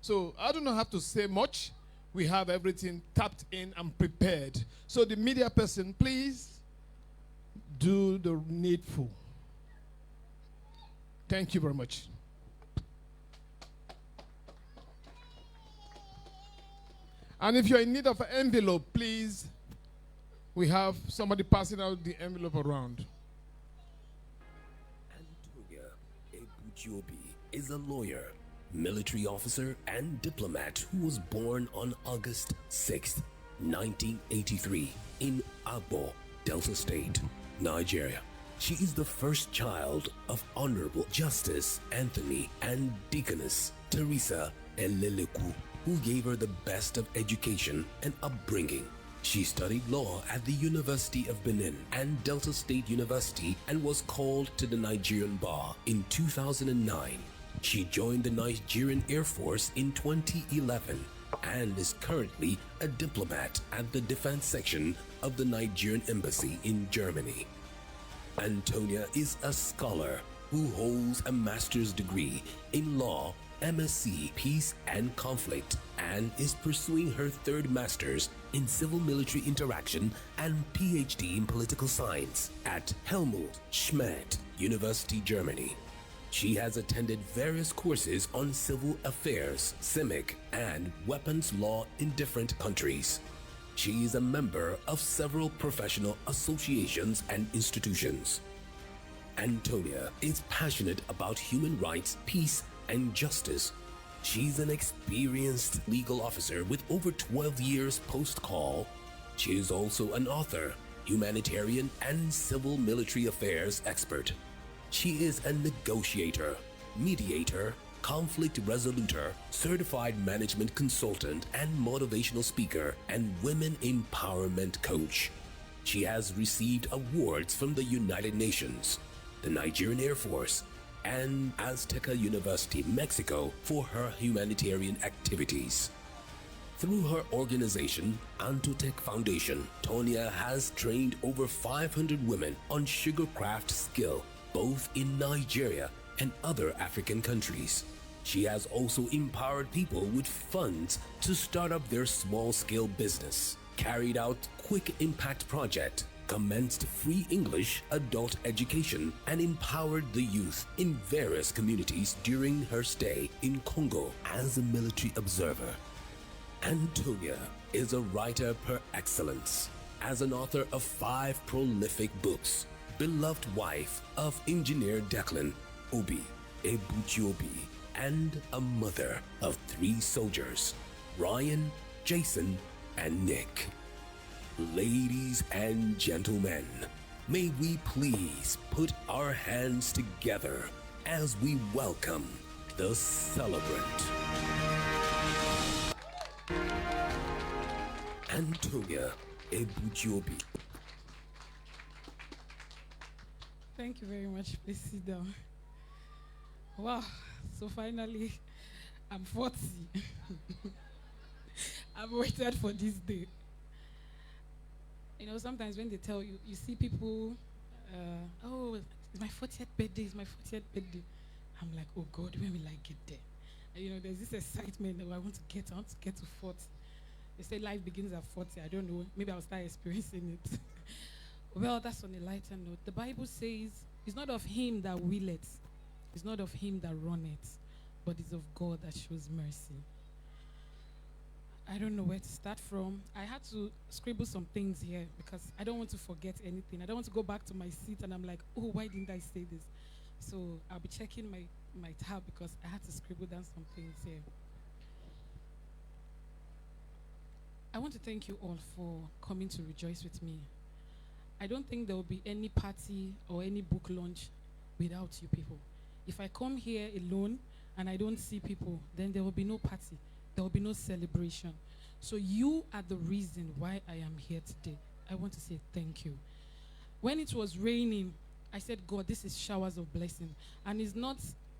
So I do not have to say much. We have everything tapped in and prepared. So the media person, please do the needful. Thank you very much. And if you're in need of an envelope, please, we have somebody passing out the envelope around. Anthonia Egbujiobi is a lawyer, military officer, and diplomat who was born on August 6, 1983 in Agbo, Delta State, Nigeria. She is the first child of Honorable Justice Anthony and Deaconess Teresa Eleleku, who gave her the best of education and upbringing. She studied law at the University of Benin and Delta State University and was called to the Nigerian bar in 2009. She joined the Nigerian Air Force in 2011 and is currently a diplomat at the defense section of the Nigerian Embassy in Germany. Anthonia is a scholar who holds a master's degree in law, MSc Peace and Conflict, and is pursuing her third master's in civil military interaction and PhD in political science at Helmut Schmidt University, Germany. She has attended various courses on civil affairs, civic, and weapons law in different countries. She is a member of several professional associations and institutions. Anthonia is passionate about human rights, peace, and justice. She's an experienced legal officer with over 12 years post-call. She is also an author, humanitarian, and civil military affairs expert. She is a negotiator, mediator, conflict resolutor, certified management consultant, and motivational speaker, and women empowerment coach. She has received awards from the United Nations, the Nigerian Air Force, and Azteca University, Mexico, for her humanitarian activities. Through her organization, Antotech Foundation, Tonia has trained over 500 women on sugarcraft skill, both in Nigeria and other African countries. She has also empowered people with funds to start up their small-scale business, carried out quick impact project, commenced free English adult education, and empowered the youth in various communities during her stay in Congo as a military observer. Anthonia is a writer per excellence. As an author of 5 prolific books, beloved wife of engineer Declan Obi Egbujiobi, and a mother of 3 soldiers, Ryan, Jason, and Nick. Ladies and gentlemen, may we please put our hands together as we welcome the celebrant. Anthonia Egbujiobi. Thank you very much. Please sit down. Wow, so finally, I'm 40. I've waited for this day. You know, sometimes when they tell you, you see people, oh, it's my 40th birthday, it's my 40th birthday. I'm like, oh God, when will I get there? And, you know, there's this excitement that I want to get to 40. They say life begins at 40. I don't know. Maybe I'll start experiencing it. Well, that's on a lighter note. The Bible says, it's not of him that willeth, it's not of him that runneth, but it's of God that shows mercy. I don't know where to start from. I had to scribble some things here because I don't want to forget anything. I don't want to go back to my seat and I'm like, oh, why didn't I say this? So I'll be checking my tab because I had to scribble down some things here. I want to thank you all for coming to rejoice with me. I don't think there will be any party or any book launch without you people. If I come here alone, and I don't see people, then there will be no party. There will be no celebration. So you are the reason why I am here today. I want to say thank you. When it was raining, I said, God, this is showers of blessing. And it's not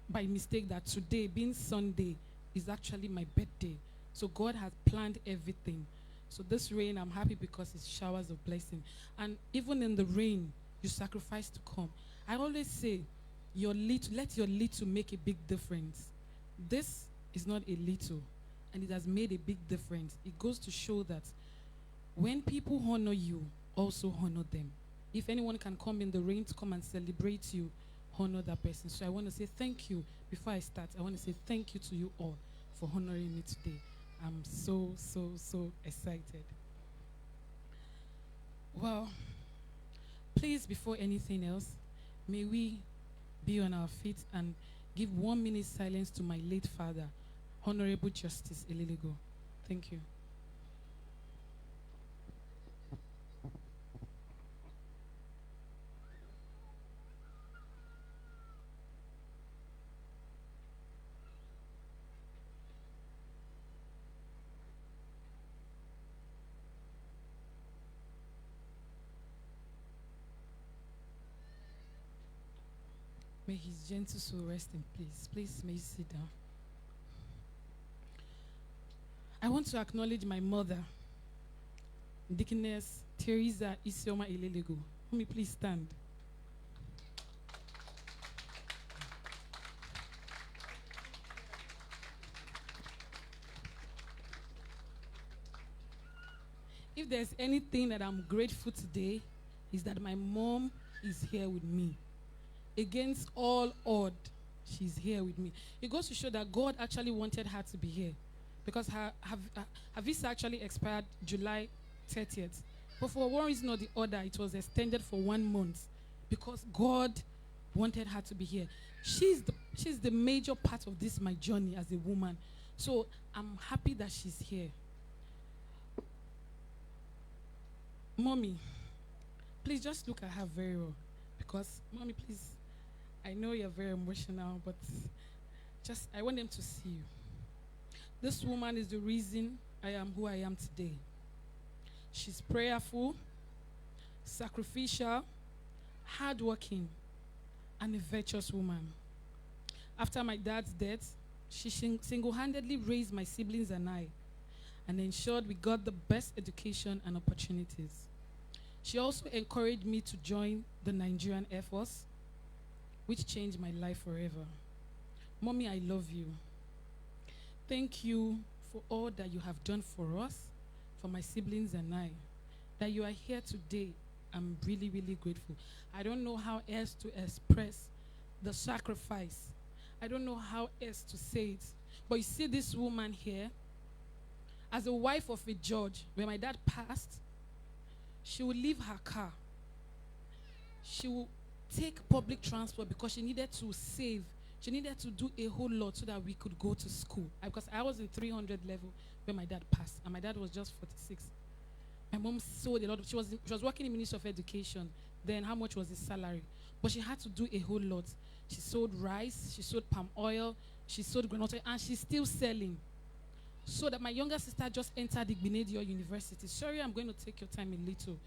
by mistake that today, being Sunday, is actually my birthday. So God has planned everything. So this rain, I'm happy because it's showers of blessing. And even in the rain, you sacrifice to come. I always say, let your little make a big difference. This is not a little, and it has made a big difference. It goes to show that when people honor you, also honor them. If anyone can come in the rain to come and celebrate you, honor that person. So I want to say thank you. Before I start, I want to say thank you to you all for honoring me today. I'm so, so, so excited. Well, please, before anything else, may we be on our feet and give 1 minute silence to my late father, Honorable Justice Eliligo. Thank you. May his gentle soul rest in peace. Please, may you sit down. I want to acknowledge my mother, Deaconess Teresa Isioma Elelego. Let me please stand. If there's anything that I'm grateful today, is that my mom is here with me. Against all odds, she's here with me. It goes to show that God actually wanted her to be here, because her visa actually expired July 30th. But for one reason or the other, it was extended for 1 month because God wanted her to be here. She's the major part of this, my journey as a woman. So I'm happy that she's here. Mommy, please just look at her very well. Because, Mommy, please, I know you're very emotional, but I want them to see you. This woman is the reason I am who I am today. She's prayerful, sacrificial, hardworking, and a virtuous woman. After my dad's death, she single-handedly raised my siblings and I, and ensured we got the best education and opportunities. She also encouraged me to join the Nigerian Air Force, which changed my life forever. Mommy, I love you. Thank you for all that you have done for us, for my siblings and I. That you are here today, I'm really, really grateful. I don't know how else to express the sacrifice. I don't know how else to say it. But you see this woman here, as a wife of a judge, when my dad passed, she would leave her car. She would take public transport because she needed to save. She needed to do a whole lot so that we could go to school. Because I was in 300 level when my dad passed, and my dad was just 46. My mom sold a lot. She was working in the Ministry of Education. Then how much was his salary? But she had to do a whole lot. She sold rice, she sold palm oil, she sold granola oil, and she's still selling. So that my younger sister just entered Egbujiobi University. Sorry, I'm going to take your time a little,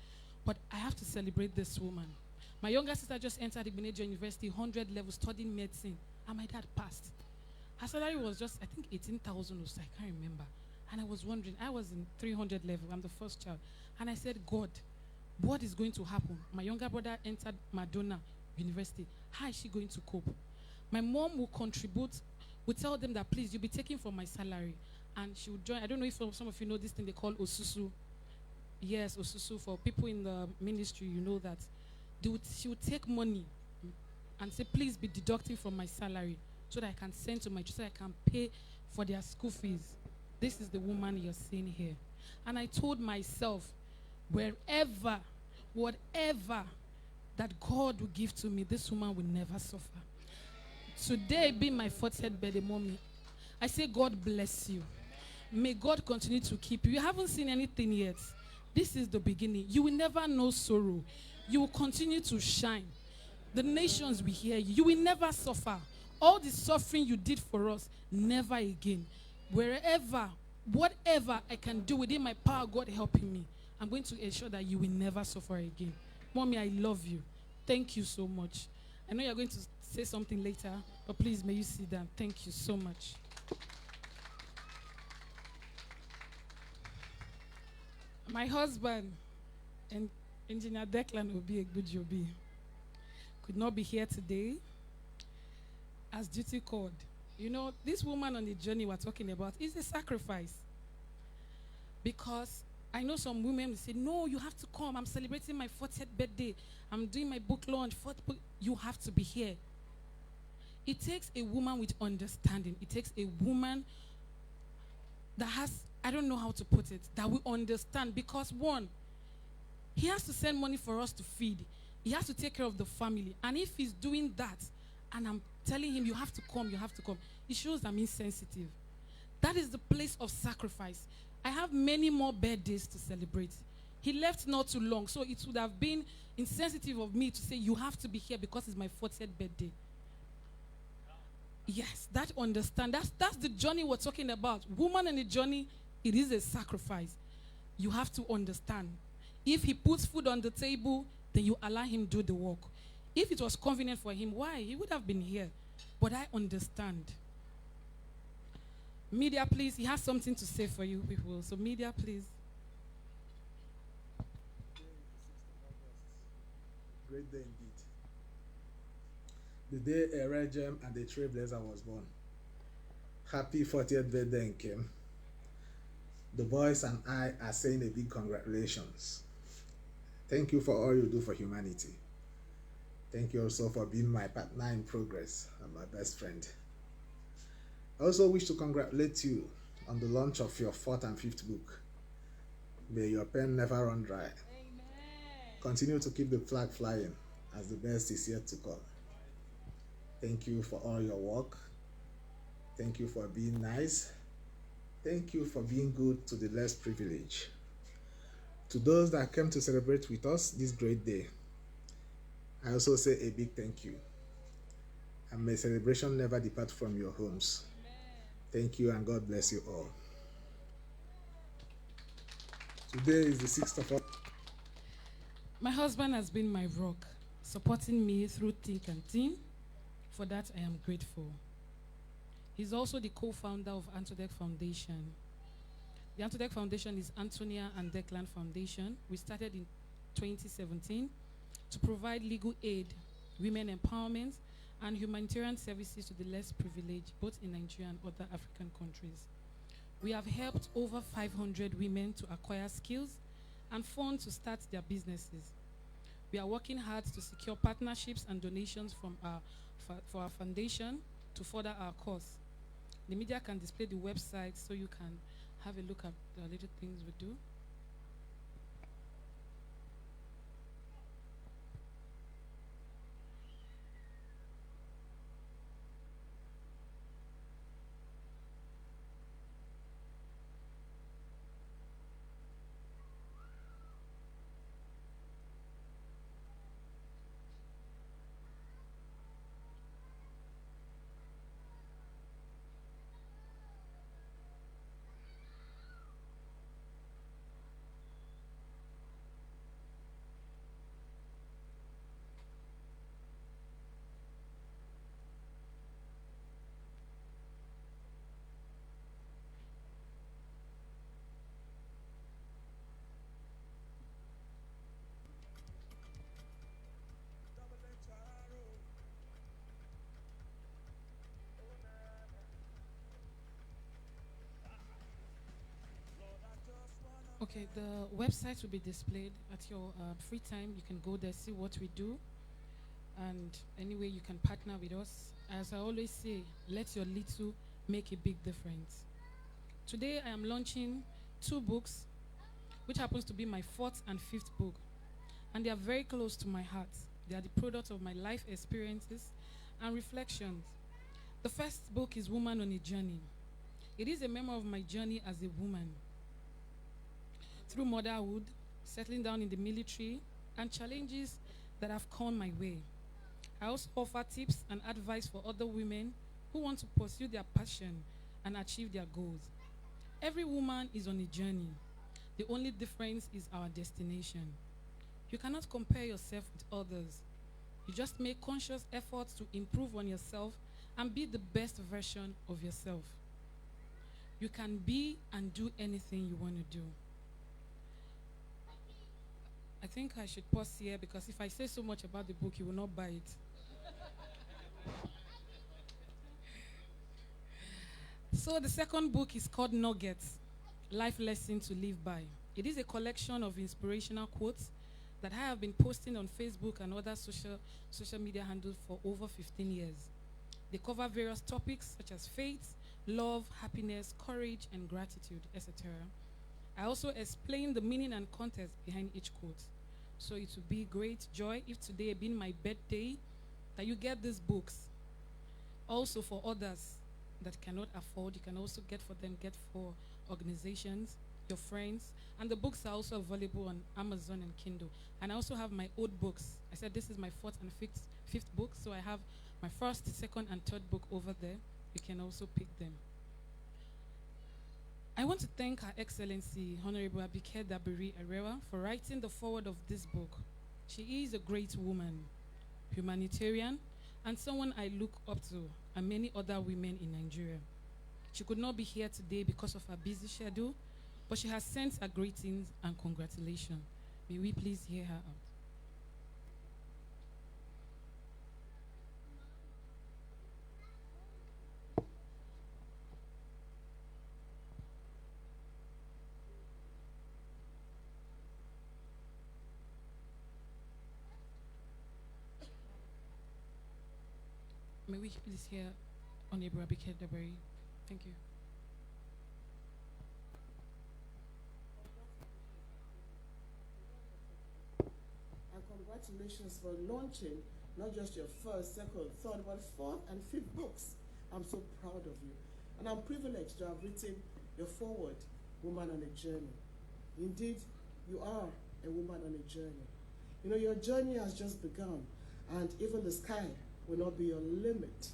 but I have to celebrate this woman. My younger sister just entered Egbujiobi University, 100 level, studying medicine, and my dad passed. Her salary was just, I think, 18,000 or so, I can't remember. And I was wondering, I was in 300 level, I'm the first child. And I said, God, what is going to happen? My younger brother entered Madonna University. How is she going to cope? My mom will contribute, will tell them that, please, you'll be taking from my salary. And she would join. I don't know if some of you know this thing they call Osusu. Yes, Osusu. For people in the ministry, you know that. She would take money and say, please be deducting from my salary so that I can send to my children, so I can pay for their school fees. This is the woman you're seeing here. And I told myself, whatever that God will give to me, this woman will never suffer. Today being my 40th birthday, Mommy, I say God bless you. May God continue to keep you. You haven't seen anything yet. This is the beginning. You will never know sorrow. You will continue to shine. The nations will hear you. You will never suffer. All the suffering you did for us, never again. Wherever, whatever I can do within my power, God helping me, I'm going to ensure that you will never suffer again. Mommy, I love you. Thank you so much. I know you're going to say something later, but please, may you sit down. Thank you so much. My husband, and Engineer Declan Egbujiobi, could not be here today as duty called. You know, this woman on the journey we're talking about is a sacrifice. Because I know some women say, no, you have to come. I'm celebrating my 40th birthday. I'm doing my book launch. You have to be here. It takes a woman with understanding. It takes a woman that has, I don't know how to put it, that will understand. Because one, he has to send money for us to feed. He has to take care of the family. And if he's doing that, and I'm telling him, you have to come, it shows I'm insensitive. That is the place of sacrifice. I have many more birthdays to celebrate. He left not too long, so it would have been insensitive of me to say, you have to be here because it's my 40th birthday. Yes, that understand. That's the journey we're talking about. Woman in the journey, it is a sacrifice. You have to understand. If he puts food on the table, then you allow him do the work. If it was convenient for him, why? He would have been here. But I understand. Media, please. He has something to say for you people. So media, please. Great day indeed. The day a rare gem and a trailblazer was born. Happy 40th birthday, Nkem. The boys and I are saying a big congratulations. Thank you for all you do for humanity. Thank you also for being my partner in progress and my best friend. I also wish to congratulate you on the launch of your 4th and 5th book. May your pen never run dry. Amen. Continue to keep the flag flying as the best is yet to come. Thank you for all your work. Thank you for being nice. Thank you for being good to the less privileged. To those that came to celebrate with us this great day, I also say a big thank you. And may celebration never depart from your homes. Amen. Thank you and God bless you all. Today is the 6th of August. My husband has been my rock, supporting me through thick and thin. For that, I am grateful. He's also the co-founder of Anthonia Foundation. The Anthonia Foundation is Anthonia and Declan Foundation. We started in 2017 to provide legal aid, women empowerment, and humanitarian services to the less privileged, both in Nigeria and other African countries. We have helped over 500 women to acquire skills and funds to start their businesses. We are working hard to secure partnerships and donations from for our foundation to further our cause. The media can display the website so you can have a look at the little things we do. Okay, the website will be displayed at your free time. You can go there, see what we do, and anyway you can partner with us. As I always say, let your little make a big difference. Today I am launching 2 books, which happens to be my 4th and 5th book, and they are very close to my heart. They are the product of my life experiences and reflections. The first book is Woman on a Journey. It is a memoir of my journey as a woman, through motherhood, settling down in the military, and challenges that have come my way. I also offer tips and advice for other women who want to pursue their passion and achieve their goals. Every woman is on a journey. The only difference is our destination. You cannot compare yourself with others. You just make conscious efforts to improve on yourself and be the best version of yourself. You can be and do anything you want to do. I think I should pause here because if I say so much about the book, you will not buy it. So the second book is called Nuggets, Life Lesson to Live By. It is a collection of inspirational quotes that I have been posting on Facebook and other social media handles for over 15 years. They cover various topics such as faith, love, happiness, courage, and gratitude, etc. I also explain the meaning and context behind each quote. So it would be great joy if today being my birthday that you get these books. Also for others that cannot afford, you can also get for organizations, your friends, and the books are also available on Amazon and Kindle. And I also have my old books. I said this is my fourth and fifth book, so I have my first, second, and third book over there. You can also pick them. I want to thank Her Excellency, Honorable Abike Dabiri Arewa, for writing the foreword of this book. She is a great woman, humanitarian, and someone I look up to, and many other women in Nigeria. She could not be here today because of her busy schedule, but she has sent her greetings and congratulations. May we please hear her out. May we please hear Honorable Abike Dabiri. Thank you. And congratulations for launching not just your first, second, third, but fourth and fifth books. I'm so proud of you. And I'm privileged to have written your foreword, Woman on a Journey. Indeed, you are a woman on a journey. You know, your journey has just begun, and even the sky will not be your limit.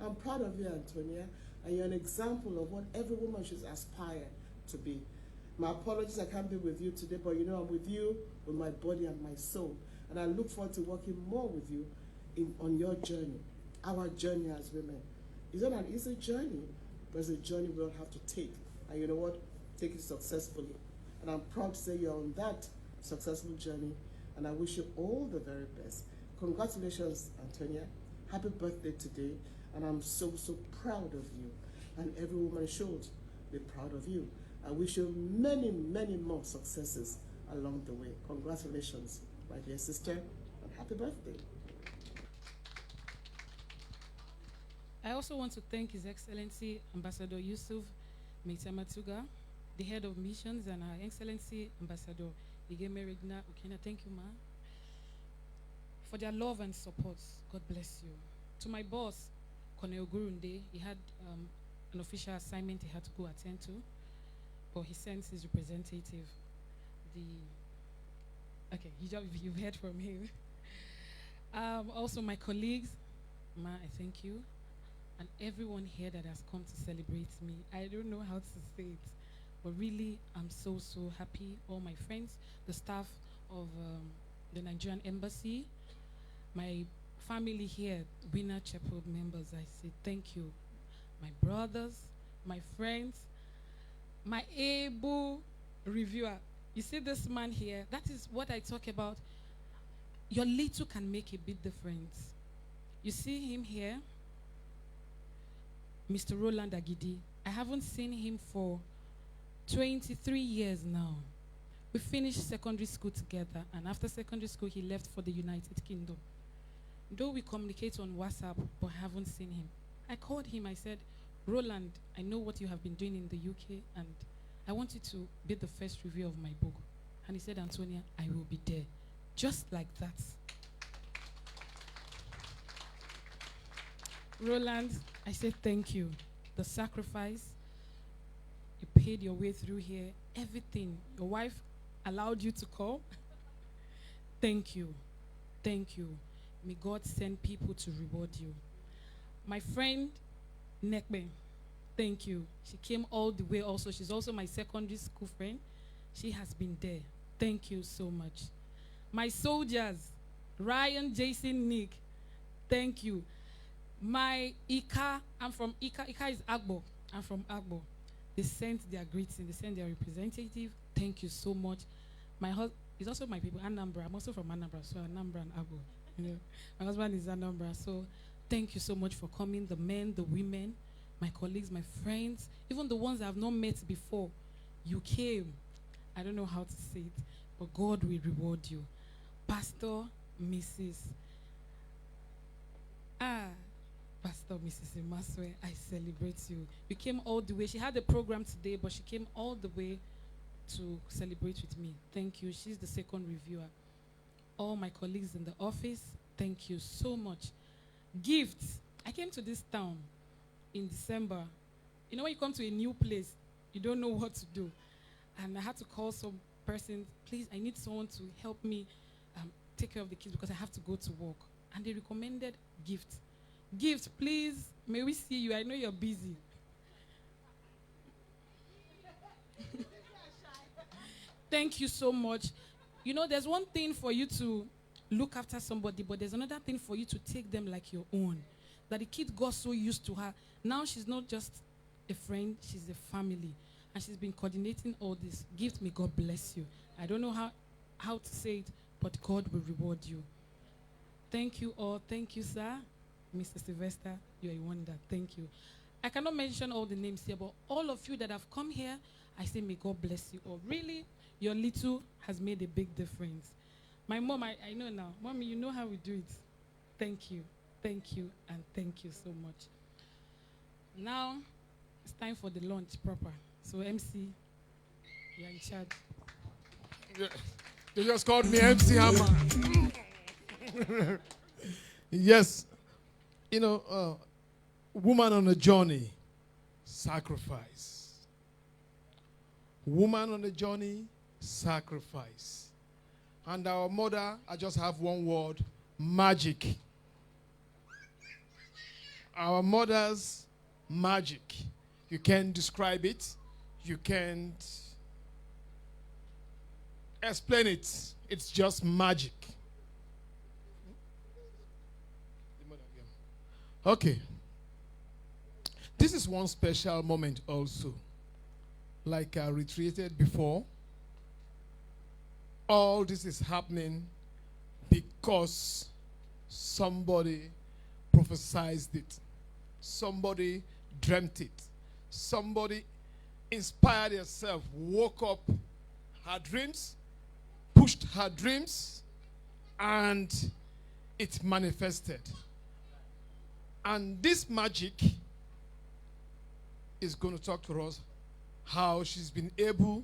I'm proud of you, Anthonia, and you're an example of what every woman should aspire to be. My apologies, I can't be with you today, but you know I'm with you with my body and my soul. And I look forward to working more with you on your journey, our journey as women. It's not an easy journey, but it's a journey we all have to take. And you know what? Take it successfully. And I'm proud to say you're on that successful journey, and I wish you all the very best. Congratulations, Anthonia. Happy birthday today, and I'm so, so proud of you. And every woman should be proud of you. I wish you many, many more successes along the way. Congratulations, my dear sister, and happy birthday. I also want to thank His Excellency Ambassador Yusuf Meitamatuga, the head of missions, and Her Excellency Ambassador Igeme Regina Okena. Thank you, ma, for their love and support. God bless you. To my boss, Colonel Gurunde, he had an official assignment he had to go attend to, but he sent his representative. You've heard from him. Also, my colleagues, ma, I thank you, and everyone here that has come to celebrate me. I don't know how to say it, but really, I'm so, so happy. All my friends, the staff of the Nigerian Embassy, my family here, Winner Chapel members, I say thank you. My brothers, my friends, my able reviewer. You see this man here, that is what I talk about. Your little can make a big difference. You see him here, Mr. Roland Agidi. I haven't seen him for 23 years now. We finished secondary school together, and after secondary school, he left for the United Kingdom. Though we communicate on WhatsApp, but I haven't seen him. I called him, I said, Roland, I know what you have been doing in the UK, and I want you to be the first review of my book. And he said, Anthonia, I will be there. Just like that. Roland, I said thank you. The sacrifice, you paid your way through here, everything. Your wife allowed you to call. Thank you. Thank you. may God send people to reward you. My friend, Nekbe, thank you. She came all the way also. She's also my secondary school friend. She has been there. Thank you so much. My soldiers, Ryan, Jason, Nick, thank you. My Ika, I'm from Ika. Ika is Agbo. I'm from Agbo. They sent their greeting. They sent their representative. Thank you so much. My husband is also my people, Anambra. I'm also from Anambra, so Anambra and Agbo. You know, my husband is Anambra, so thank you so much for coming. The men, the women, my colleagues, my friends, even the ones I have not met before. You came. I don't know how to say it, but God will reward you. Pastor, Mrs. Pastor Mrs. Imaswe, I celebrate you. You came all the way. She had a program today, but she came all the way to celebrate with me. Thank you. She's the second reviewer. All my colleagues in the office, thank you so much. Gifts. I came to this town in December. You know, when you come to a new place, you don't know what to do. And I had to call some person, please, I need someone to help me take care of the kids because I have to go to work. And they recommended Gift. Gift, please, may we see you? I know you're busy. Thank you so much. You know, there's one thing for you to look after somebody, but there's another thing for you to take them like your own. That the kid got so used to her. Now she's not just a friend, she's a family. And she's been coordinating all this. Gift, may God bless you. I don't know how to say it, but God will reward you. Thank you all. Thank you, sir. Mr. Sylvester, you're a wonder. Thank you. I cannot mention all the names here, but all of you that have come here, I say may God bless you all. Really, your little has made a big difference. My mom, I know now. Mommy, you know how we do it. Thank you, and thank you so much. Now, it's time for the lunch proper. So, MC, you're in charge. Yeah. They just called me MC Hammer. Yes. You know, woman on a journey, sacrifice. Woman on a journey, sacrifice. And our mother, I just have one word, magic. Our mother's magic. You can't describe it. You can't explain it. It's just magic. Okay. This is one special moment also. Like I reiterated before, all this is happening because somebody prophesied it. Somebody dreamt it. Somebody inspired herself, woke up her dreams, pushed her dreams, and it manifested. And this magic is going to talk to us how she's been able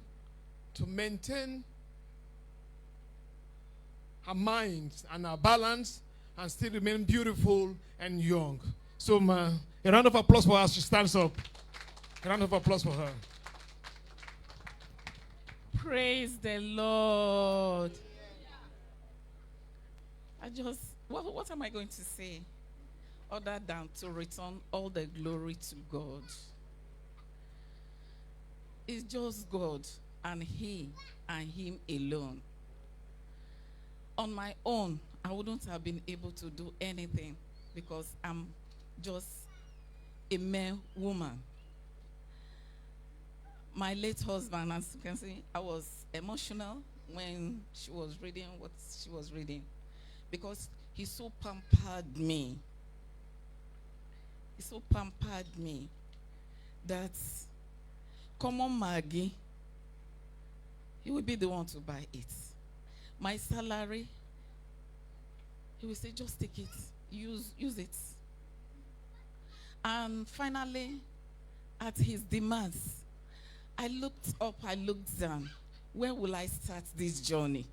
to maintain her mind and her balance and still remain beautiful and young. So, a round of applause for her as she stands up. A round of applause for her. Praise the Lord. What am I going to say other than to return all the glory to God? It's just God and Him alone. On my own, I wouldn't have been able to do anything because I'm just a mere woman. My late husband, as you can see, I was emotional when she was reading what she was reading because he so pampered me. He so pampered me that common Maggie, he will be the one to buy it. My salary, he will say, just take it, use it. And finally, at his demands, I looked up, I looked down. Where will I start this journey?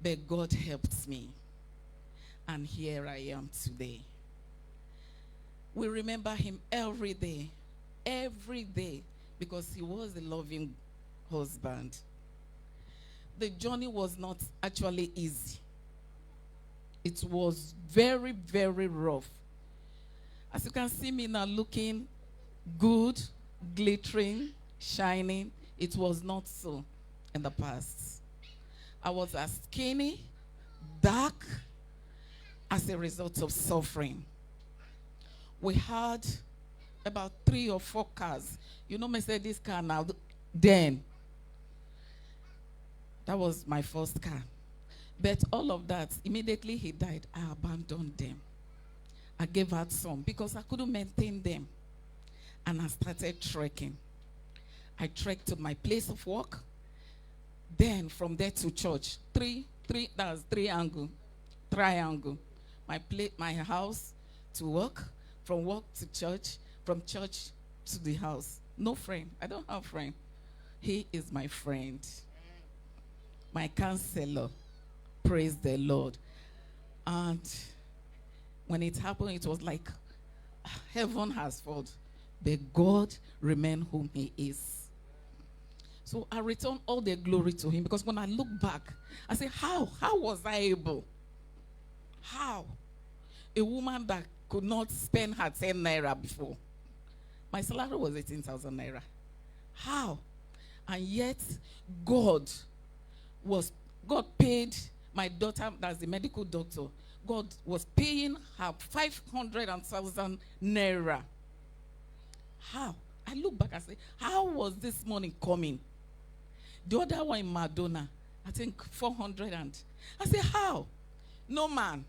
But God helped me. And here I am today. We remember him every day, because he was a loving husband. The journey was not actually easy. It was very, very rough. As you can see me now looking good, glittering, shining, it was not so in the past. I was as skinny, dark, as a result of suffering. We had about 3 or 4 cars. You know, Mercedes car now. Then, that was my first car. But all of that, immediately he died, I abandoned them. I gave out some because I couldn't maintain them. And I started trekking. I trekked to my place of work. Then from there to church. That's triangle. My house to work, from work to church, from church to the house. No friend. I don't have a friend. He is my friend. My counselor. Praise the Lord. And when it happened, it was like heaven has fallen. But God remained whom he is. So I return all the glory to him, because when I look back, I say, how was I able? How? A woman that could not spend her 10 naira before. My salary was 18,000 naira. How? And yet, God paid my daughter, that's the medical doctor, God was paying her 500,000 naira. How? I look back and say, how was this money coming? The other one in Madonna, I think 400 and... I say, how? No man.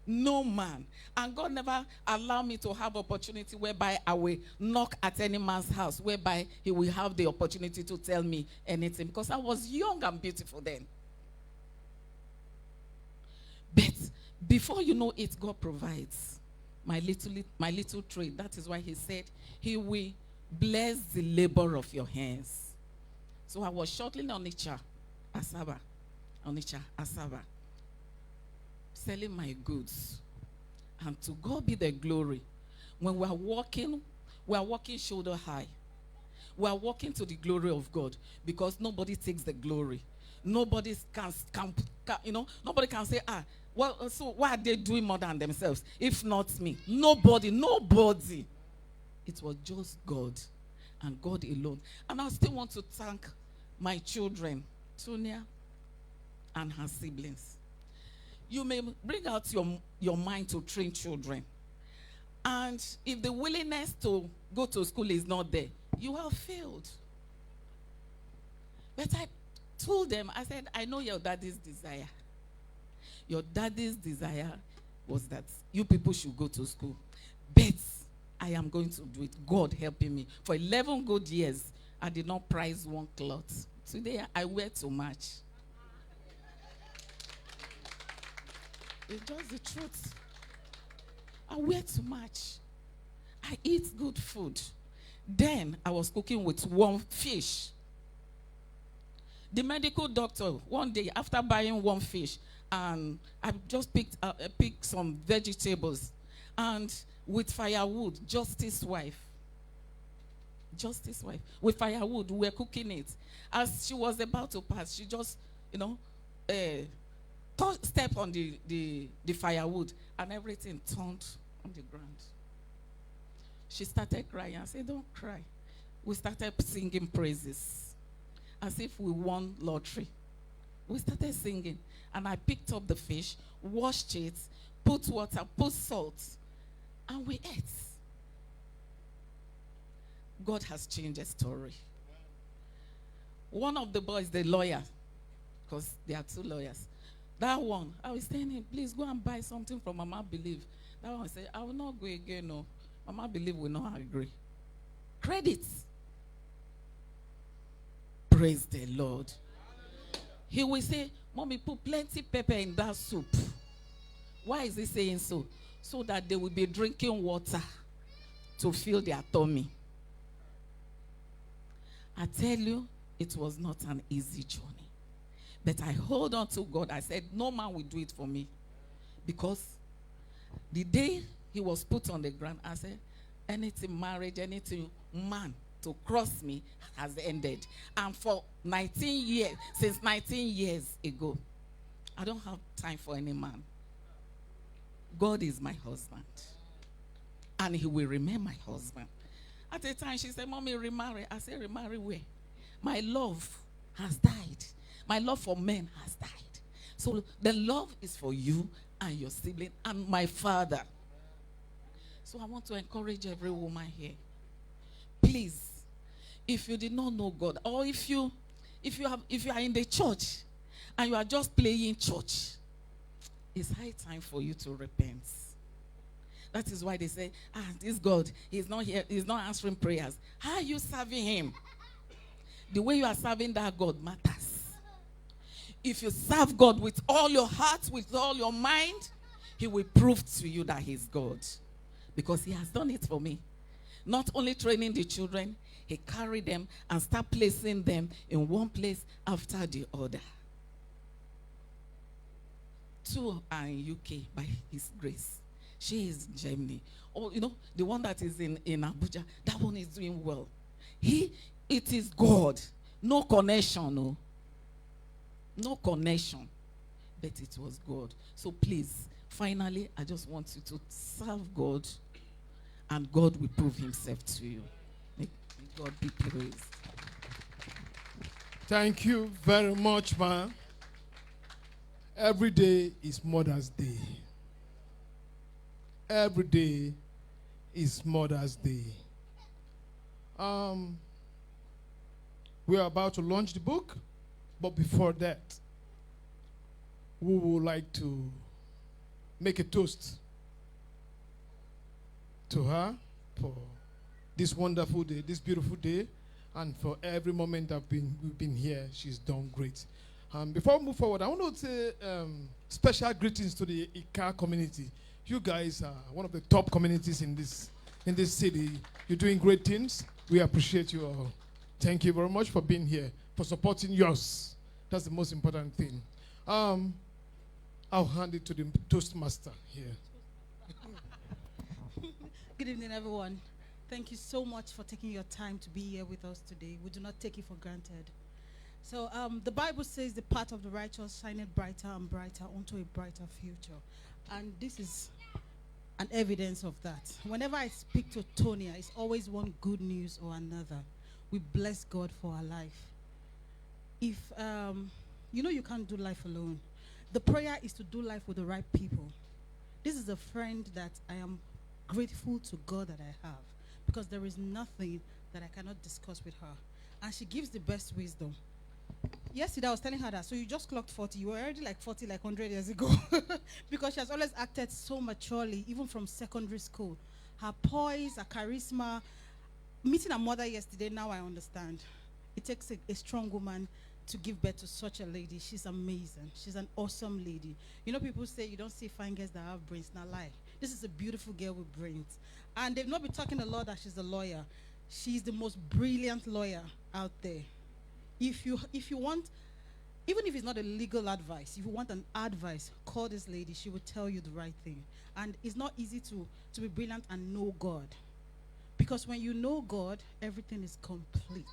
No man. And God never allowed me to have opportunity whereby I will knock at any man's house, whereby he will have the opportunity to tell me anything, because I was young and beautiful then. But before you know it, God provides. My little trade. That is why he said he will bless the labor of your hands. So I was shortly on Onitsha, Asaba, selling my goods. And to God be the glory. When we are walking shoulder high. We are walking to the glory of God, because nobody takes the glory. Nobody can nobody can say, well, so why are they doing more than themselves? If not me. Nobody. It was just God and God alone. And I still want to thank my children, Tonia and her siblings. You may bring out your mind to train children. And if the willingness to go to school is not there, you have failed. But I told them, I said, I know your daddy's desire. Your daddy's desire was that you people should go to school. But I am going to do it. God helping me. For 11 good years, I did not price one cloth. Today, I wear too much. It's just the truth. I wear too much. I eat good food. Then, I was cooking with one fish. The medical doctor, one day, after buying one fish, and I just picked some vegetables, and with firewood, Justice's wife, with firewood, we were cooking it. As she was about to pass, she just, stepped on the firewood, and everything turned on the ground. She started crying. I said, don't cry. We started singing praises, as if we won lottery. We started singing, and I picked up the fish, washed it, put water, put salt, and we ate. God has changed the story. One of the boys, the lawyer, because there are 2 lawyers, that one, I was telling him, please go and buy something from Mama Believe. That one said, I will not go again, no. Mama Believe will not agree. Credits. Praise the Lord. He will say, Mommy, put plenty pepper in that soup. Why is he saying so? So that they will be drinking water to fill their tummy. I tell you, it was not an easy journey. But I hold on to God. I said, no man will do it for me. Because the day he was put on the ground, I said, anything marriage, anything man to cross me has ended. And for 19 years, since 19 years ago, I don't have time for any man. God is my husband. And he will remain my husband. At a time, she said, Mommy, remarry. I said, remarry where? My love has died. My love for men has died. So the love is for you and your sibling and my father. So I want to encourage every woman here. Please, if you did not know God, or if you are in the church and you are just playing church, it's high time for you to repent. That is why they say, this God, he's not here, he's not answering prayers. How are you serving him? The way you are serving that God matters. If you serve God with all your heart, with all your mind, he will prove to you that he's God. Because he has done it for me. Not only training the children, he carried them and start placing them in one place after the other. 2 are in UK by his grace. She is in Germany. Oh, the one that is in Abuja, that one is doing well. It is God. No connection, no. No connection. But it was God. So please, finally, I just want you to serve God, and God will prove himself to you. May God be praised. Thank you very much, man. Every day is Mother's Day. Every day is Mother's Day. We are about to launch the book, but before that, we would like to make a toast to her for this wonderful day, this beautiful day, and for every moment we've been here. She's done great. Before we move forward, I want to say special greetings to the Ika community. You guys are one of the top communities in this city. You're doing great things. We appreciate you all. Thank you very much for being here, for supporting yours. That's the most important thing. I'll hand it to the Toastmaster here. Good evening, everyone. Thank you so much for taking your time to be here with us today. We do not take it for granted. So the Bible says the path of the righteous shineth brighter and brighter unto a brighter future. And this is an evidence of that. Whenever I speak to Tonia, it's always one good news or another. We bless God for our life. If, you can't do life alone. The prayer is to do life with the right people. This is a friend that I am grateful to God that I have, because there is nothing that I cannot discuss with her. And she gives the best wisdom. Yesterday I was telling her that, so you just clocked 40. You were already like 40 like 100 years ago. Because she has always acted so maturely, even from secondary school. Her poise, her charisma. Meeting her mother yesterday, now I understand. It takes a strong woman to give birth to such a lady. She's amazing. She's an awesome lady. People say you don't see fine girls that have brains. Now lie. This is a beautiful girl with brains. And they've not been talking a lot that she's a lawyer. She's the most brilliant lawyer out there. If you want, even if it's not a legal advice, if you want an advice, call this lady. She will tell you the right thing. And it's not easy to be brilliant and know God. Because when you know God, everything is complete.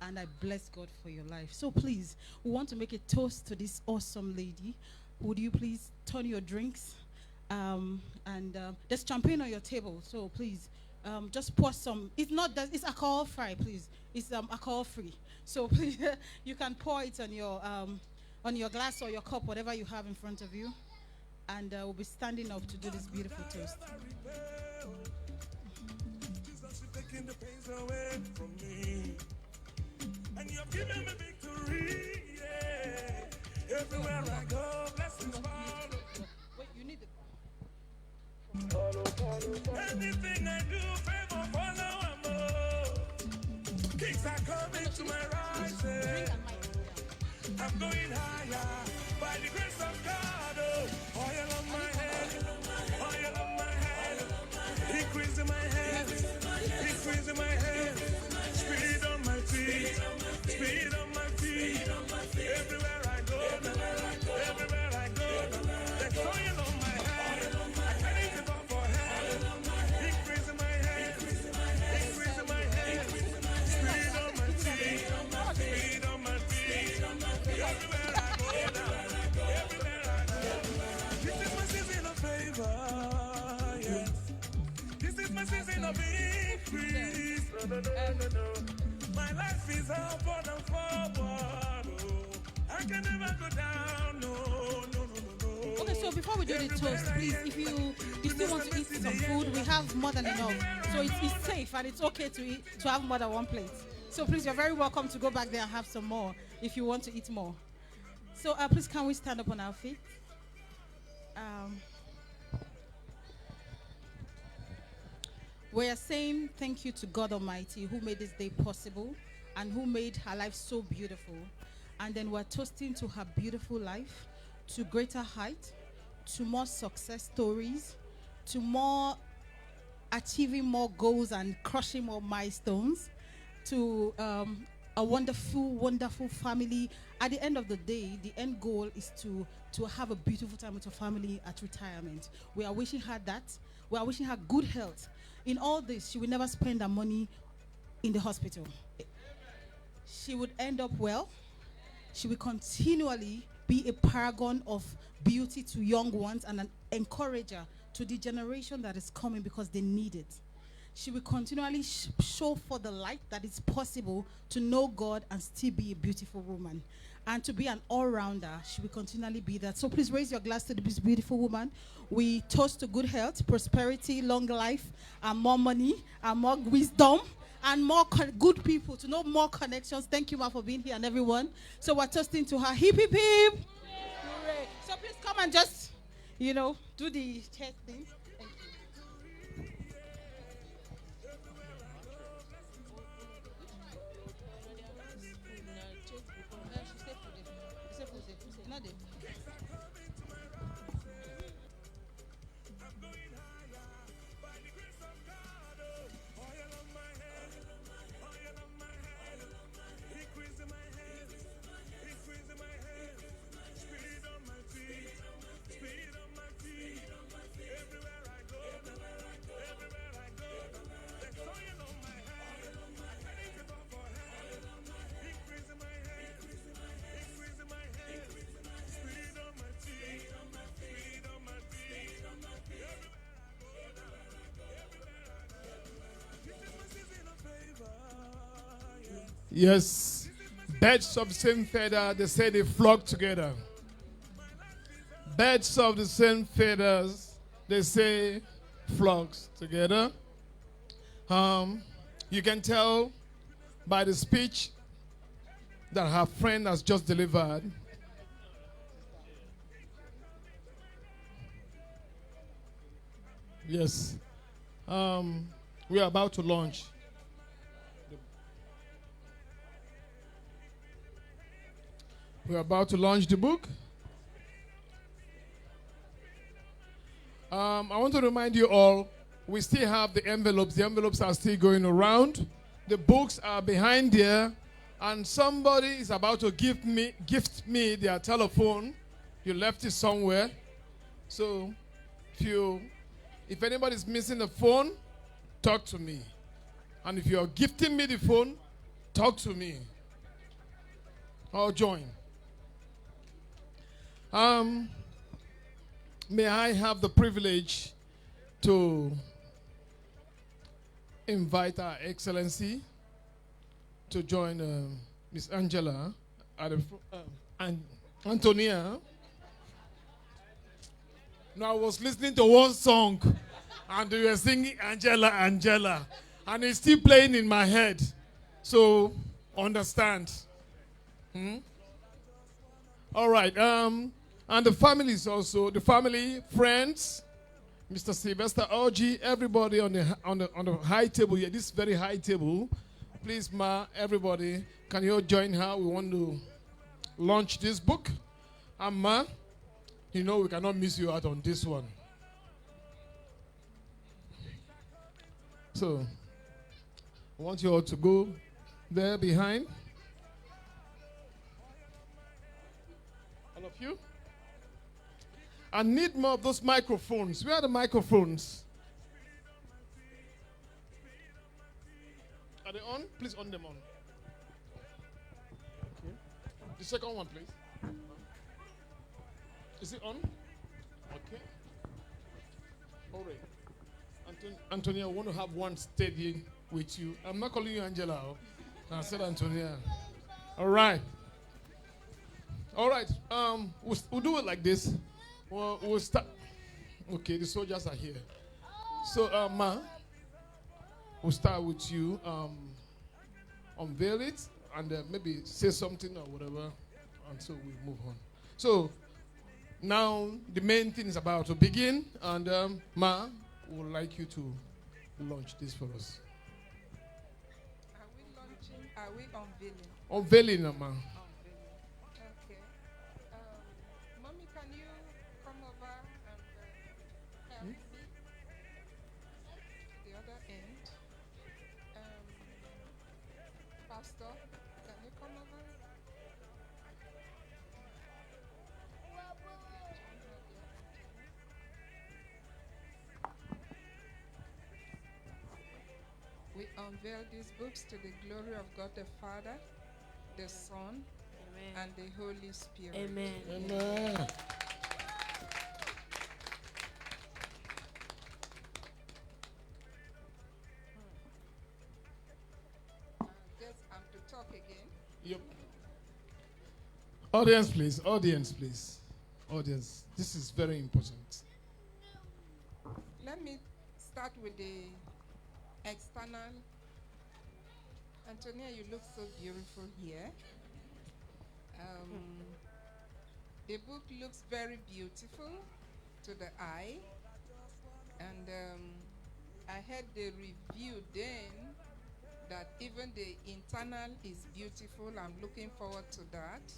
And I bless God for your life. So please, we want to make a toast to this awesome lady. Would you please turn your drinks? There's champagne on your table. So please, just pour some. It's it's alcohol free, please. It's alcohol free. So please, you can pour it on your glass or your cup, whatever you have in front of you. And we'll be standing up to do this beautiful toast. Taking the pains away from me, and you have given me victory, yeah. Everywhere I go, blessings follow. Wait, you need Anything I do, favor follow and more. Kings are coming to my rising. I'm going higher by the grace of God. Oil on my head, oil on my head, increase in my head. Increase in my head, speed on my feet, speed on my feet. Everywhere I go, everywhere I go, there's oil on my head. I can't even go for head. Increase in my head, increase in my head, speed on my feet, speed on my feet. Everywhere I go now, everywhere I go. This is my season of favor. life is upward and forward. Oh, I can never go down. No, no, no, no, no. Okay, so before we do the toast, please, if you still want to eat some food, we have more than enough. So it's safe and it's okay to have more than one plate. So please, you're very welcome to go back there and have some more if you want to eat more. So please, can we stand up on our feet? We are saying thank you to God Almighty who made this day possible and who made her life so beautiful. And then we're toasting to her beautiful life, to greater height, to more success stories, to more achieving more goals and crushing more milestones, to a wonderful, wonderful family. At the end of the day, the end goal is to have a beautiful time with her family at retirement. We are wishing her that. We are wishing her good health. In all this, she will never spend her money in the hospital. She would end up well. She will continually be a paragon of beauty to young ones and an encourager to the generation that is coming because they need it. She will continually show for the light that it's possible to know God and still be a beautiful woman. And to be an all-rounder, she will continually be that. So please raise your glass to this beautiful woman. We toast to good health, prosperity, long life, and more money, and more wisdom, and more good people, to know more connections. Thank you, Ma, for being here and everyone. So we're toasting to her. Hip, hip, hip. Hooray. So please come and just, do the chest thing. Thank you. Yes. Birds of the same feather, they say they flock together. Birds of the same feathers, they say flocks together. You can tell by the speech that her friend has just delivered. Yes. We are about to launch. We're about to launch the book. I want to remind you all, we still have the envelopes. The envelopes are still going around. The books are behind there. And somebody is about to gift me their telephone. You left it somewhere. So if anybody's missing the phone, talk to me. And if you're gifting me the phone, talk to me. I'll join. May I have the privilege to invite Her Excellency to join Miss Angela at the Anthonia. Now I was listening to one song and they were singing Angela, Angela, and it's still playing in my head. So understand. All right. And the families also, the family, friends, Mr. Sylvester Orji, everybody on the high table here, this very high table. Please, Ma, everybody, can you all join her? We want to launch this book. And Ma, we cannot miss you out on this one. So, I want you all to go there behind. All of you. I need more of those microphones. Where are the microphones? Are they on? Please on them on. Okay. The second one, please. Is it on? Okay. All right. Anthonia, I want to have one steady with you. I'm not calling you Angela. I said Anthonia. All right. All right. We'll do it like this. We'll start. Okay, the soldiers are here. So, Ma, we'll start with you. Unveil it and maybe say something or whatever, and so we move on. So, now the main thing is about to begin, and Ma would like you to launch this for us. Are we launching? Are we unveiling? Unveiling, Ma. Unveiling. Okay. Mommy, can you come over and help me? The other end. Pastor, can you come over? We unveil these books to the glory of God the Father, the Son, and the Holy Spirit. Amen. Amen. Guess I'm to talk again. Yep. Audience, please. Audience, please. Audience. This is very important. Let me start with the external. Anthonia, you look so beautiful here. The book looks very beautiful to the eye. And I heard the review then that even the internal is beautiful. I'm looking forward to that.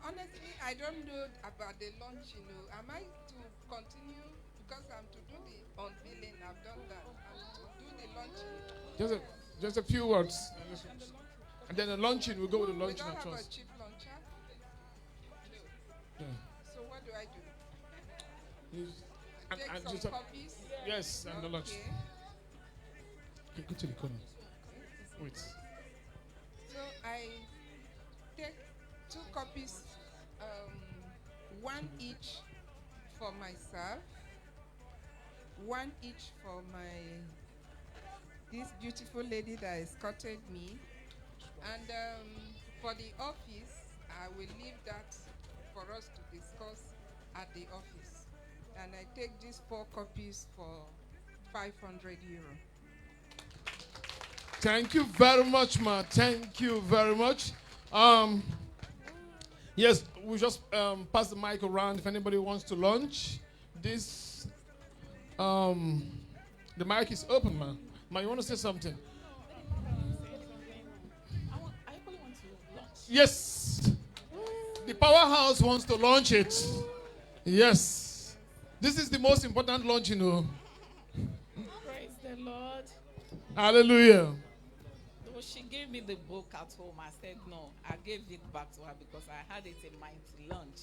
Honestly, I don't know about the launch, Am I to continue? Because I'm to do the unveiling, I've done that. I'm to do the launching. Just a few words. And then the launching, we'll go with the launching We don't at have a first. cheap launcher. Yeah. So what do I do? And Take some just copies? yes, and the launch. Okay. Okay, go to the corner. Wait. So I take 2 copies, one each for myself, one each for this beautiful lady that escorted me, and for the office, I will leave that for us to discuss at the office. And I take these 4 copies for 500 euro. Thank you very much, Ma. Thank you very much. Yes, we just pass the mic around if anybody wants to launch this. The mic is open, Ma. Ma, you want to say something? I really want to launch. Yes. The powerhouse wants to launch it. Yes. This is the most important launch, Praise the Lord. Hallelujah. So she gave me the book at home. I said no. I gave it back to her because I had it in mind to launch.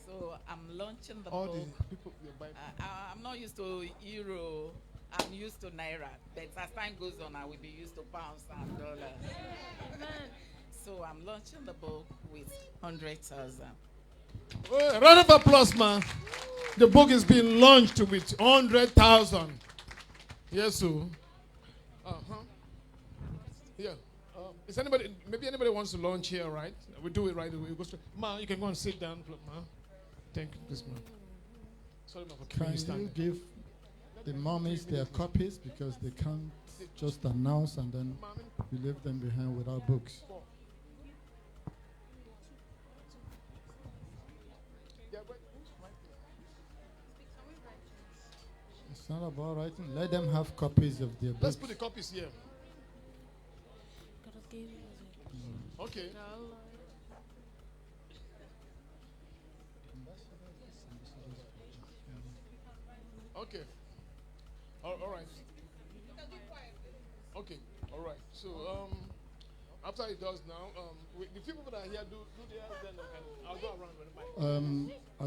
So I'm launching the All book. the people, your Bible. I'm not used to euro. I'm used to naira. But as time goes on, I will be used to pounds and dollars. Amen. So I'm launching the book with 100,000. Round of applause, man. The book is being launched with 100,000. Yes, sir. Yeah. Is anybody? Maybe anybody wants to launch here, right? We do it right away. Go straight. Ma, you can go and sit down, ma. Thank you, please, ma. Sorry, ma, for keeping Can you standing. you give the mummies their copies because they can't just announce and then we leave them behind without books? It's not about writing. Let them have copies of their books. Let's put the copies here. Okay. Okay. All right. Okay. All right. So after he does now, the people that are here do theirs, then I'll go around with the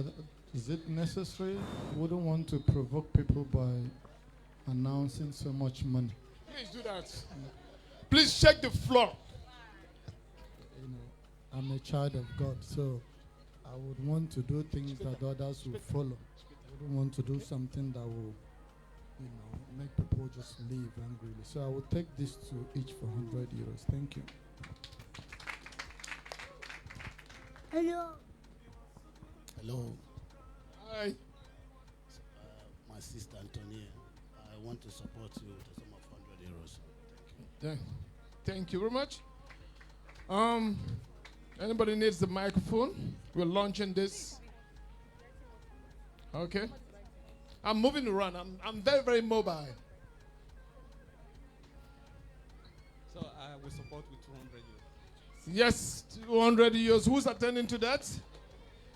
mic. Is it necessary? Wouldn't want to provoke people by announcing so much money. Please do that. Please check the floor. You know, I'm a child of God, so I would want to do things that others will follow. I wouldn't want to do something that will, make people just leave angrily. So I will take this to each for 100 euros. Thank you. Hello. Hello. Hi. My sister Anthonia, I want to support you with a sum of 100 euros. Thank you very much. Anybody needs the microphone? We're launching this. Okay. I'm moving around. I'm very, very mobile. So I will support with 200 euros. Yes, 200 euros. Who's attending to that?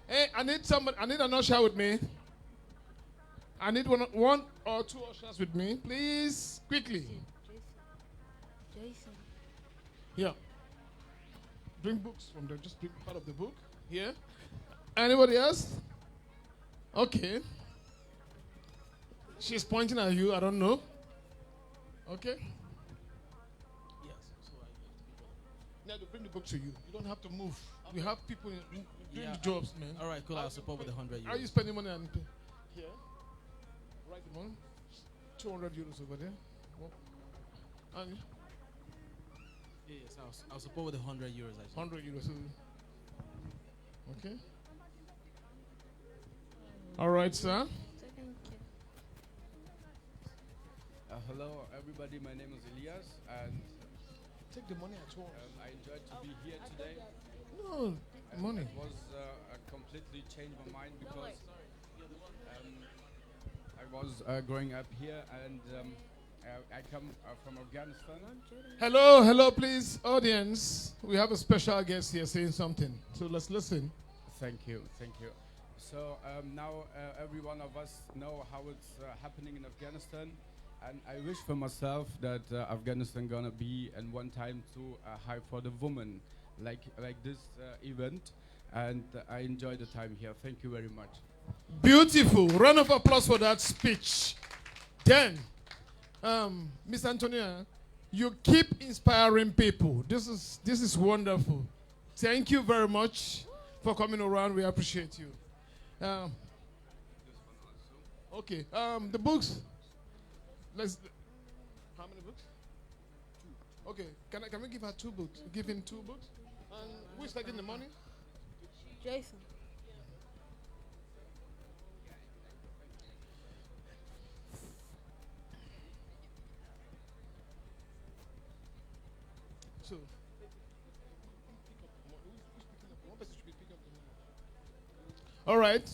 Hey, I need somebody. I need an usher with me. I need one or two ushers with me, please, quickly. Jason. Yeah. Bring books from there. Just bring part of the book here. Anybody else? Okay. She's pointing at you. I don't know. Okay. Yes. So now to bring the book to you. You don't have to move. We have people doing the jobs, man. All right, cool. I'll support with 100 euros. Are you spending money on here? Write them on. 200 euros over there. And Yes, I'll support with 100 euros. 100 euros. Okay. All right, sir. Hello, everybody. My name is Elias, and take the money at once. I enjoyed to be here today. No, money. It was completely changed my mind because I was growing up here, and I come from Afghanistan. Hello, please, audience. We have a special guest here saying something. So let's listen. Thank you. So now every one of us know how it's happening in Afghanistan, and I wish for myself that Afghanistan gonna be and one time too high for the woman, like this event, and I enjoy the time here. Thank you very much. Beautiful. Round of applause for that speech. Then, Miss Anthonia, you keep inspiring people. This is wonderful. Thank you very much for coming around. We appreciate you. Okay. The books. How many books? Two. Okay. Can we give her 2 books? Give him 2 books. And who's taking the money? Jason. So, all right.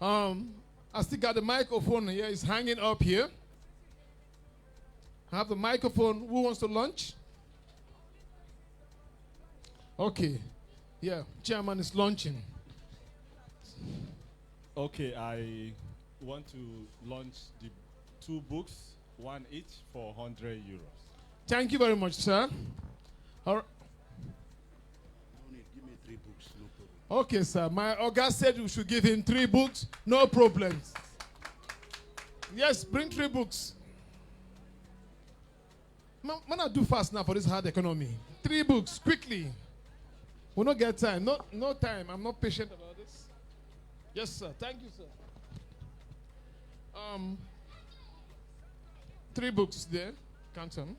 I still got the microphone here. It's hanging up here. I have the microphone. Who wants to launch? Okay. Yeah, chairman is launching. Okay, I want to launch the 2 books, one each for 100 euros. Thank you very much, sir. All right. No need. Give me 3 books, no problem. Okay, sir. My Oga said we should give him 3 books, no problems. Yes, bring 3 books. Man, I do fast now for this hard economy. 3 books, quickly. We'll not get time. No time. I'm not patient about this. Yes, sir. Thank you, sir. 3 books there. Count them.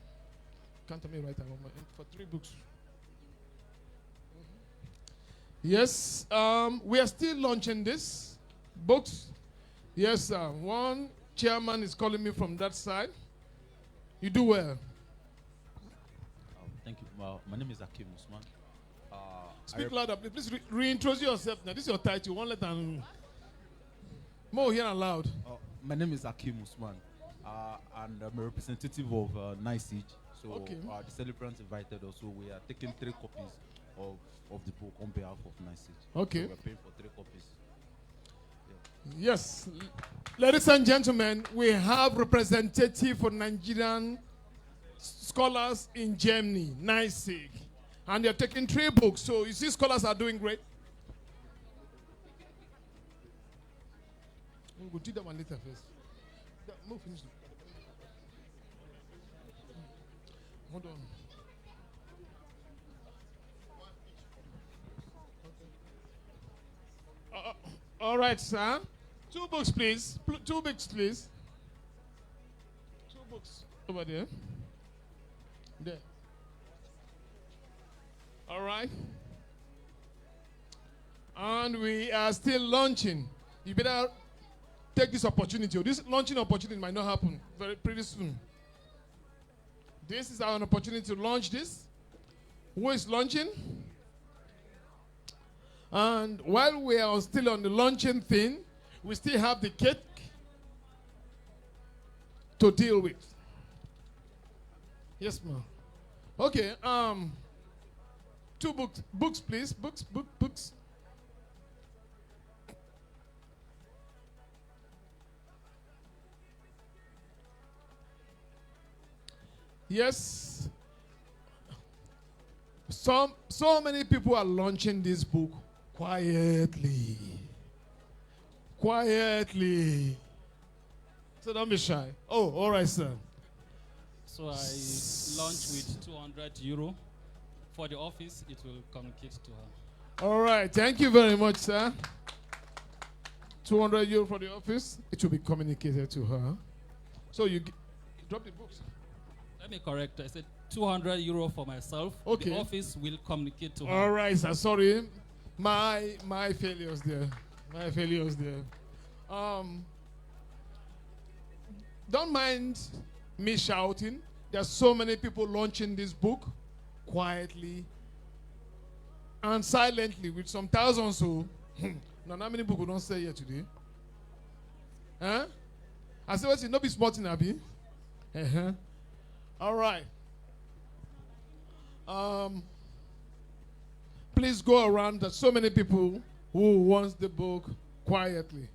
Count them right now for 3 books. Yes, we are still launching this books. Yes, sir. One chairman is calling me from that side. You do well. Thank you. My name is Akim Usman. Speak louder, please. Please reintroduce yourself now. This is your title. One letter. More here and loud. My name is Akim Usman, and I'm a representative of Nice. So Okay. the celebrants invited us. So we are taking 3 copies of the book on behalf of Nice. Okay. So we're paying for 3 copies. Yes. Ladies and gentlemen, we have representative for Nigerian scholars in Germany, NICEG. And they're taking 3 books. So you see scholars are doing great. We'll do that one later first. Move, finish. Hold on. All right, sir. 2 books, please. 2 books, please. books over there. There. All right. And we are still launching. You better take this opportunity. This launching opportunity might not happen pretty soon. This is our opportunity to launch this. Who is launching? And while we are still on the launching thing, we still have the cake to deal with. Yes, ma'am. Okay, 2 books. Books, please. Books. Yes. So many people are launching this book quietly. Quietly. So don't be shy. Oh, all right, sir. So I launch with €200. For the office, it will communicate to her. All right. Thank you very much, sir. €200 for the office. It will be communicated to her. So you drop the books. Let me correct. I said €200 for myself. Okay. The office will communicate to her. All right, sir. Sorry. My failures there. My failures there. Don't mind me shouting. There's so many people launching this book quietly and silently with some thousands who now how many people don't say here today? Huh? I say what's it? No be sporting, Abby. Uh-huh. All right. Please go around. There's so many people who wants the book quietly.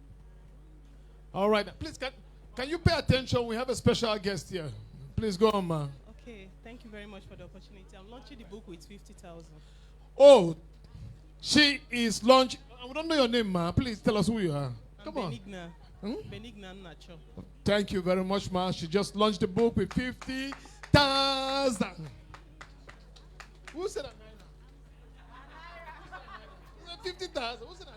All right. Please, can you pay attention? We have a special guest here. Please go on, ma. Okay, thank you very much for the opportunity. I'm launching the book with 50,000. Oh, she is launching. I don't know your name, ma. Please tell us who you are. Come on. Benigna. Benigna Nacho. Thank you very much, ma. She just launched the book with 50,000. Who said that? 50,000. Who said that?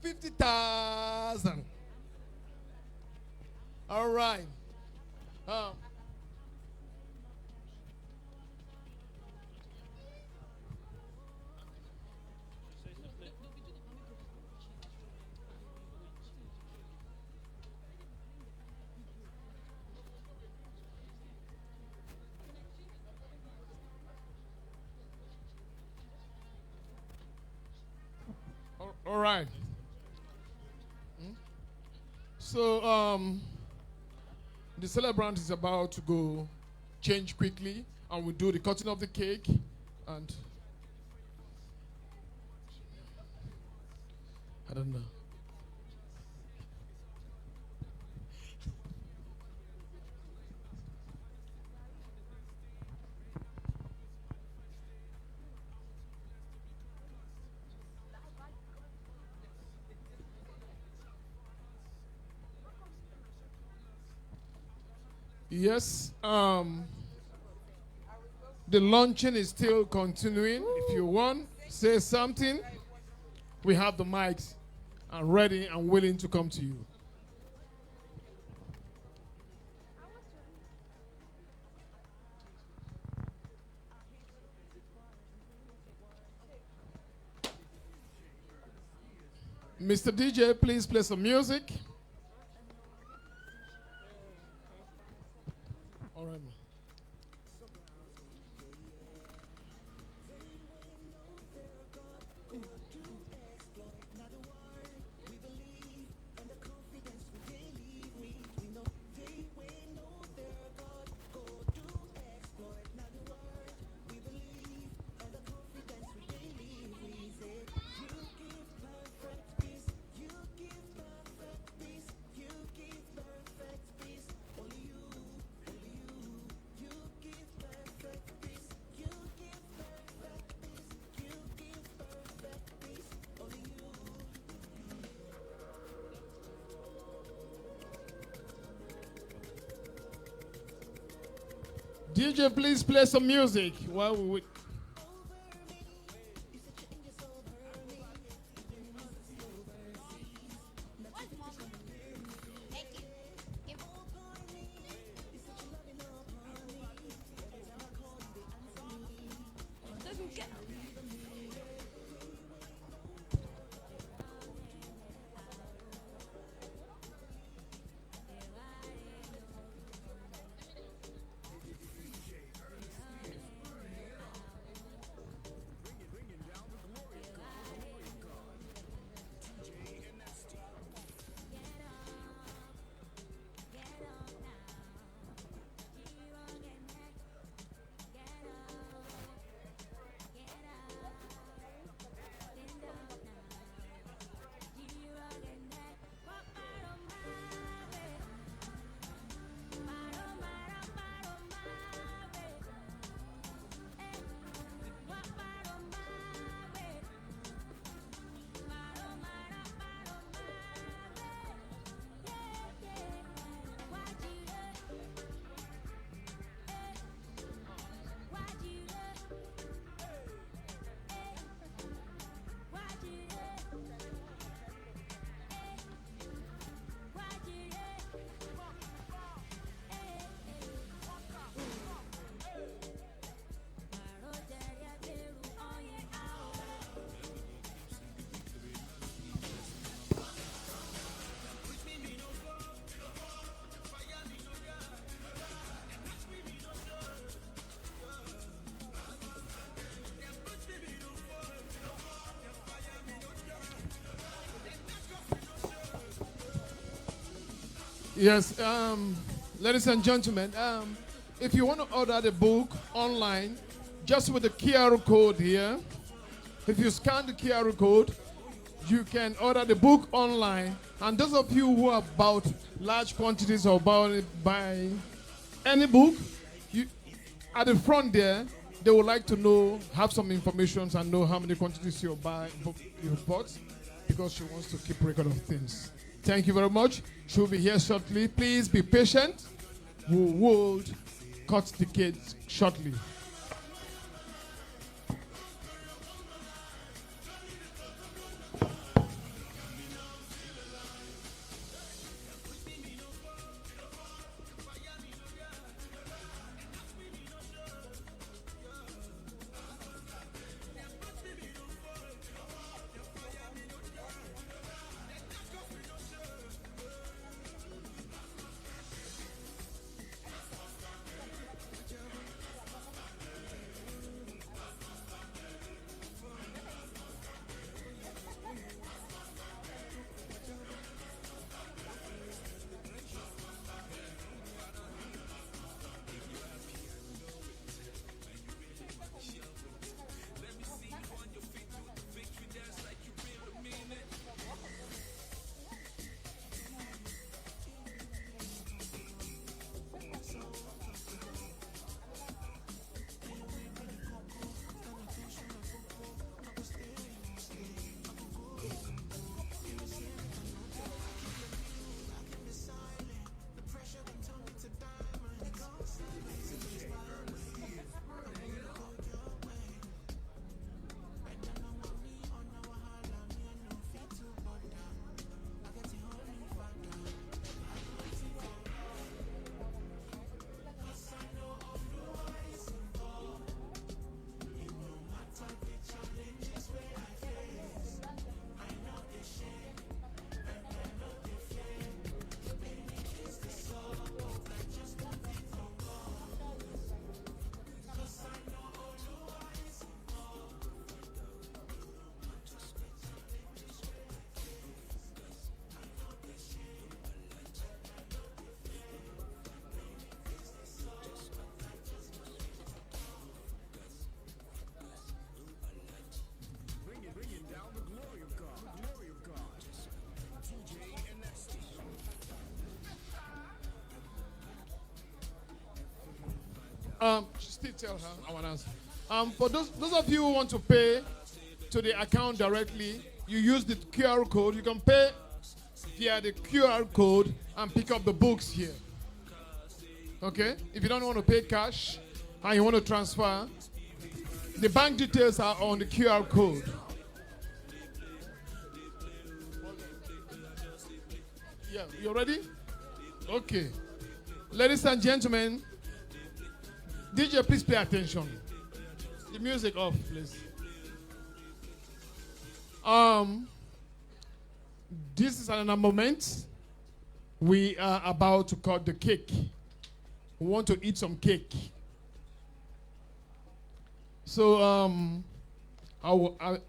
50,000. All right. All right. So, the celebrant is about to go change quickly, and we'll do the cutting of the cake. And I don't know. Yes, the launching is still continuing. If you want, say something. We have the mics and ready and willing to come to you. Mr. DJ, please play some music. All right, man. DJ, please play some music while we wait. Yes, ladies and gentlemen, if you want to order the book online, just with the QR code here, if you scan the QR code, you can order the book online. And those of you who are about large quantities or buy any book, you, at the front there, they would like to know, have some information and know how many quantities you bought, because she wants to keep record of things. Thank you very much. She'll be here shortly. Please be patient. We will cut the kids shortly. Still tell her I want to answer. For those of you who want to pay to the account directly, you use the QR code. You can pay via the QR code and pick up the books here. Okay? If you don't want to pay cash and you want to transfer, the bank details are on the QR code. Yeah, you ready? Okay. Ladies and gentlemen, DJ, please pay attention. The music off, please. This is another moment. We are about to cut the cake. We want to eat some cake. So I will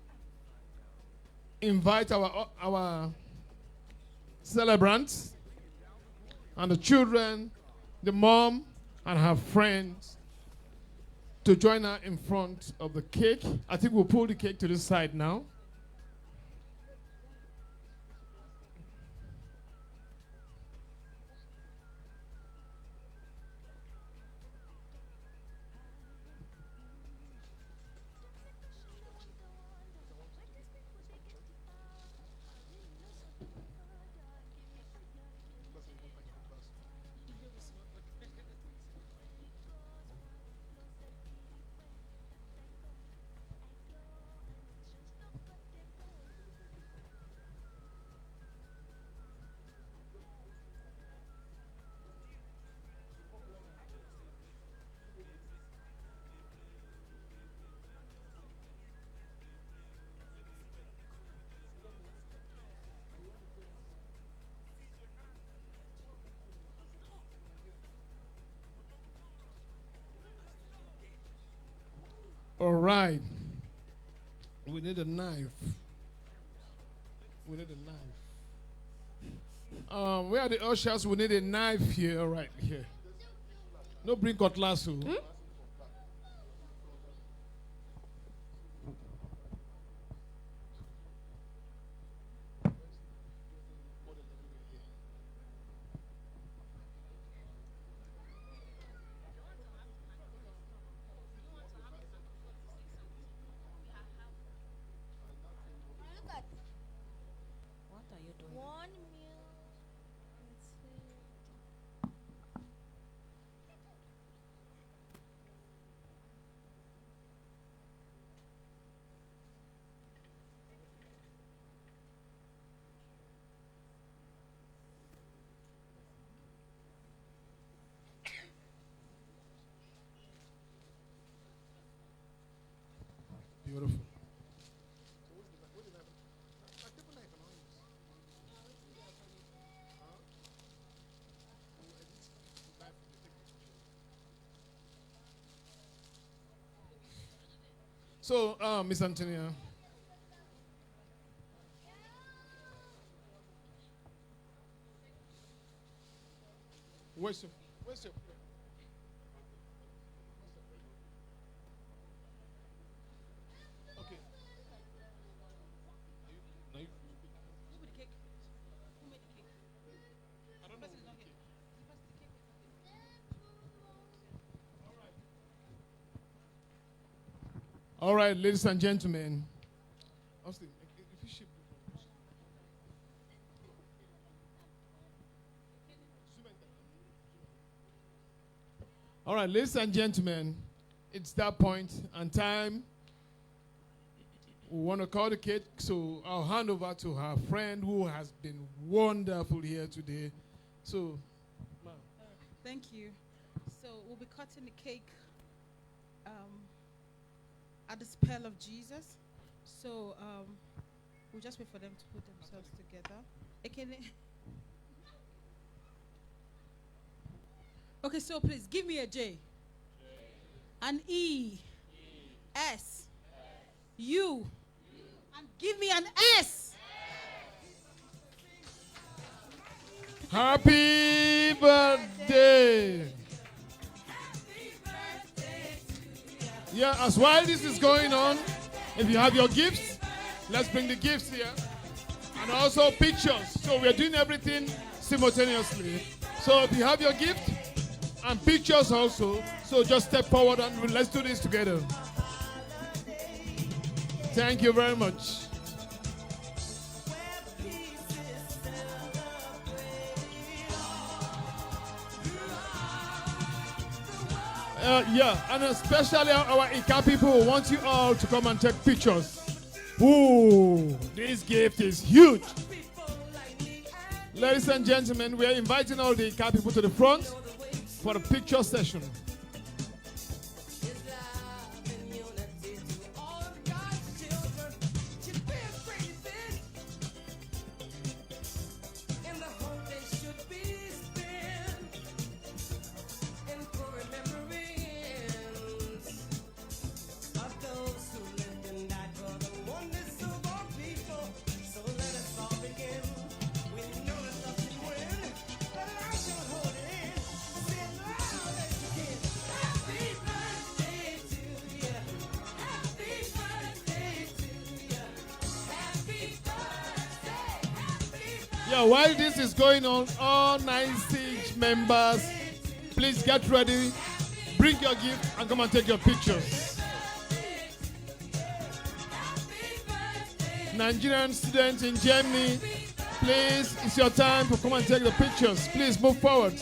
invite our celebrants and the children, the mom and her friends to join her in front of the cake. I think we'll pull the cake to this side now. All right. We need a knife. We need a knife. Where are the ushers? We need a knife here, right here. No, bring cutlass. What are you doing? 1 meal. Let's see. Beautiful. So, Miss Antonia. Where's your okay. No, I don't know. All right, ladies and gentlemen. Austin, if you ship all right, ladies and gentlemen, it's that point and time. We want to call the cake, so I'll hand over to her friend who has been wonderful here today. So, ma'am. Thank you. So we'll be cutting the cake at the spell of Jesus. So we'll just wait for them to put themselves together. Okay, so please give me a J. An E. S. U. And give me an S. Happy birthday. Yeah, as while this is going on, if you have your gifts, let's bring the gifts here. And also pictures. So we're doing everything simultaneously. So if you have your gift and pictures also, so just step forward and let's do this together. Thank you very much. Yeah, and especially our ICA people want you all to come and take pictures. Ooh, this gift is huge. Ladies and gentlemen, we are inviting all the ICA people to the front for a picture session. Yeah, while this is going on, all 9 Siege members, please get ready, bring your gift, and come and take your pictures. Nigerian students in Germany, please, it's your time to come and take the pictures. Please move forward.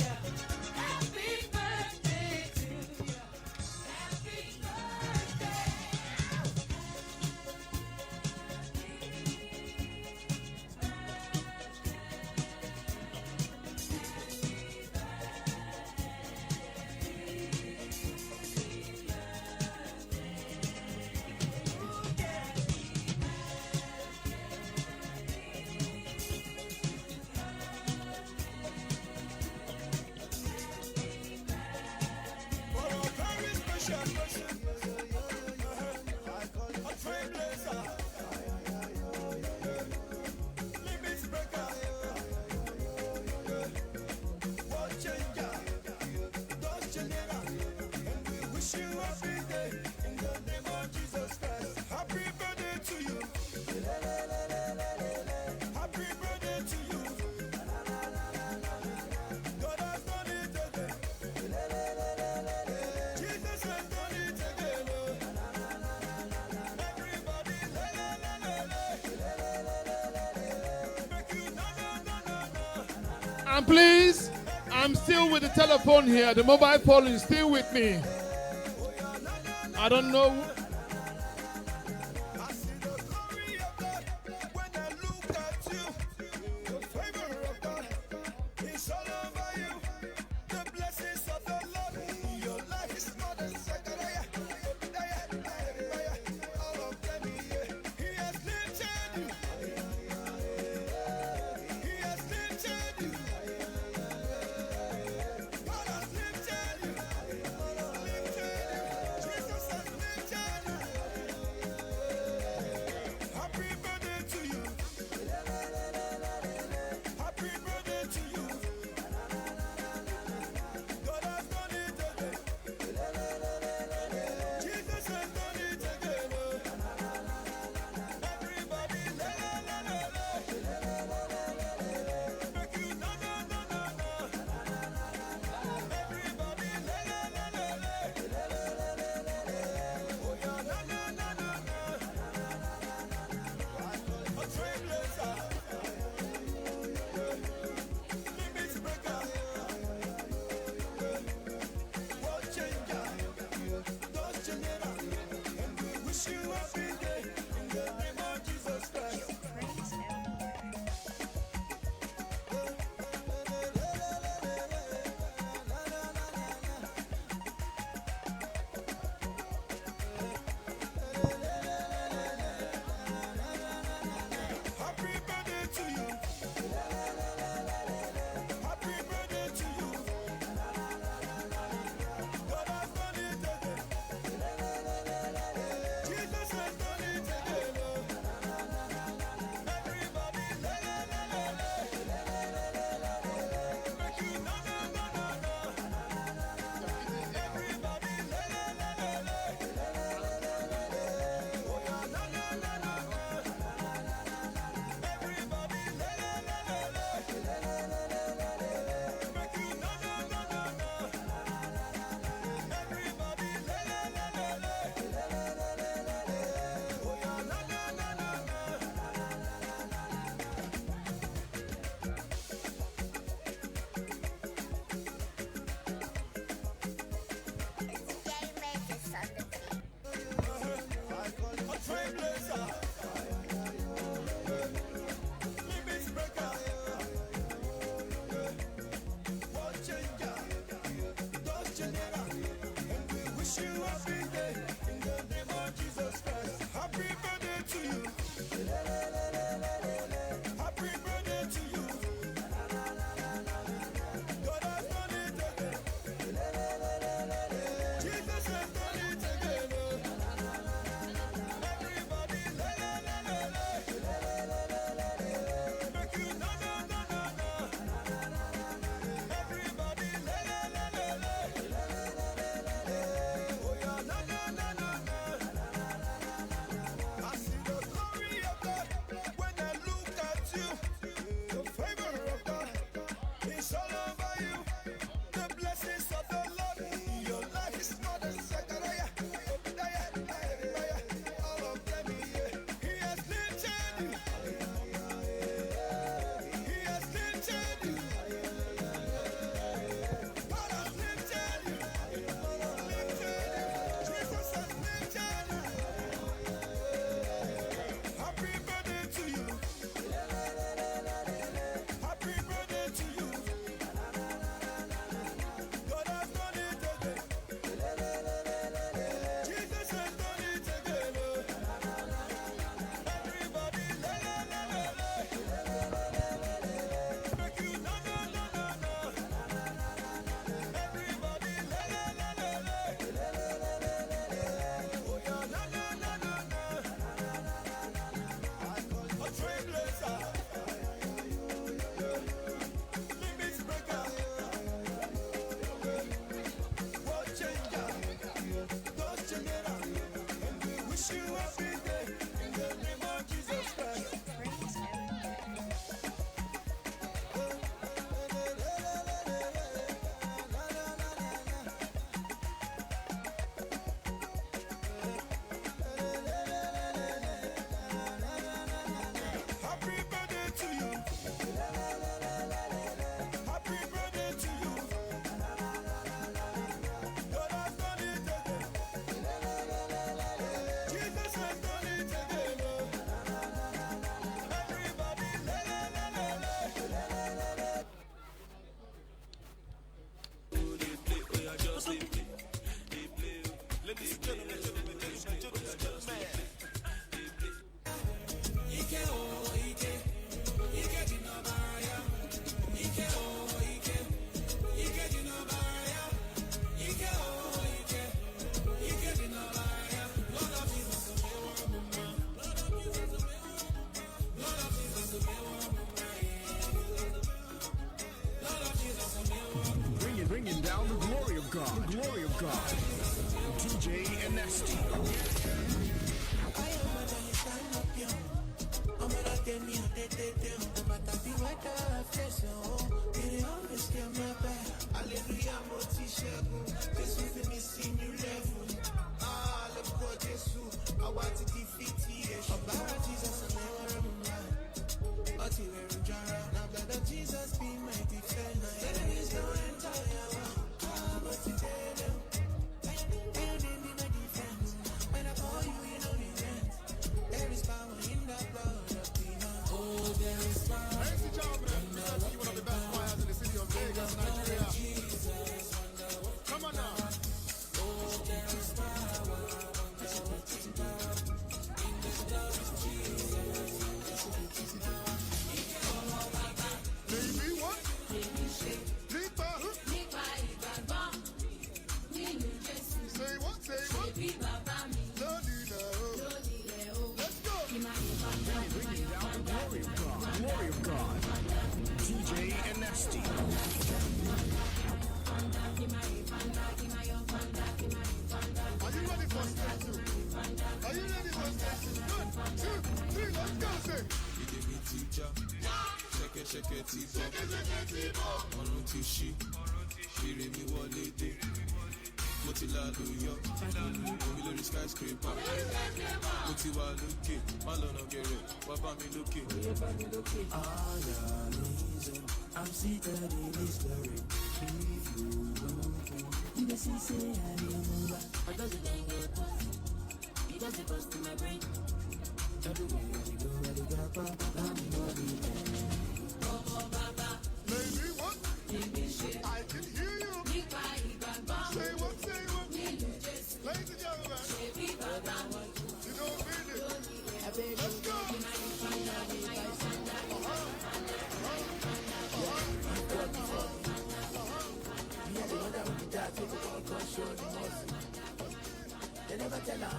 wish you happy day in the name of Jesus Christ. Happy birthday to you. Happy birthday to you. God has done it again. Jesus has done it again. Everybody, make you And please, I'm still with the telephone here. The mobile phone is still with me. I don't know. It's all over you. The blessings of the Lord. Your life is not a second. All of them, He has lifted you. He has lifted you. God has lifted you. Jesus has lifted you. Happy birthday to you. Happy birthday to you. God has done it again. Jesus has done it again. Everybody, make you a trailblazer, limit breaker, world changer, dust generator, and we wish you happy day in the name of Jesus Christ. Happy birthday to you. Happy birthday to you. God has done it again. Jesus has done it again. Everybody, make you Everybody, a trailblazer, limit breaker, world changer, dust generator, and we wish you happy day in the name of Jesus Christ. Happy birthday to you. Happy birthday to you. God has done it again. Jesus has done it again. Everybody, make you Everybody, DJ Anesti. Jesus be my defender. Enemies don't enter your world. But today, enemy my defense. When I call you, you know the end. There is power in the blood of the Lamb. Oh, there is power. Ladies and gentlemen, this is one of the best choirs in the city of Vegas, Nigeria. Come on now. Oh, there is power. In the blood of Jesus. Baby, what? Say what? Say what? Let's go. Bringing down the glory of God. Glory of God. DJ Anesti. Are you ready for stage two? Are you ready for stage two? 1, 2, 3, let's go, say. Ṣẹ̀kẹ̀ṣẹ̀kẹ̀ ti bọ̀, ọ̀run ti ṣí, ire mi wọlé dé. Mo ti lálùyọ, omi lórí skyscraper. Mo ti wà lókè, má lọ́nà gẹ̀rẹ̀, wá bá mi lókè. All the reason I'm seated in His glory. If you look me, you may see say I am over. I doesn't go, it doesn't bust in my brain. Everywhere I go, I'm body. Baby, what? I can hear you. Say what? Say what? Ladies and gentlemen, you don't mean it. Let's go. They never tell her,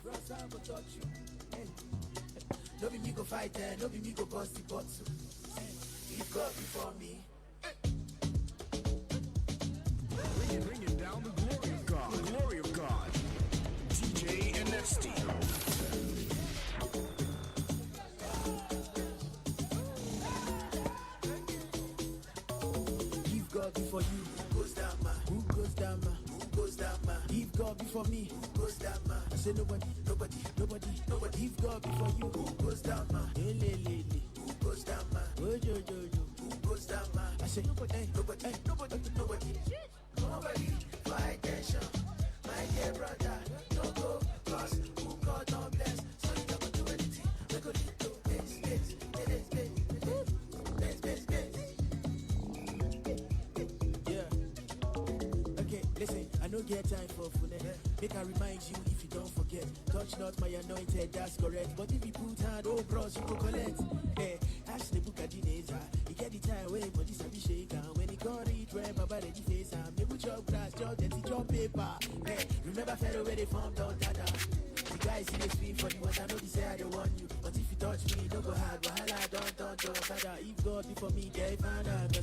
bros, I go touch you. No be me go fight, no be me go bust the bottle. If God before me. Bringing down the glory of God. The glory of God. DJ Anesti. If God before you, who goes down, man? Who goes down, man? Who goes down, man? If God before me, who goes down, man? I say nobody. If God before you, who goes down, man? Who goes down, man? Who goes down, man? I say nobody. Nobody, my attention, my dear brother, don't go, cause who God don't bless, so you never do anything. We go to yeah. Okay, listen, I don't get time for fullness. Make I remind you if you don't forget. Touch not my anointed, that's correct. But if you put hand, oh bros, you go collect. Hey, ask the book of Dineza. You get the time when body sabi shake and when he got it, when Baba ready face and maybe chop grass, chop dirty, chop paper. Hey, remember fellow where they formed down dada. The guys in the screen for the ones I know they say I don't want you. But if you touch me, don't go hard, wahala, don't, dada. If God before me, they found out.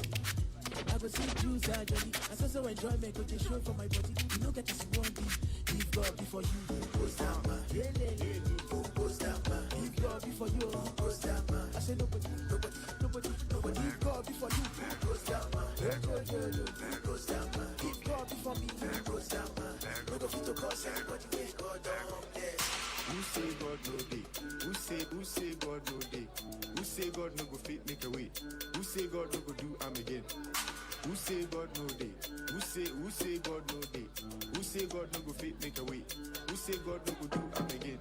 I go see juice and jolly. And so enjoyment go to show for my body. You know get to see one thing. If God before you, who goes down, man? Who goes down, man? If God before you, who goes down, man? I say nobody. If God before you, who goes down, man? Who goes down, man? If God before me, who goes down, man? No go fit to cause anybody make God down. Who say God no day? Who say God no day? Who say God no go fit make a way? Who say God no go do am again? Who say God no day? Who say God no day? Who say God no go fit make a way? Who say God no go do am again?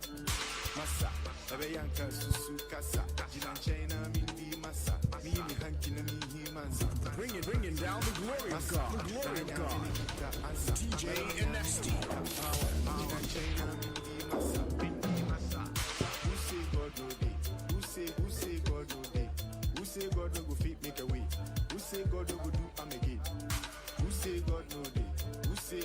Massa, ebe yanka susu kasa. Jinan China mindi massa. Me me hanky na me he mansa. Bringing down the glory of God. The glory of God. DJ Anesti. Jinan China mindi massa. Who say God no day? Who say God no day? Who say God no go fit make a way? Who say God no go do am again? Who say God no day? Who say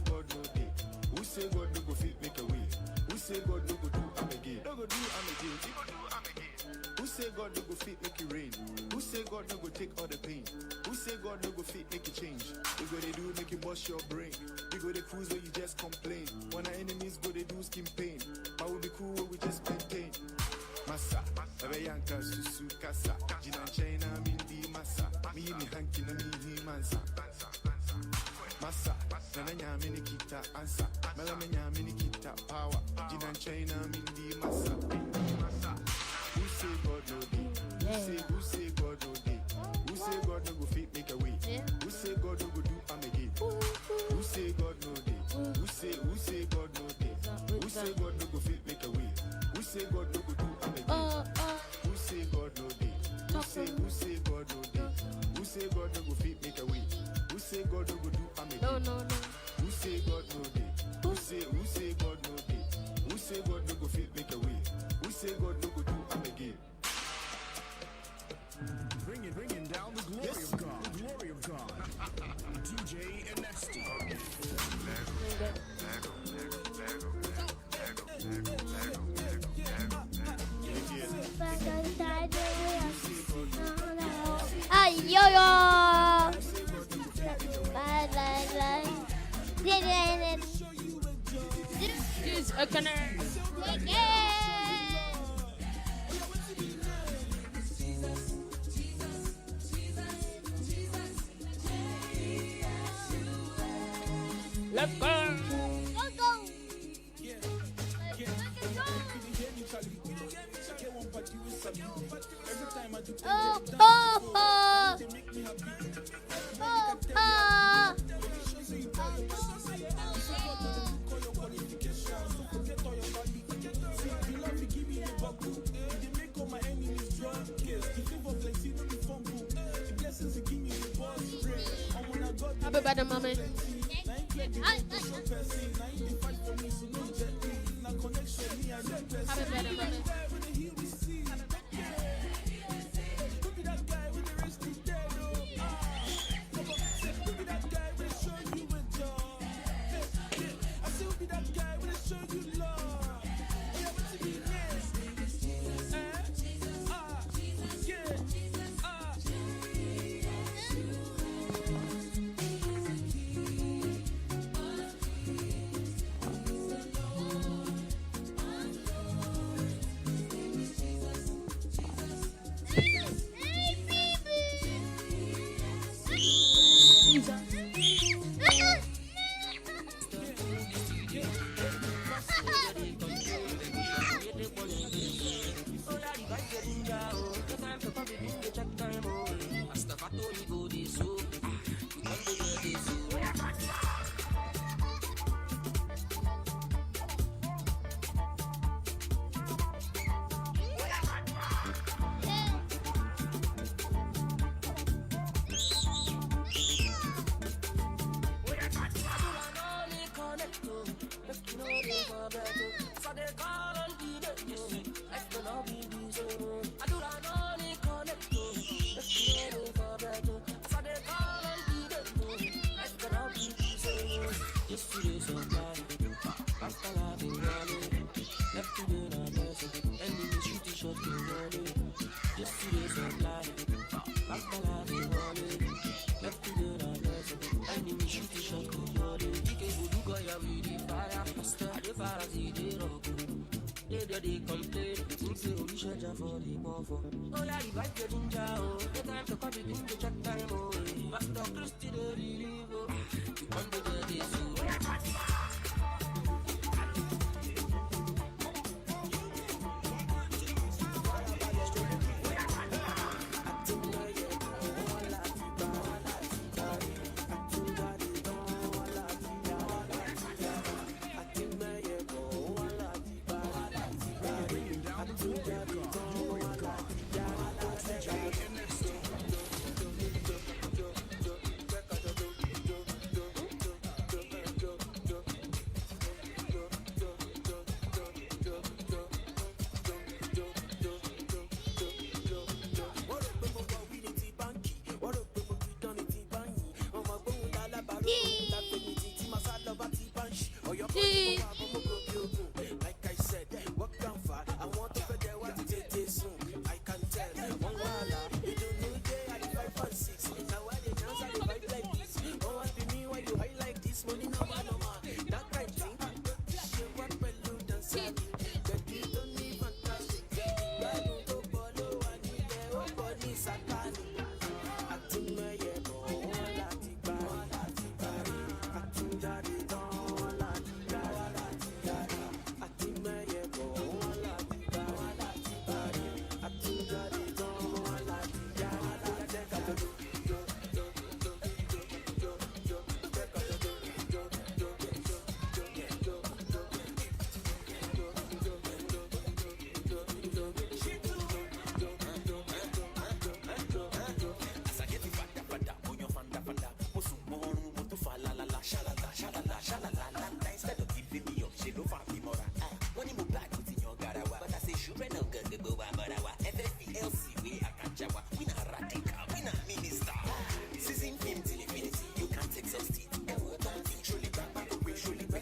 God no day? Who say God no go fit make a way? Who say God no go do am again? No go do am again. He go do am again. Who say God no go fit make it rain? Who say God no go take all the pain? Who say God no go fit make it change? We go they do make you bust your brain. We We go the cruise where you just complain. When our enemies go, they do skin pain. But we be cool where we just maintain. Massa, Baba Yanka, Susu, Kasa, Jinan China, Mindi, Massa, me hanky, na me mansa. Massa, Nanya Minikita, answer, Melamania Minikita, power, Jinan China, Mindi, Massa. Who say God no day? Who say God no day? Who say God no go fit make a way? Who say God no go do am again? Who say God no day? Who say God no day? Who say God no go fit make a way? Who say God no go do am again? Who say God no day? Who say God no day? Who say God no go fit make a way? Who say God no go do am again? No. Who say God no day? Who say God no day? Who say God no go fit make a way? Who say God no go do am again? Bringing down the glory of God. The glory of God. DJ NXT. Ay, yo. This is Let's go. Happy birthday, mommy. Happy birthday, mommy. Money no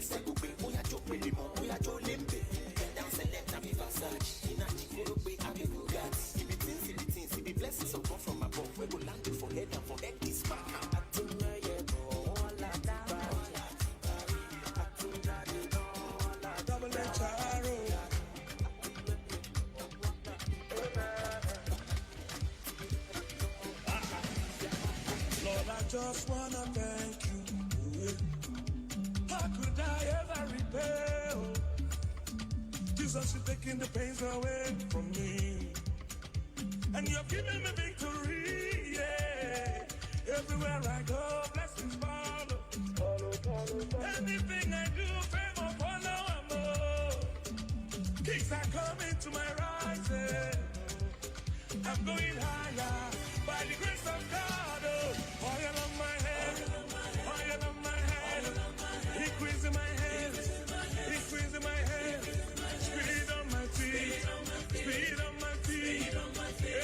say go pay, oh yeah, Joe Pelimo, oh yeah, Joe Limbe. Get down, select, I be Versace. In a Jigoro pay, I be Bugatti. If it things, it be blessings so come from above. We go land it for head and for head this back. Double HRO. Lord, I just wanna thank you. How could I ever repay? Oh, Jesus, you're taking the pains away from me, and you're giving me victory. Yeah, everywhere I go, blessings follow. Anything I do, favor follow. Kings are coming to my rising. I'm going higher by the grace of God. Oh, oil on my head, oil on my head, increasing my head, increasing my head, speed on my feet, speed on my feet.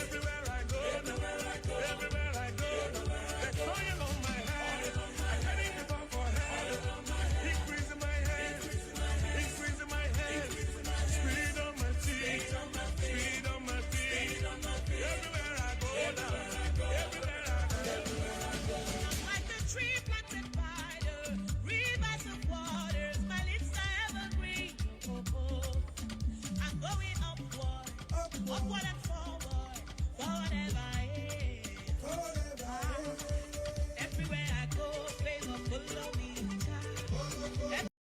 Everywhere I go, everywhere I go, there's oil on my head. I'm heading above for head, increasing my head, increasing my head, speed on my feet, speed on my feet. Everywhere I go now, everywhere I go. I'm like a tree planted by the rivers of waters. My lips are evergreen. I'm going upward, upward and forward, forward ever. Everywhere I go, favor follow me.